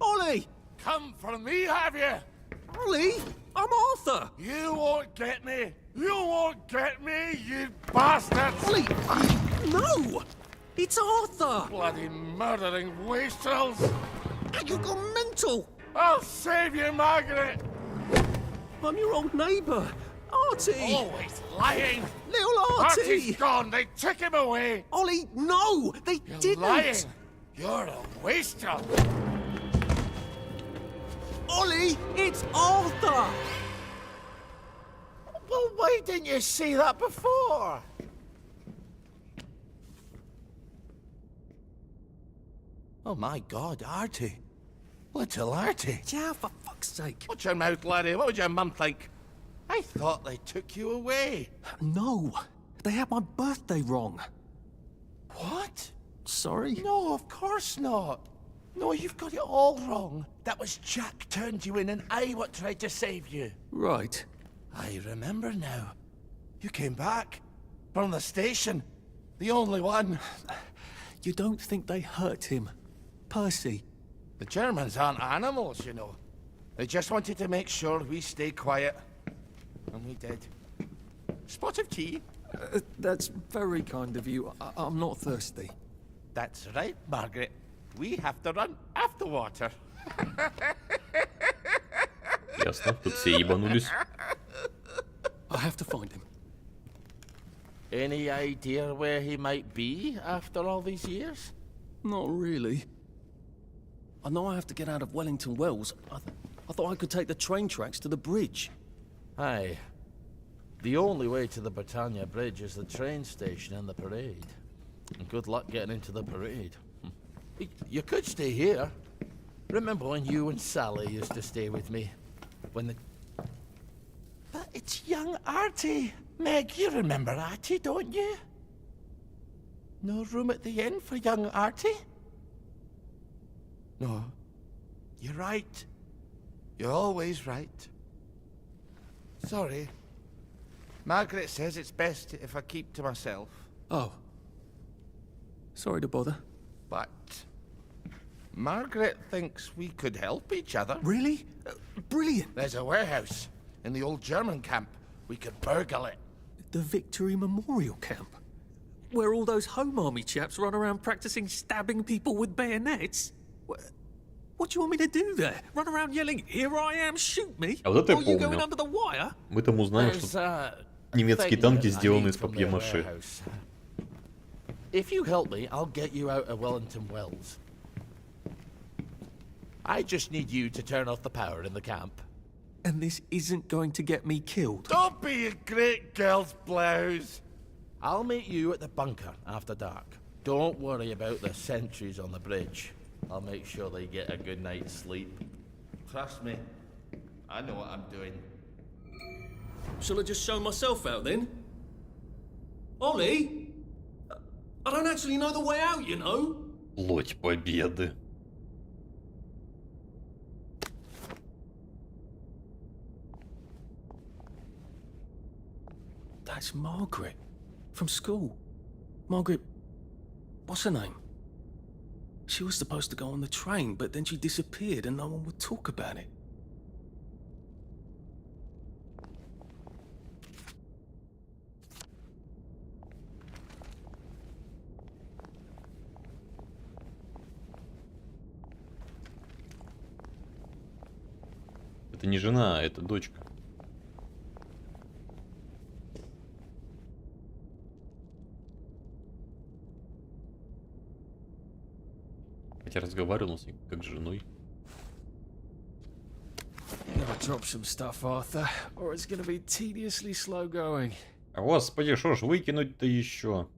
Ollie! Come for me, have you? Ollie! I'm Arthur! You won't get me! You won't get me, you bastards! Ollie! No! It's Arthur! Bloody murdering wastrels! You've gone mental! I'll save you, Margaret! I'm your old neighbour, Artie! Always lying! Little Artie! Artie's gone, they took him away! Ollie, no! They You're didn't! lying! You're a wastrel! Ollie, it's Arthur! Well, why didn't you see that before? Oh my God, Artie. Little Artie. Yeah, for fuck's sake. Watch your mouth, laddie. What would your mum think? I thought they took you away. No, they had my birthday wrong. What? Sorry? No, of course not. No, you've got it all wrong. That was Jack turned you in and I what tried to save you. Right. I remember now. You came back. From the station. The only one. You don't think they hurt him? Percy? The Germans aren't animals, you know. They just wanted to make sure we stay quiet. And we did. Spot of tea? That's very kind of you. I'm not thirsty. That's right, Margaret. We have to run after water. Ясно, тут все ебанулись. I have to find him. Any idea where he might be after all these years? Not really. I know I have to get out of Wellington Wells. I thought I could take the train tracks to the bridge. Aye. The only way to the Britannia Bridge is the train station and the parade. And good luck getting into the parade. You could stay here. Remember when you and Sally used to stay with me? When the... But it's young Artie. Meg, you remember Artie, don't you? No room at the inn for young Artie? No. You're right. You're always right. Sorry. Margaret says it's best if I keep to myself. Oh. Sorry to bother. But Margaret thinks we could help each other. Really? Brilliant. There's a warehouse in the old German camp. We could burgle it. The Victory Memorial Camp? Where all those Home Army chaps run around practicing stabbing people with bayonets? What do you want me to do there? Run around yelling, "Here I am, shoot me"? А вот это я Or you going помню. under the wire? Мы там узнаем, There's что... Немецкие танки сделаны из папье-маше. If you help me, I'll get you out of Wellington Wells. I just need you to turn off the power in the camp. And this isn't going to get me killed. Don't be a great girl's blouse. I'll meet you at the bunker after dark. Don't worry about the sentries on the bridge. I'll make sure they get a good night's sleep. Trust me, I know what I'm doing. Shall I just show myself out then? Ollie? I don't actually know the way out, you know? Плоть победы. That's Margaret. From school. Margaret... What's her name? She was supposed to go on the train, but then she disappeared and no one would talk about it. Это не жена, это дочка. Хотя разговаривал с ней как с женой. Never drop some stuff, Arthur, or it's gonna be tediously slow going. Господи, что ж выкинуть-то еще?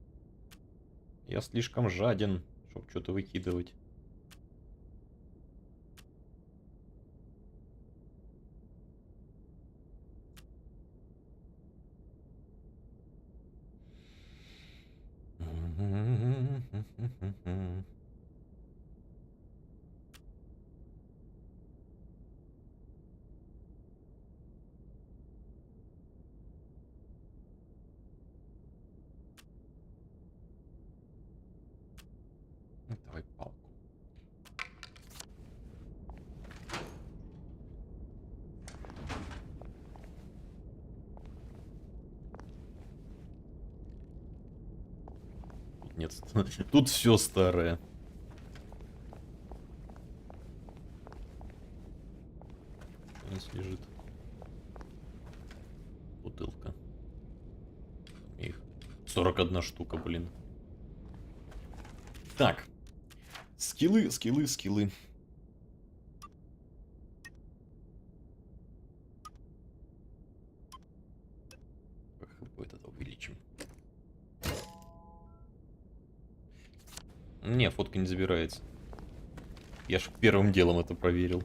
Я слишком жаден, чтобы что-то выкидывать. Давай палку. Нет, тут все старое. Здесь лежит бутылка. Их 41 штука, блин. Так. Скиллы, скиллы, скиллы. ХП это увеличим. Не, фотка не забирается. Я ж первым делом это проверил.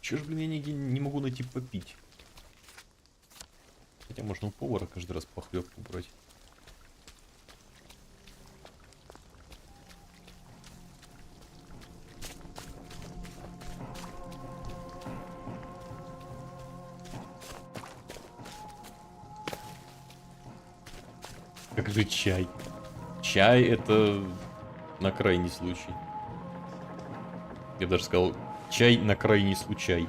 Чё ж, блин, я нигде не могу найти попить? Хотя можно у повара каждый раз похлебку брать. Как же чай? Чай это на крайний случай. Я даже сказал, чай на крайний случай.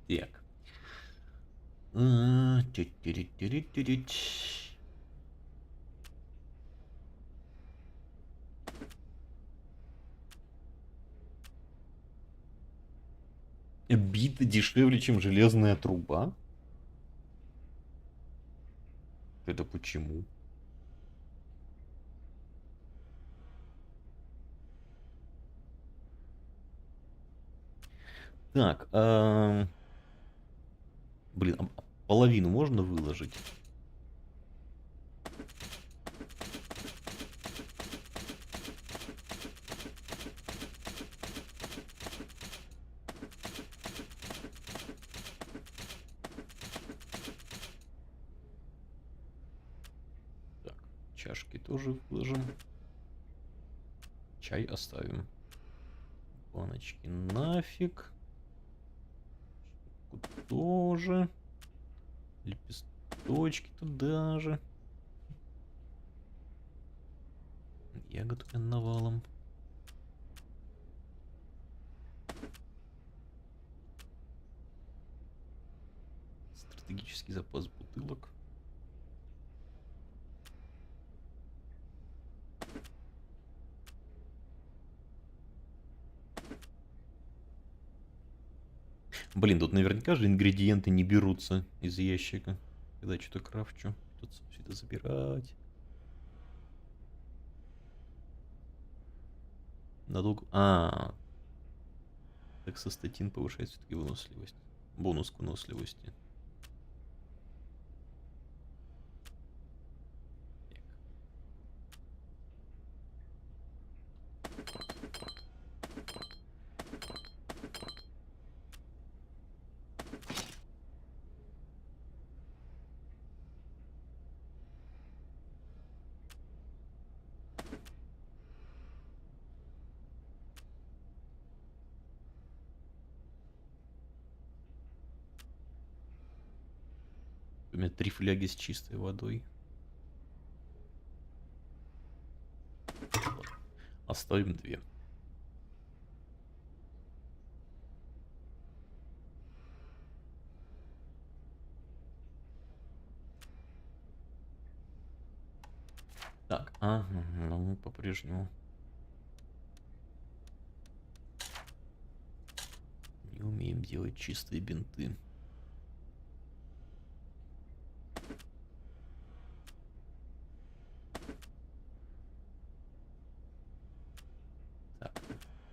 Так. Бита дешевле, чем железная труба? Это почему? Так, блин, половину можно выложить? Так, чашки тоже выложим. Чай оставим. Баночки нафиг. Тоже. Лепесточки туда же. Ягодки навалом. Стратегический запас бутылок. Блин, тут наверняка же ингредиенты не берутся из ящика, когда что-то крафчу. Тут все это забирать. Надолго. Токсостатин повышает все-таки выносливость. Бонус к выносливости. У меня 3 фляги с чистой водой. Оставим 2. Так, ну по-прежнему не умеем делать чистые бинты.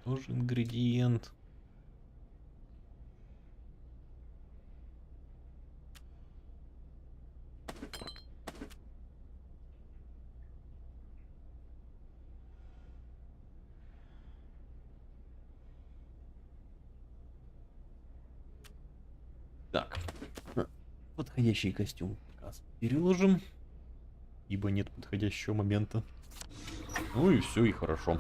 Тоже ингредиент. Так, подходящий костюм переложим, ибо нет подходящего момента. Ну и все, и хорошо.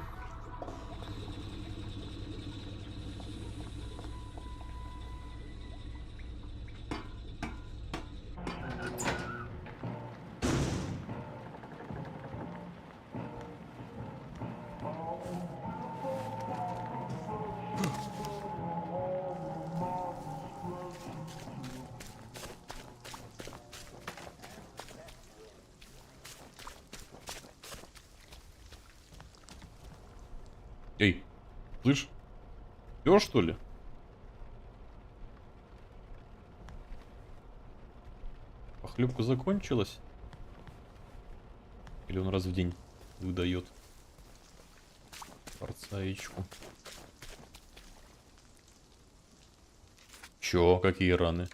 Эй, слышь, все что ли? Похлебка закончилась? Или он раз в день выдает порцаечку? Чё, какие раны?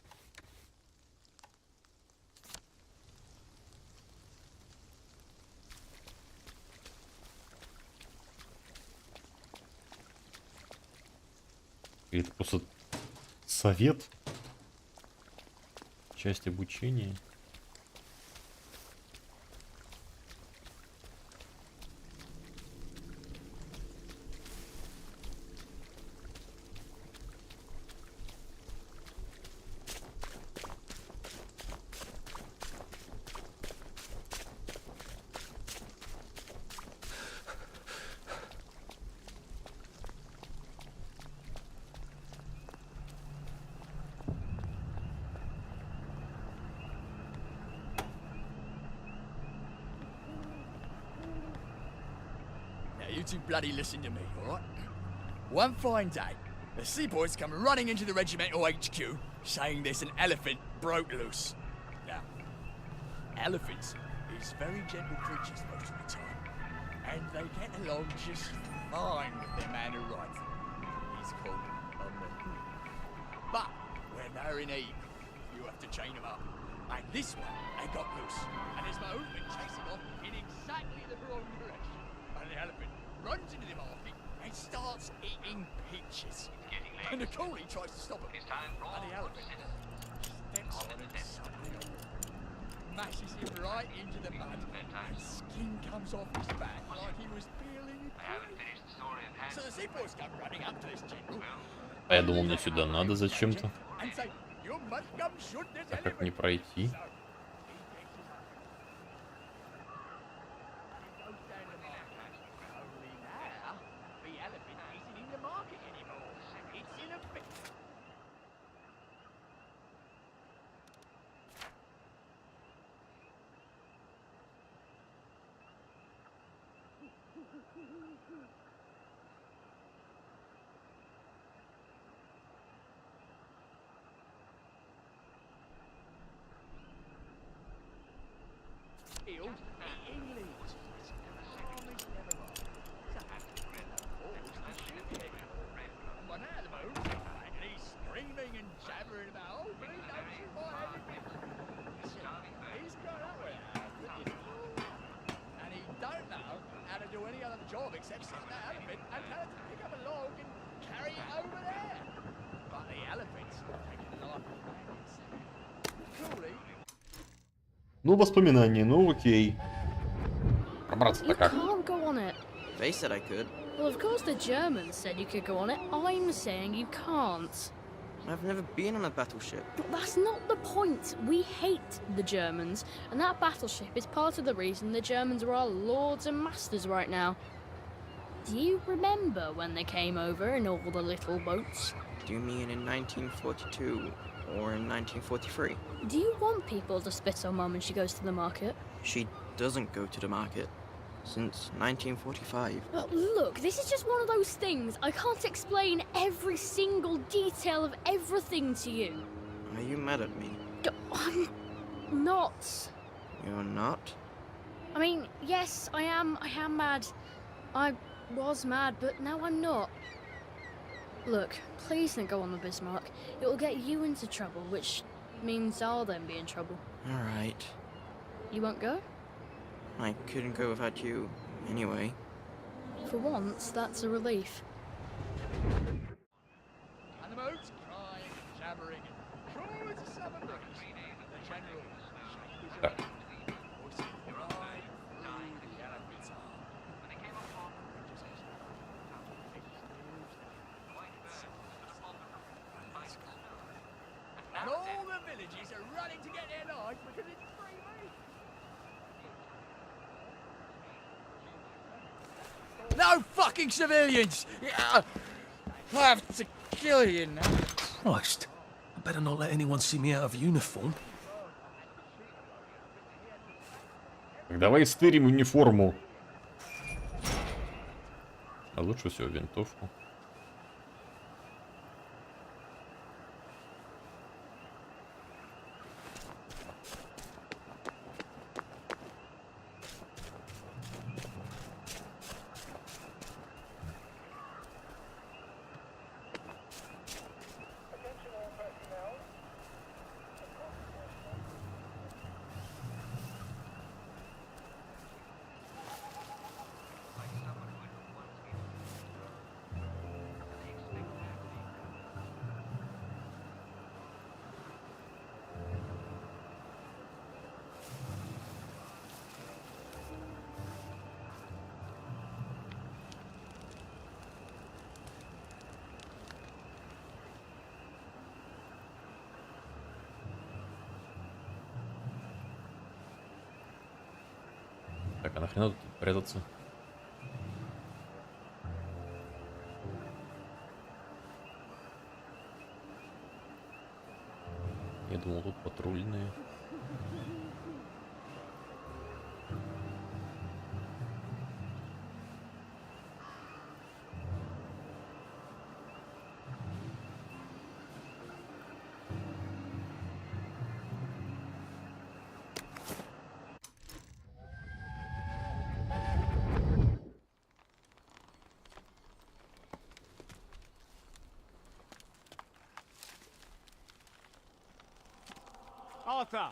Это просто совет, часть обучения. You two bloody listen to me, alright? One fine day, the seaboys come running into the regimental HQ, saying there's an elephant broke loose. Now, Elephants is very gentle creatures most of the time, and they get along just fine with their man who rides them. He's called a mahout. But when they're in heat, you have to chain them up. And this one, they got loose, and his mahout been chasing off in exactly the wrong direction. And the elephant runs into the market and starts eating peaches. And the coolie tries to stop him. And the elephant steps on him suddenly, mashes him right into the mud, and skin comes off his back like he was peeling a grape. So the seaboys come running up to this general. А я думал, мне сюда надо зачем-то. And say, you must come shoot this А как мне пройти? Ну, воспоминания, ну окей. Пробраться-то как? Can't go on it. They said I could. Well, of course the Germans said you could go on it. I'm saying you can't. I've never been on a battleship. But that's not the point. We hate the Germans, and that battleship is part of the reason the Germans are our lords and masters right now. Do you remember when they came over in all the little boats? Do you mean in 1942 or in 1943? Do you want people to spit on Mum when she goes to the market? She doesn't go to the market since 1945. Look, this is just one of those things. I can't explain every single detail of everything to you. Are you mad at me? I'm not. You're not? I mean, yes, I am mad. I was mad, but now I'm not. Look, please don't go on the Bismarck. It will get you into trouble, which means I'll then be in trouble. All right. You won't go? I couldn't go without you, anyway. For once, that's a relief. And the boat's crying, jabbering, and cool as a summer breeze. The general shakes his head, voicing right through the elephant's arm. When they came up on the bridges, and all the villages are running to get their knife because it's free meat. No fucking civilians! I have to kill you now. Christ. I better not let anyone see me out of uniform. Так, давай стырим униформу. А лучше всего винтовку. Так, а нахрена тут прятаться? Я думал, тут патрульные. Arthur!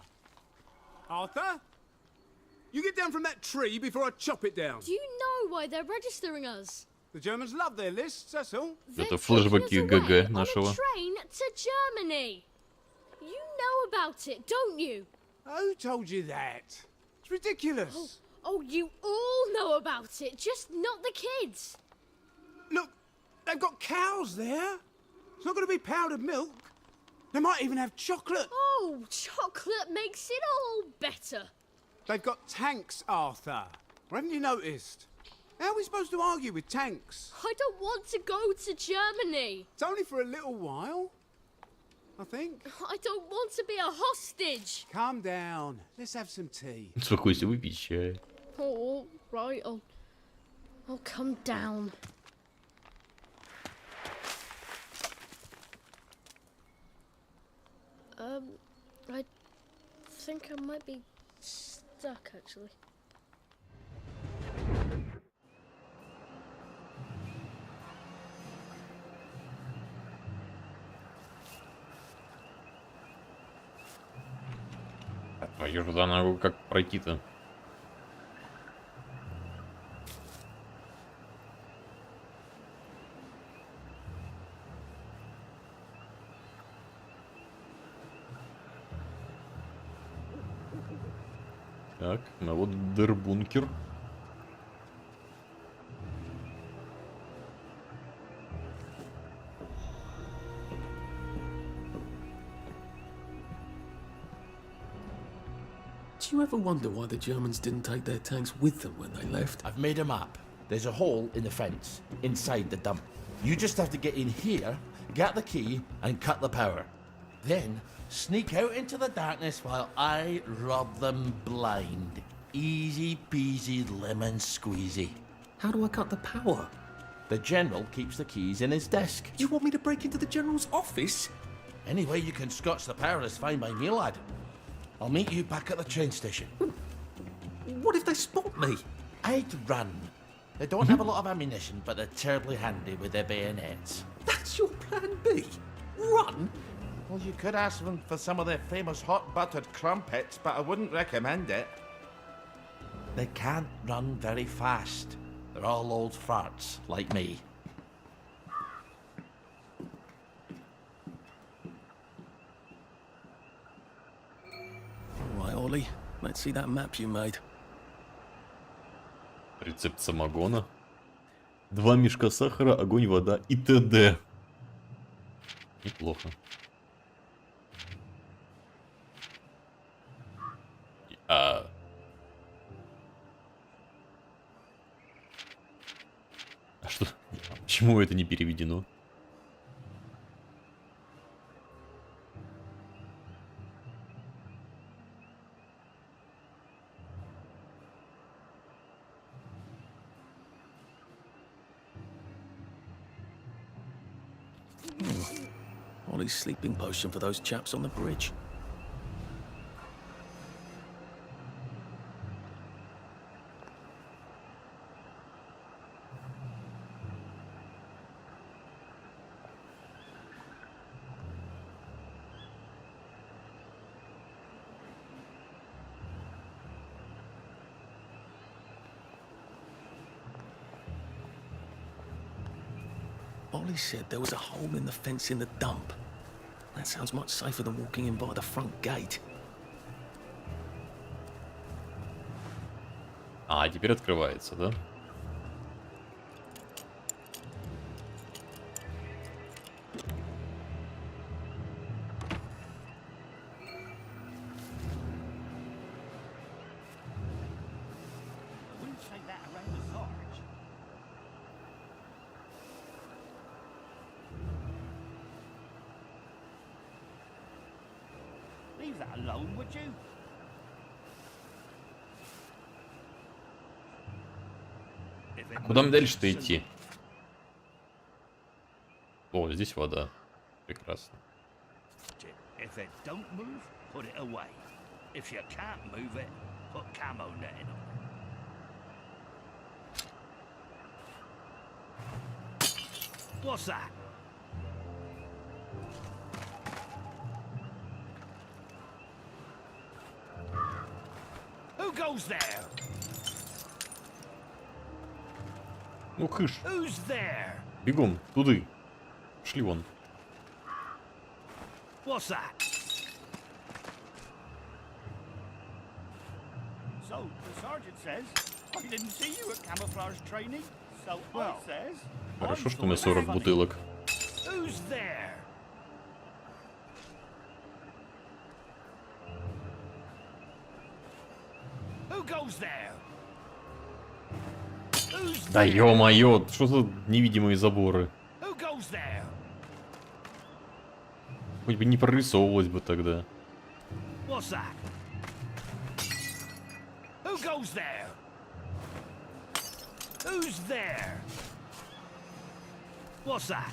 Arthur? You get down from that tree before I chop it down. Do you know why they're registering us? The Germans love their lists, that's all. Это флешбеки ГГ нашего. Train to Germany. You know about it, don't you? Who told you that? It's ridiculous. Oh, you all know about it, just not the kids. Look, they've got cows there. It's not going to be powdered milk. They might even have chocolate. Oh, chocolate makes it all better. They've got tanks, Arthur. Or haven't you noticed? How are we supposed to argue with tanks? I don't want to go to Germany. It's only for a little while, I think. I don't want to be a hostage. Calm down. Let's have some tea. Успокойся, выпей чай. Oh, right. I'll come down. I think I might be stuck, actually. Твою же ногу, как пройти-то? Так, ну вот дырбункер. Do you ever wonder why the Germans didn't take their tanks with them when they left? I've made a map. There's a hole in the fence, inside the dump. You just have to get in here, get the key, and cut the power. Then, sneak out into the darkness while I rob them blind. Easy peasy lemon squeezy. How do I cut the power? The General keeps the keys in his desk. You want me to break into the General's office? Any way you can scotch the power is fine by me, lad. I'll meet you back at the train station. What if they spot me? I'd run. They don't have a lot of ammunition, but they're terribly handy with their bayonets. That's your plan B? Run? Well, you could ask them for some of their famous hot buttered crumpets, but I wouldn't recommend it. They can't run very fast. They're all old farts, like me. All right, Ollie. Let's see that map you made. Рецепт самогона. 2 мешка сахара, огонь, вода и т.д. Неплохо. А что? Почему это не переведено? Ollie's sleeping potion for those chaps on the bridge. Ollie said there was a hole in the fence in the dump. That sounds much safer than walking in by the front gate. А, теперь открывается, да? Leave that alone, would you? А куда мне дальше-то идти? О, здесь вода. Прекрасно. If it don't move, put it away. If you can't move it, put camo netting on it. What's that? Who goes there? Ну, кыш. Who's there? Бегом, туды. Шли вон. What's that? So, the sergeant says, I didn't see you at camouflage training, so I says... Хорошо, что у меня 40 бутылок. Who's there? Who goes there? Who's Да there? ё-моё, что за невидимые заборы? Who goes there? Хоть бы не прорисовывалось бы тогда. What's that? Who goes there? Who's there? What's that?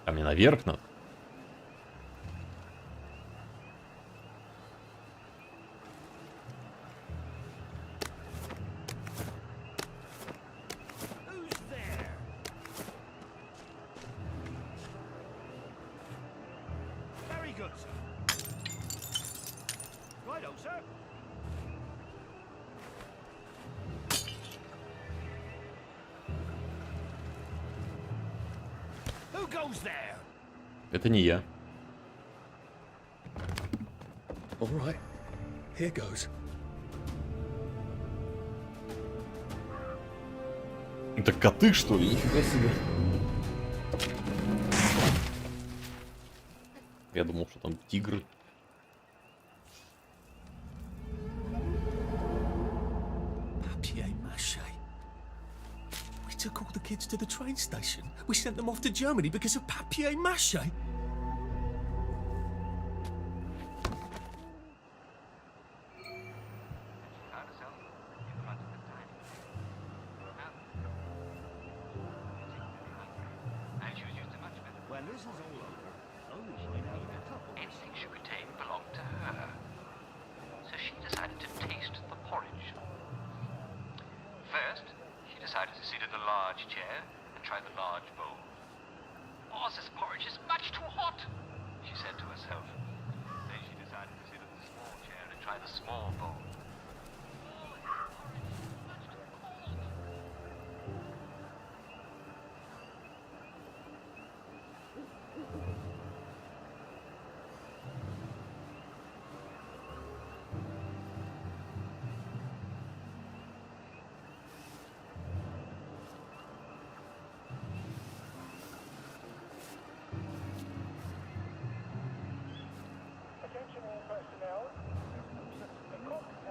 А мне наверх надо. Who's there? Very good, sir. Righto, sir. Who goes there? Это не я. All right, here goes. Это коты, что ли? Нифига себе. Я думал, что там тигры. Papier-mâché. We took all the kids to the train station. We sent them off to Germany because of papier-mâché. When this is all over, those might have a couple. Anything she could take belonged to her. So she decided to taste the porridge. First, she decided to sit in the large chair and try the large bowl. Oh, this porridge is much too hot, she said to herself. Then she decided to sit in the small chair and try the small bowl.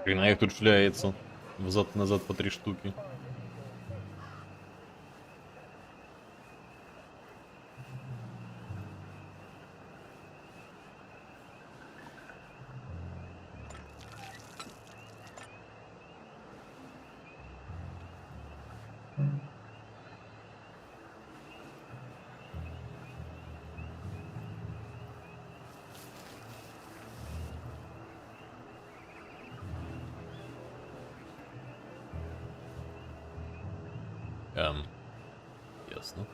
Хрена их тут шляется. Взад-назад по 3 штуки. Ясно.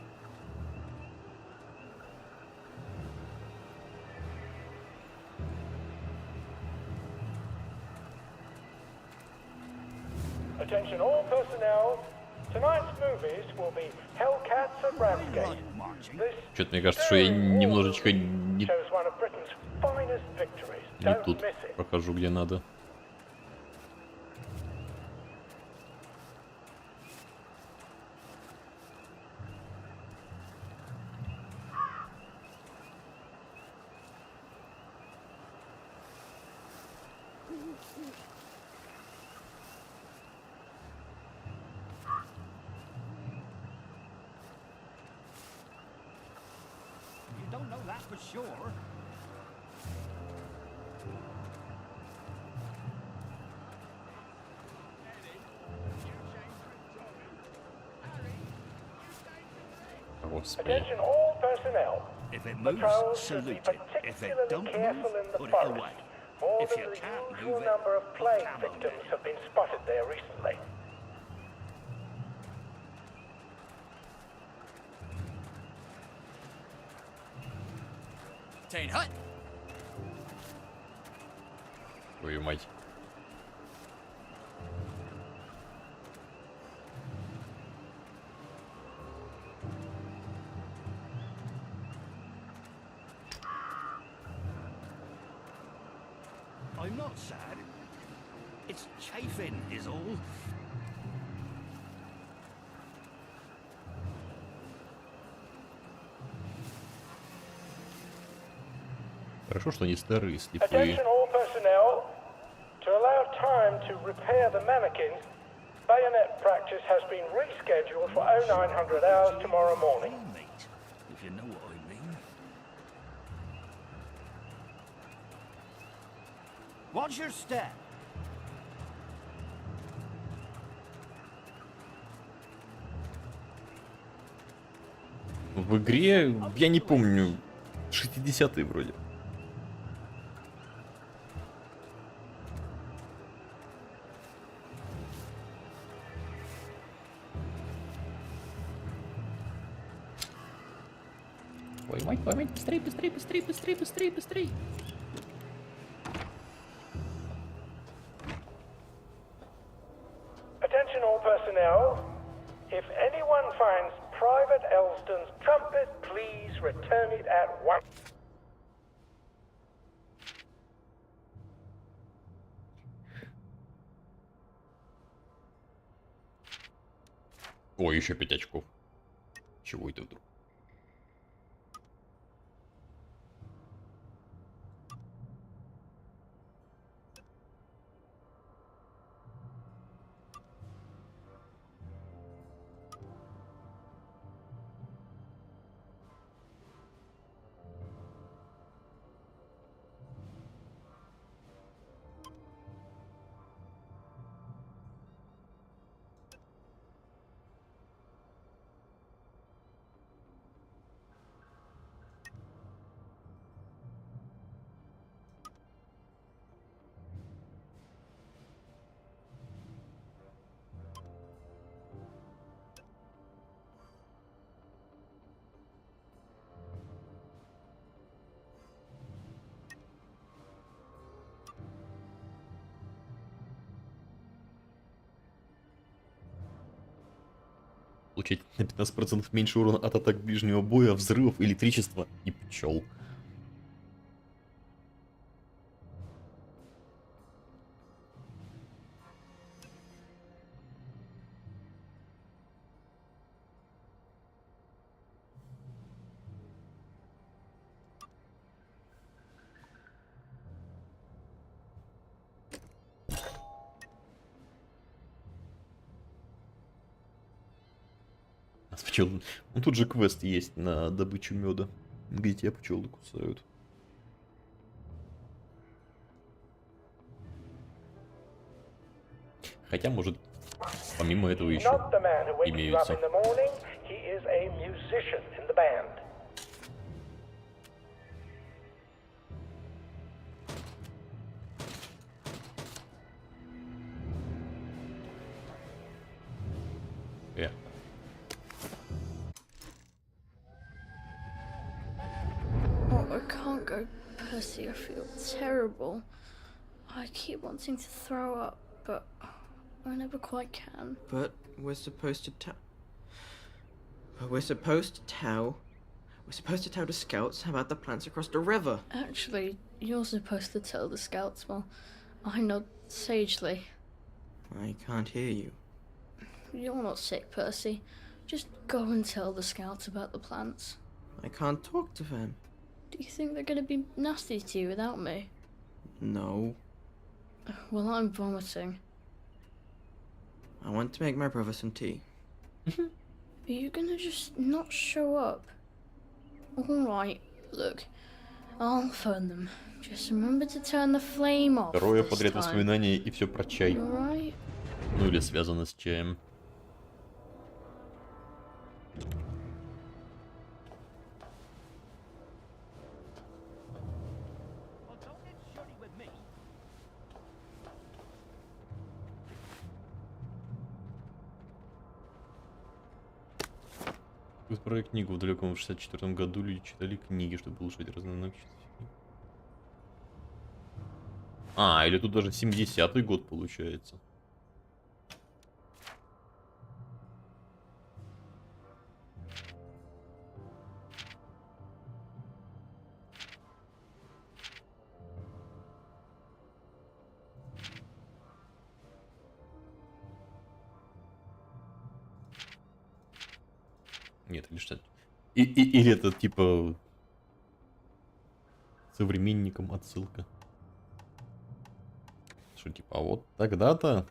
Attention all personnel. Tonight's movies will be Hellcats and Ramsgate. This Что-то мне кажется, что я немножечко не shows one of Britain's finest victories. Don't тут miss it. прохожу, где надо. You don't know that for sure. Господи. Attention all personnel. If it Patrols moves, should be salute it. If it particularly don't careful move, in the put it forest. away. More If than you the can't usual move it, number of plague camo victims it. have been spotted there recently. 15 hut. Твою мать. I'm not sad. It's chafing, is all. Хорошо, что они старые, слепые. Attention all personnel. To allow time to repair the mannequins, bayonet practice has been rescheduled for 0900 hours tomorrow morning. If you know what I mean. Watch your step. В игре, я не помню, 60-е вроде. Ой, мать, быстрей, быстрей, быстрей, быстрей, быстрей, быстрей. Attention all personnel. If anyone finds Private Elston's trumpet, please return it at once. Ой, еще 5 очков. Чего это вдруг? Получать на 15% меньше урона от атак ближнего боя, взрывов, электричества и пчел. Пчел. Ну тут же квест есть на добычу меда, где тебя пчелы кусают. Хотя, может, помимо этого еще имеются. Oh, I can't go, Percy. I feel terrible. I keep wanting to throw up, but I never quite can. But we're supposed to tell. We're supposed to tell the scouts about the plants across the river. Actually, you're supposed to tell the scouts while I nod sagely. I can't hear you. You're not sick, Percy. Just go and tell the scouts about the plants. I can't talk to them. Do you think they're going to be nasty to you without me? No. Well, I'm vomiting. I want to make my brother some tea. Are you going to just not show up? Alright, look. I'll phone them. Just remember to turn the flame off. Второе подряд воспоминание и все про чай. Alright? Ну или связано с чаем. Тут про книгу в далеком 64-м году люди читали книги, чтобы улучшать разнообразие. А, или тут даже 70-й год получается. Нет, или что? Или это типа современникам отсылка. Что типа, а вот тогда-то,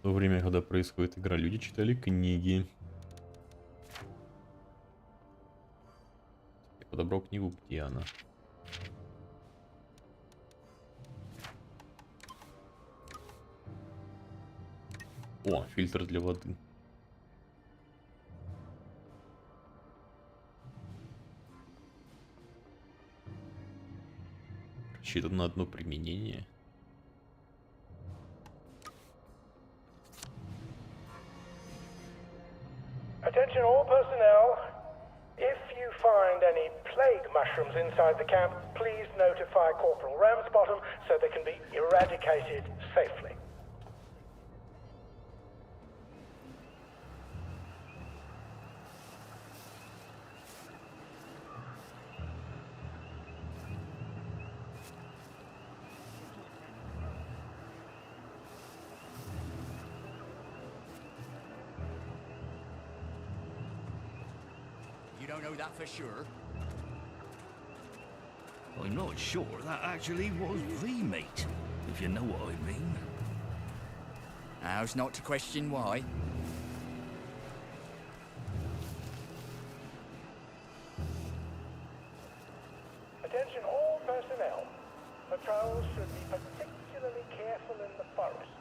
в то время, когда происходит игра, люди читали книги. Я подобрал книгу, где она? О, фильтр для воды. Рассчитан на одно применение. Attention all personnel. If you find any plague mushrooms inside the camp, please notify Corporal Ramsbottom so they can be eradicated safely. You don't know that for sure? I'm not sure that actually was the meat, if you know what I mean. How's not to question why? Attention all personnel. Patrols should be particularly careful in the forest.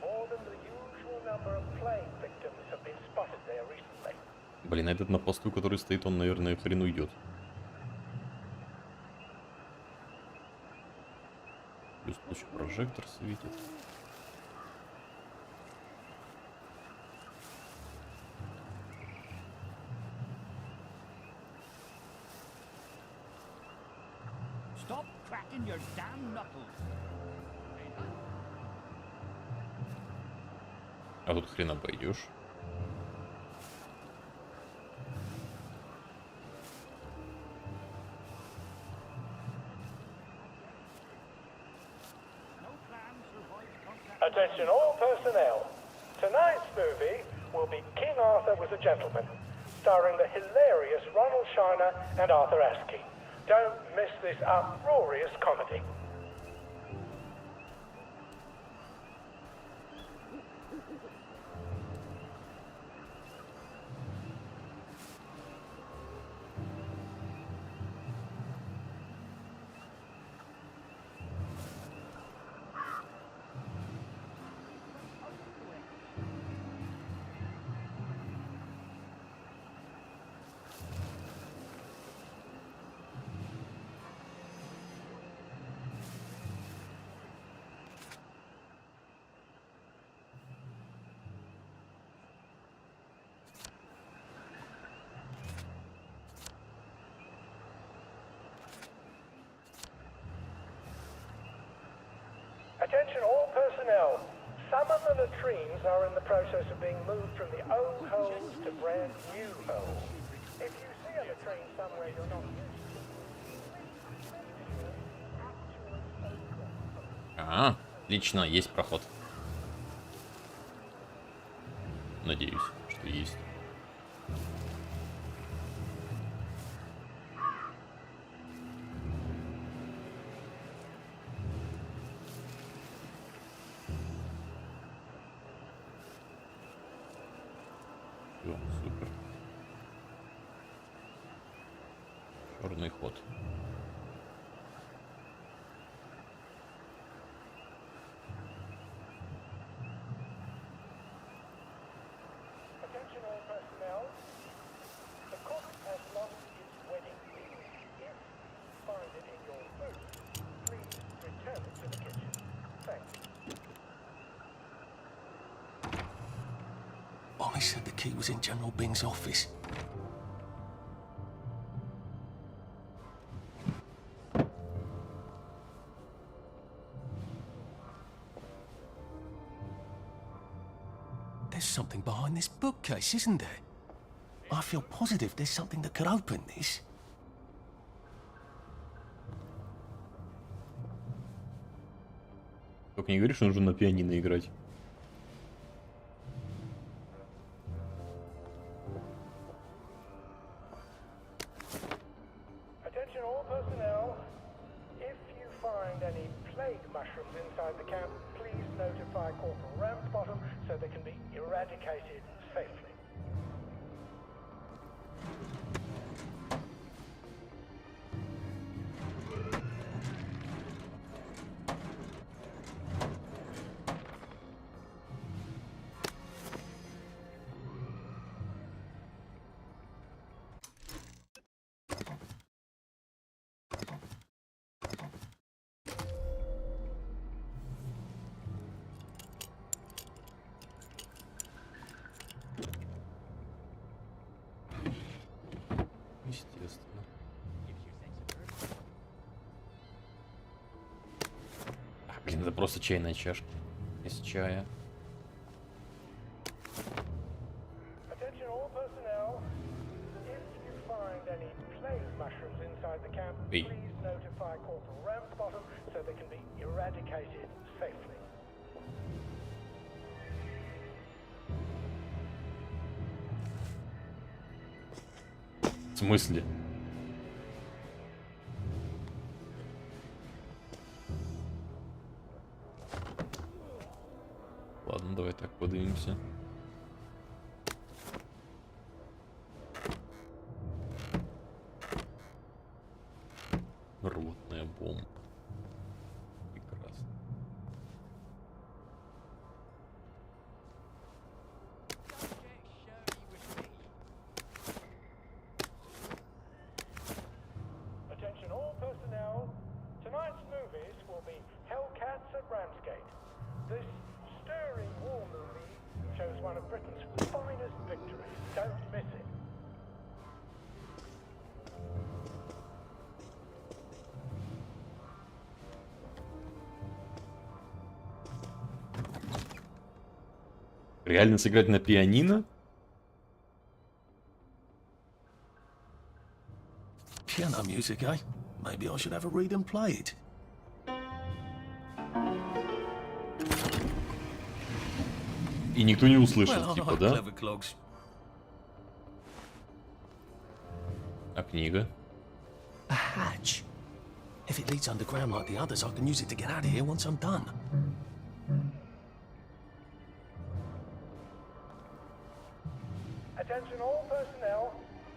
More than the usual number of plague victims have been spotted there recently. Блин, а этот на посту, который стоит, он, наверное, хрен уйдет. Плюс тут еще прожектор светит. Stop cracking your damn knuckles. А тут хрен обойдешь. Attention all personnel. Tonight's movie will be King Arthur Was a Gentleman, starring the hilarious Ronald Shiner and Arthur Askey. Don't miss this uproarious comedy. Attention all personnel. Some of the latrines are in the process of being moved from the old holes to brand new holes. If you see a latrine somewhere you're not Ага, отлично, есть проход. Надеюсь, что есть. Всё, супер. Черный ход. Attention all personnel. The cook has lost its wedding ring. If you find it in your food, please return it to the kitchen. Thanks. Ollie said the key was in General Bing's office. There's something behind this bookcase, isn't there? I feel positive there's something that could open this. Только не говори, что нужно на пианино играть. Attention all personnel. If you find any plague mushrooms inside the camp, please notify Corporal Ramsbottom so they can be eradicated safely. Естественно. Блин, это просто чайная чашка из чая. Attention all personnel. If you find any plague mushrooms inside the camp, Hey. please notify Corporal Ramsbottom so they can be eradicated safely. В смысле? Ладно, давай так подвинемся. Рвотная бомба. Прекрасно. Attention all personnel. Tonight's movies will be Hellcats at Ramsgate. This stirring war movie shows one of Britain's finest victories. Don't miss it. Реально сыграть на пианино? Piano music, eh? Maybe I should have a read and play it. И никто не услышит, Well, типа, I да? clever clogs. А книга? A hatch. If it leads underground like the others, I can use it to get out of here once I'm done. Attention all personnel.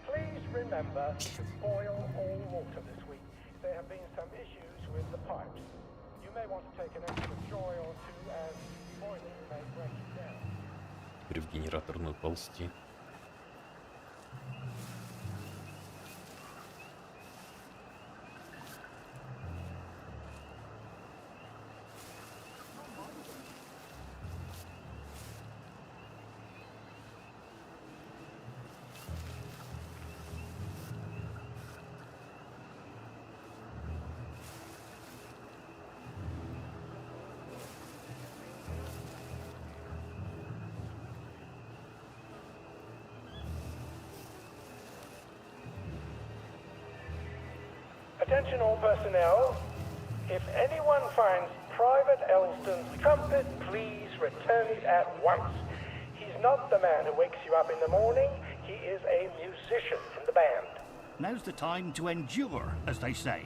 Please remember to boil all water this week. There have been some issues with the pipes. You may want to take an extra joy or two as boiling may break it down. Теперь в генератор надо ползти. Attention all personnel. If anyone finds Private Elston's trumpet, please return it at once. He's not the man who wakes you up in the morning. He is a musician in the band. Now's the time to endure, as they say.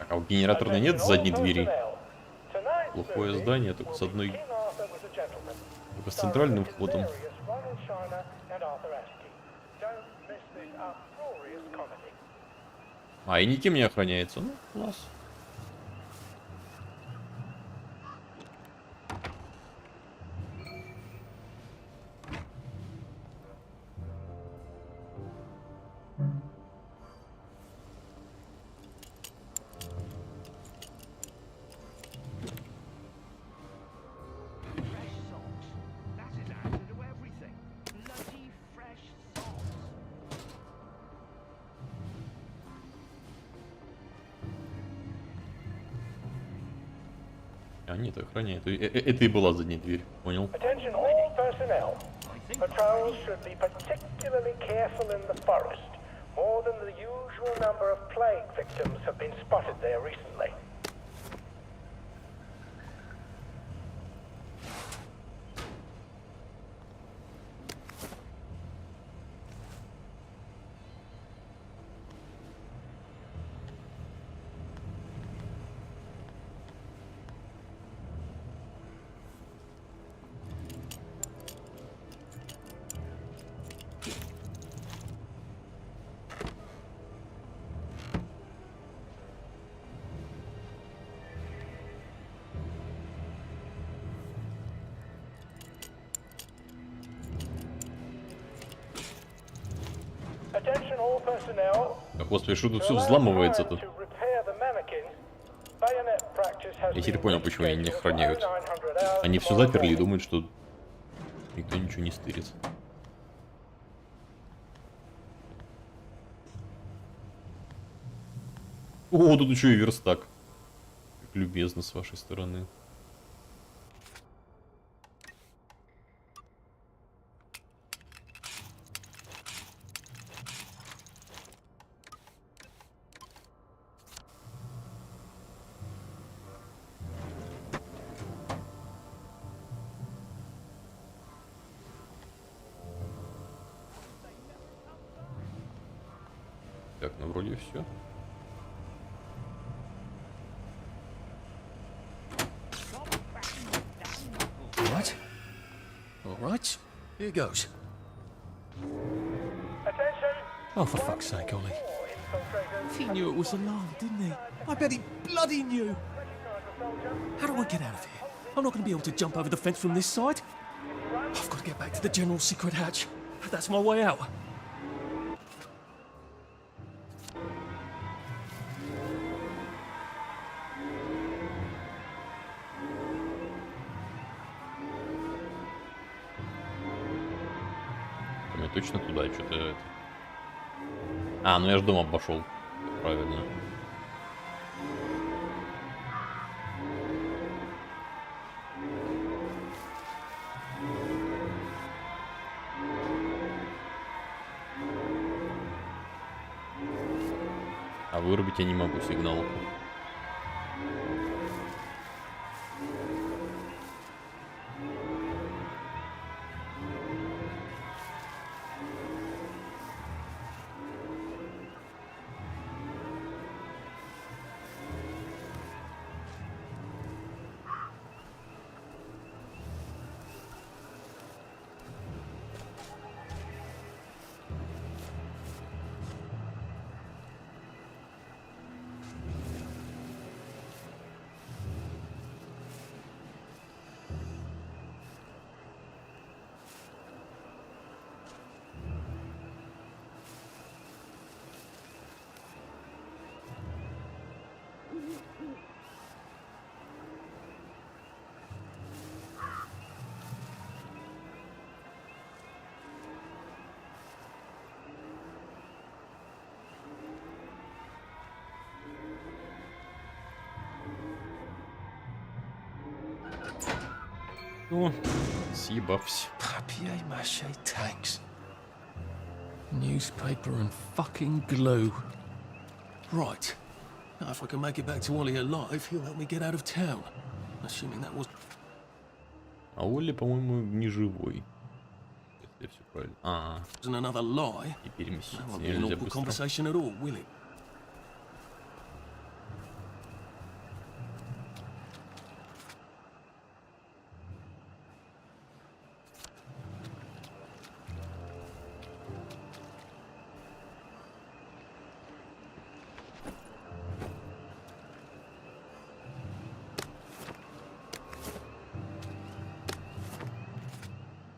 А у генераторной нет задней двери? Глухое здание, только с одной... Только с центральным входом. А, и никем не охраняется. Ну, класс. А, нет, охраняет. Это и была задняя дверь. Понял. Attention all personnel. Patrols should be particularly careful in the forest. More than the usual number of plague victims have been spotted there recently. Attention all personnel. А после что тут все взламывается-то? To repair the mannequins, bayonet practice has Я теперь been понял, почему они не rescheduled охраняют. for 0900 hours Они все tomorrow заперли и morning. думают, что никто ничего не стырит. О, тут еще и верстак. Как любезно с вашей стороны. Так, ну вроде все. Right. All right. Here goes. Oh, for fuck's sake, Ollie. He knew it was a lie, didn't he? I bet he bloody knew. How do I get out of here? I'm not going to be able to jump over the fence from this side. I've got to get back to the general secret hatch. That's my way out. Я точно туда что-то это... А, ну я ж дом обошел. Правильно. А вырубить я не могу сигналку. О, съебався. Papier-mâché tanks. Newspaper and fucking glue. Right. Now, if I can make it back to Ollie alive, he'll help me get out of town. Assuming that was... А Олли, по-моему, не живой. Если все правильно. Wasn't another lie. И переместиться That won't be an нельзя awkward быстро. conversation at all, will it?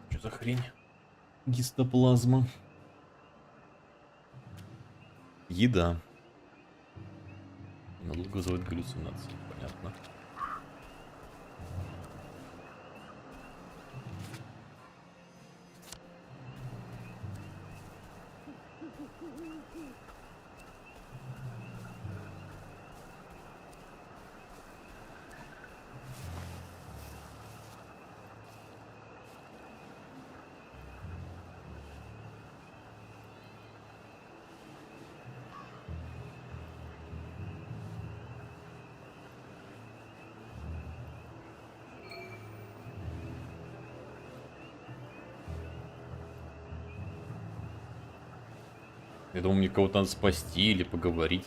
Что за хрень? Гистоплазма. Еда. Надолго вызывает галлюцинации. Понятно. Я думаю, мне кого-то надо спасти или поговорить.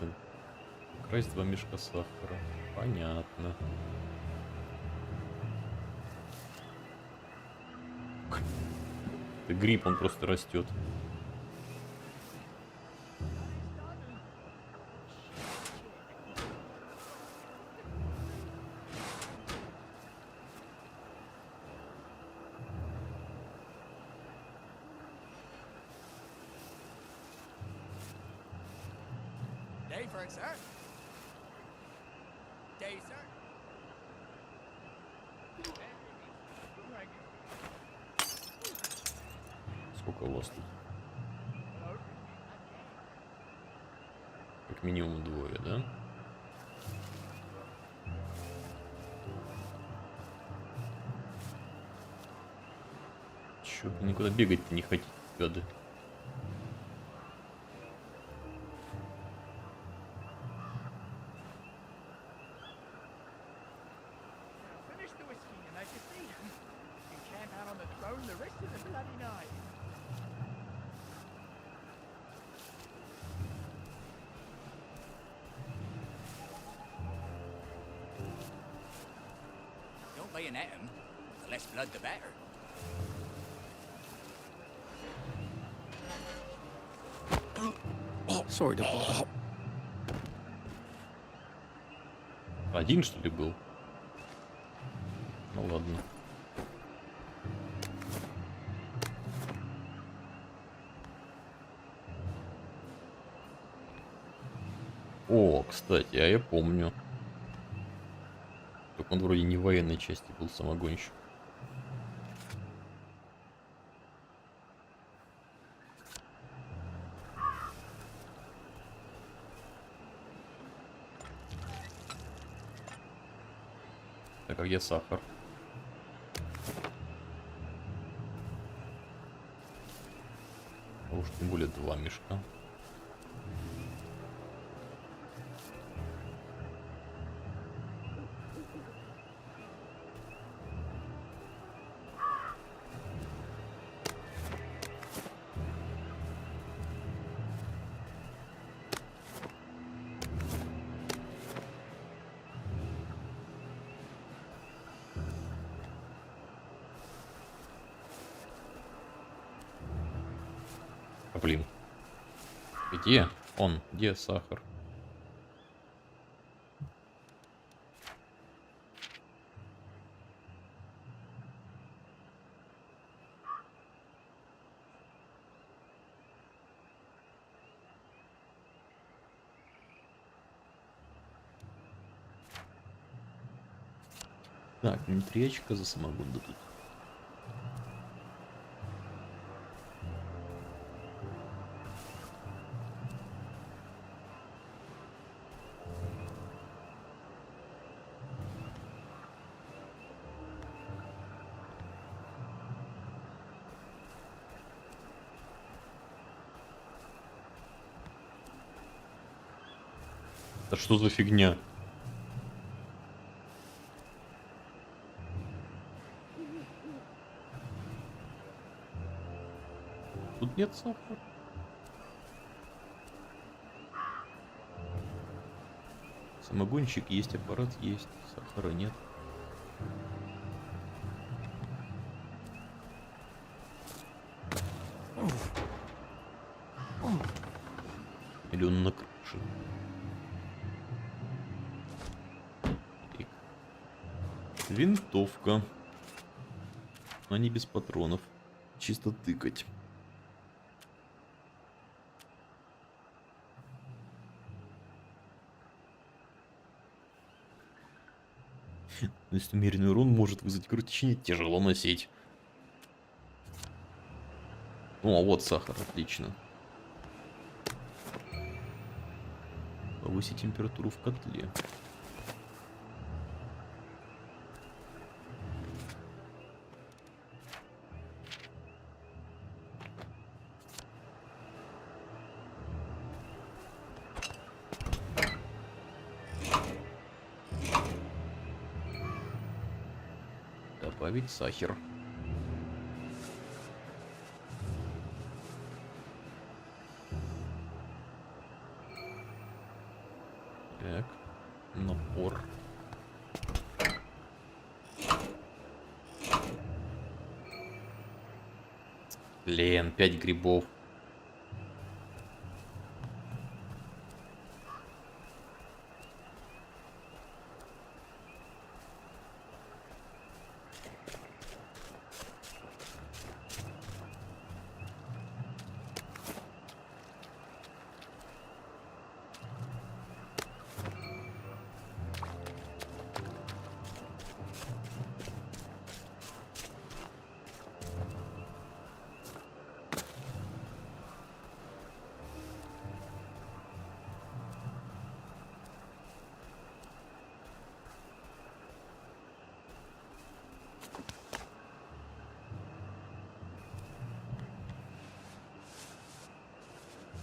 Красть 2 мешка сахара. Понятно. Это гриб, он просто растет. Day for it, sir. Day, sir. Сколько у вас тут? Как минимум 2, да? Чё, никуда бегать-то не хотите, гады? Finish the whiskey, Your Majesty. You camp out on the throne the rest of the bloody night. Don't bayonet him. The less blood, the better. Sorry to bother. Один, что ли, был? Ну ладно. О, кстати, а я помню. Только он вроде не в военной части был, самогонщик. Так, а где сахар? А уж тем более 2 мешка. Блин. Где он? Где сахар? Так, не 3 очка за самогон дадут. Да что за фигня? Тут нет сахара. Самогонщик есть, аппарат есть, сахара нет. Или он на крыше? Так. Винтовка. Но не без патронов. Чисто тыкать. Если умеренный урон может вызвать кровотечение, тяжело носить. О, вот сахар, отлично. Повысить температуру в котле. Добавить сахар. Блин, 5 грибов.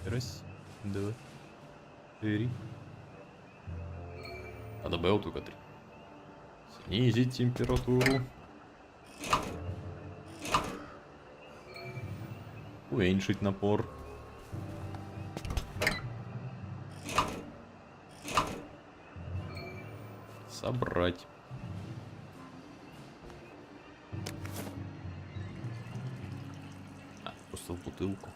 Раз, два, три. А добавил только 3. Снизить температуру. Уменьшить напор. Собрать. Просто в бутылку.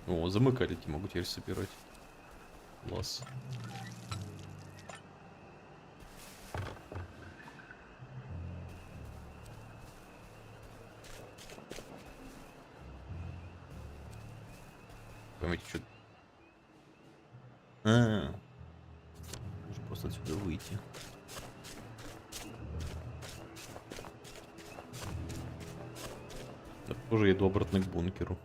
О, замыкалики могу теперь собирать. Класс. Поймите, что... Нужно просто отсюда выйти. Я тоже еду обратно к бункеру.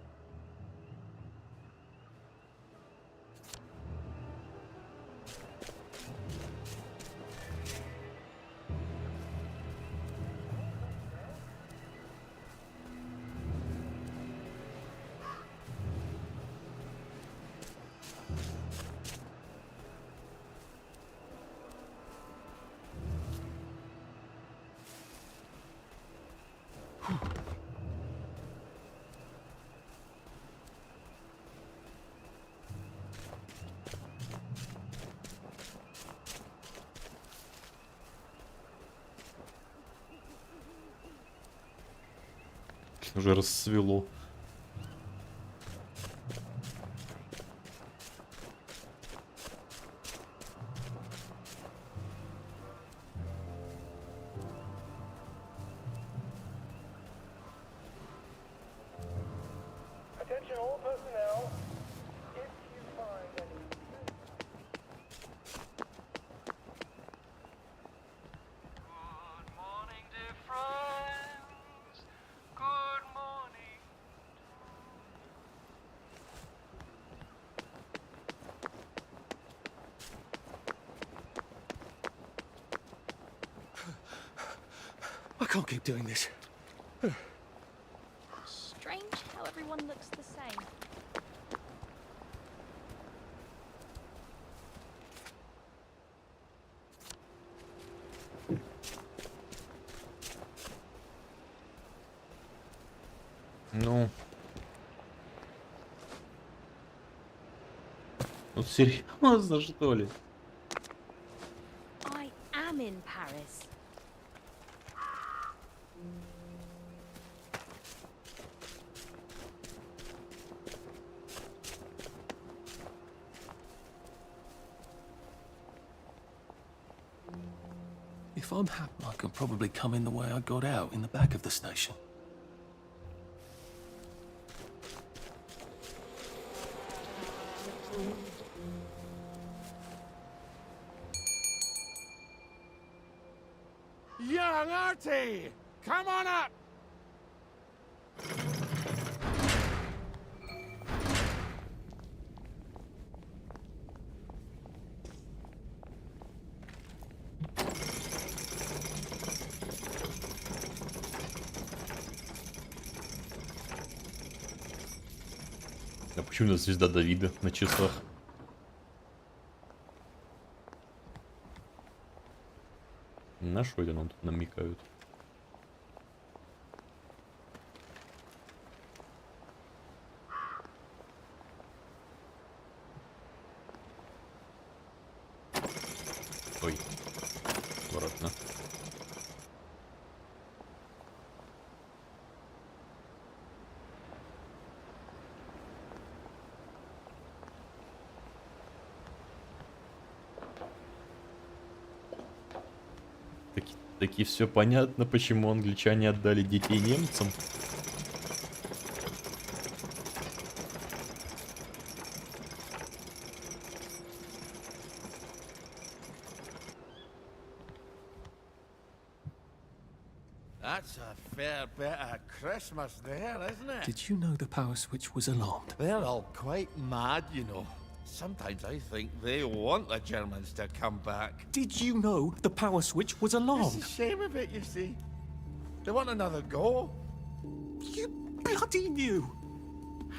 Уже рассвело. Attention all personnel. If you find any... I can't keep doing this. Strange how everyone looks the same. Ну. Ну серьезно, что ли? I am in Paris. If I'm happy, I can probably come in the way I got out, in the back of the station. Young Artie! Come on up! А почему у нас звезда Давида на часах? На что это нам тут намекают? Ой, аккуратно. Таки все понятно, почему англичане отдали детей немцам. That's a fair bit of Christmas there, isn't it? Did you know the power switch was alarmed? They're all quite mad, you know. Sometimes I think they want the Germans to come back. Did you know the power switch was alarmed? It's a shame of it, you see. They want another go. You bloody knew!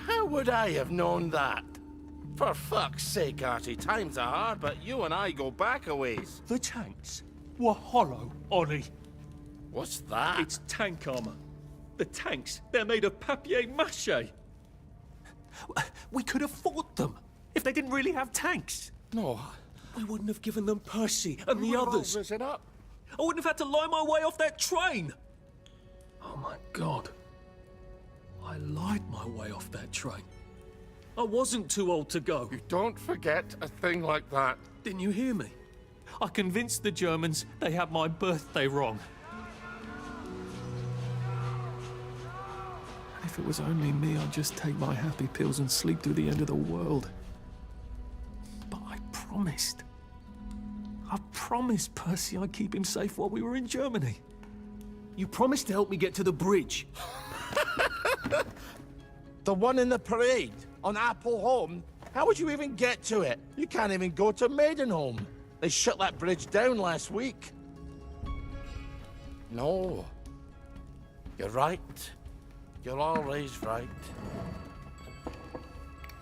How would I have known that? For fuck's sake, Artie, times are hard, but you and I go back a ways. The tanks were hollow, Ollie. What's that? It's tank armor. The tanks, they're made of papier-mâché. We could have fought them if they didn't really have tanks. No. We wouldn't have given them Percy and the others. It up. I wouldn't have had to lie my way off that train. Oh my God. I lied my way off that train. I wasn't too old to go. You don't forget a thing like that. Didn't you hear me? I convinced the Germans they had my birthday wrong. If it was only me, I'd just take my happy pills and sleep through the end of the world. But I promised. I promised Percy I'd keep him safe while we were in Germany. You promised to help me get to the bridge. The one in the parade on Appleholme? How would you even get to it? You can't even go to Maidenholm. They shut that bridge down last week. No. You're right. You're always right.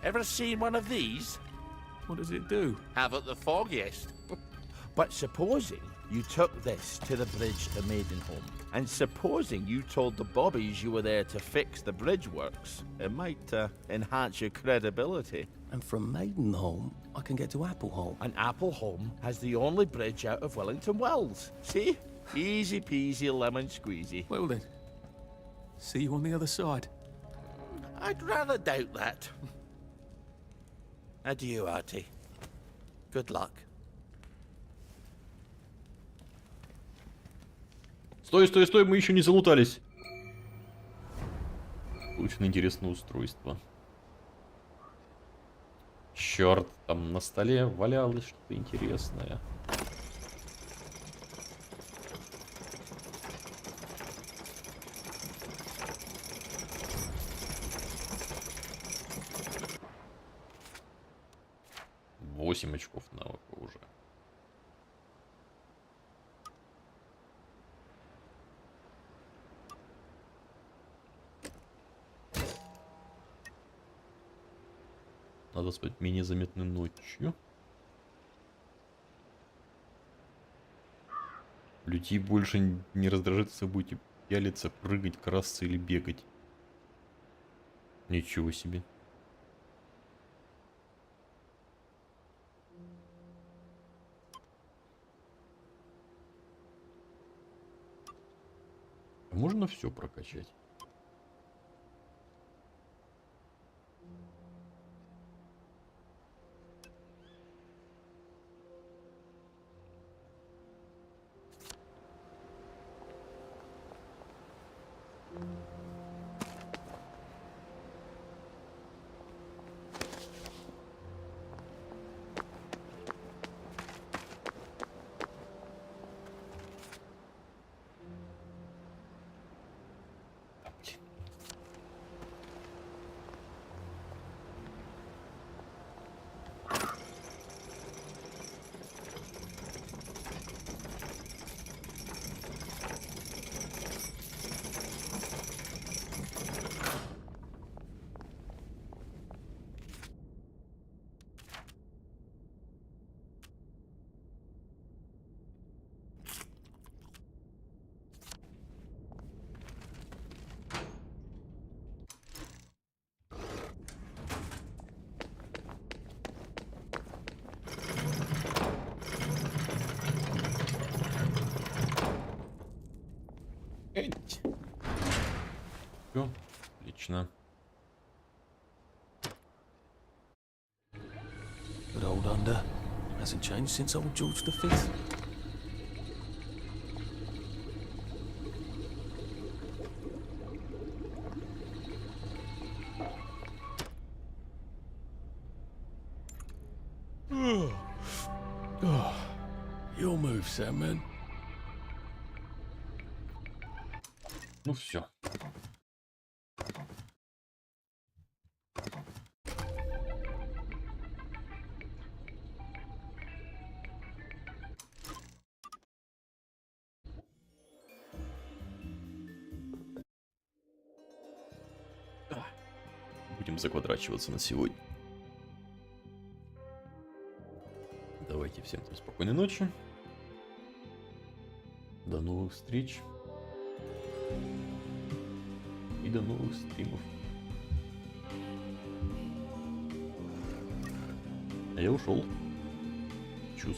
Ever seen one of these? What does it do? Haven't the foggiest. But supposing you took this to the bridge to Maidenholm, and supposing you told the bobbies you were there to fix the bridge works, it might enhance your credibility. And from Maidenholm, I can get to Appleholme. And Appleholme has the only bridge out of Wellington Wells. See? Easy peasy lemon squeezy. Well then, see you on the other side. I'd rather doubt that. Adieu, Artie. Good luck. Стой, стой, стой, мы еще не залутались. Очень интересное устройство. Черт, там на столе валялось что-то интересное. Восемь очков навыка уже. Надо спать менее заметно ночью. Людей больше не раздражает, если вы будете пялиться, прыгать, красться или бегать. Ничего себе. Можно все прокачать? Все, отлично. Good old under hasn't changed since old George V. Your move, Sandman. Ну все. Будем заквадрачиваться на сегодня. Давайте всем там спокойной ночи. До новых встреч. И до новых стримов. А я ушел. Чус.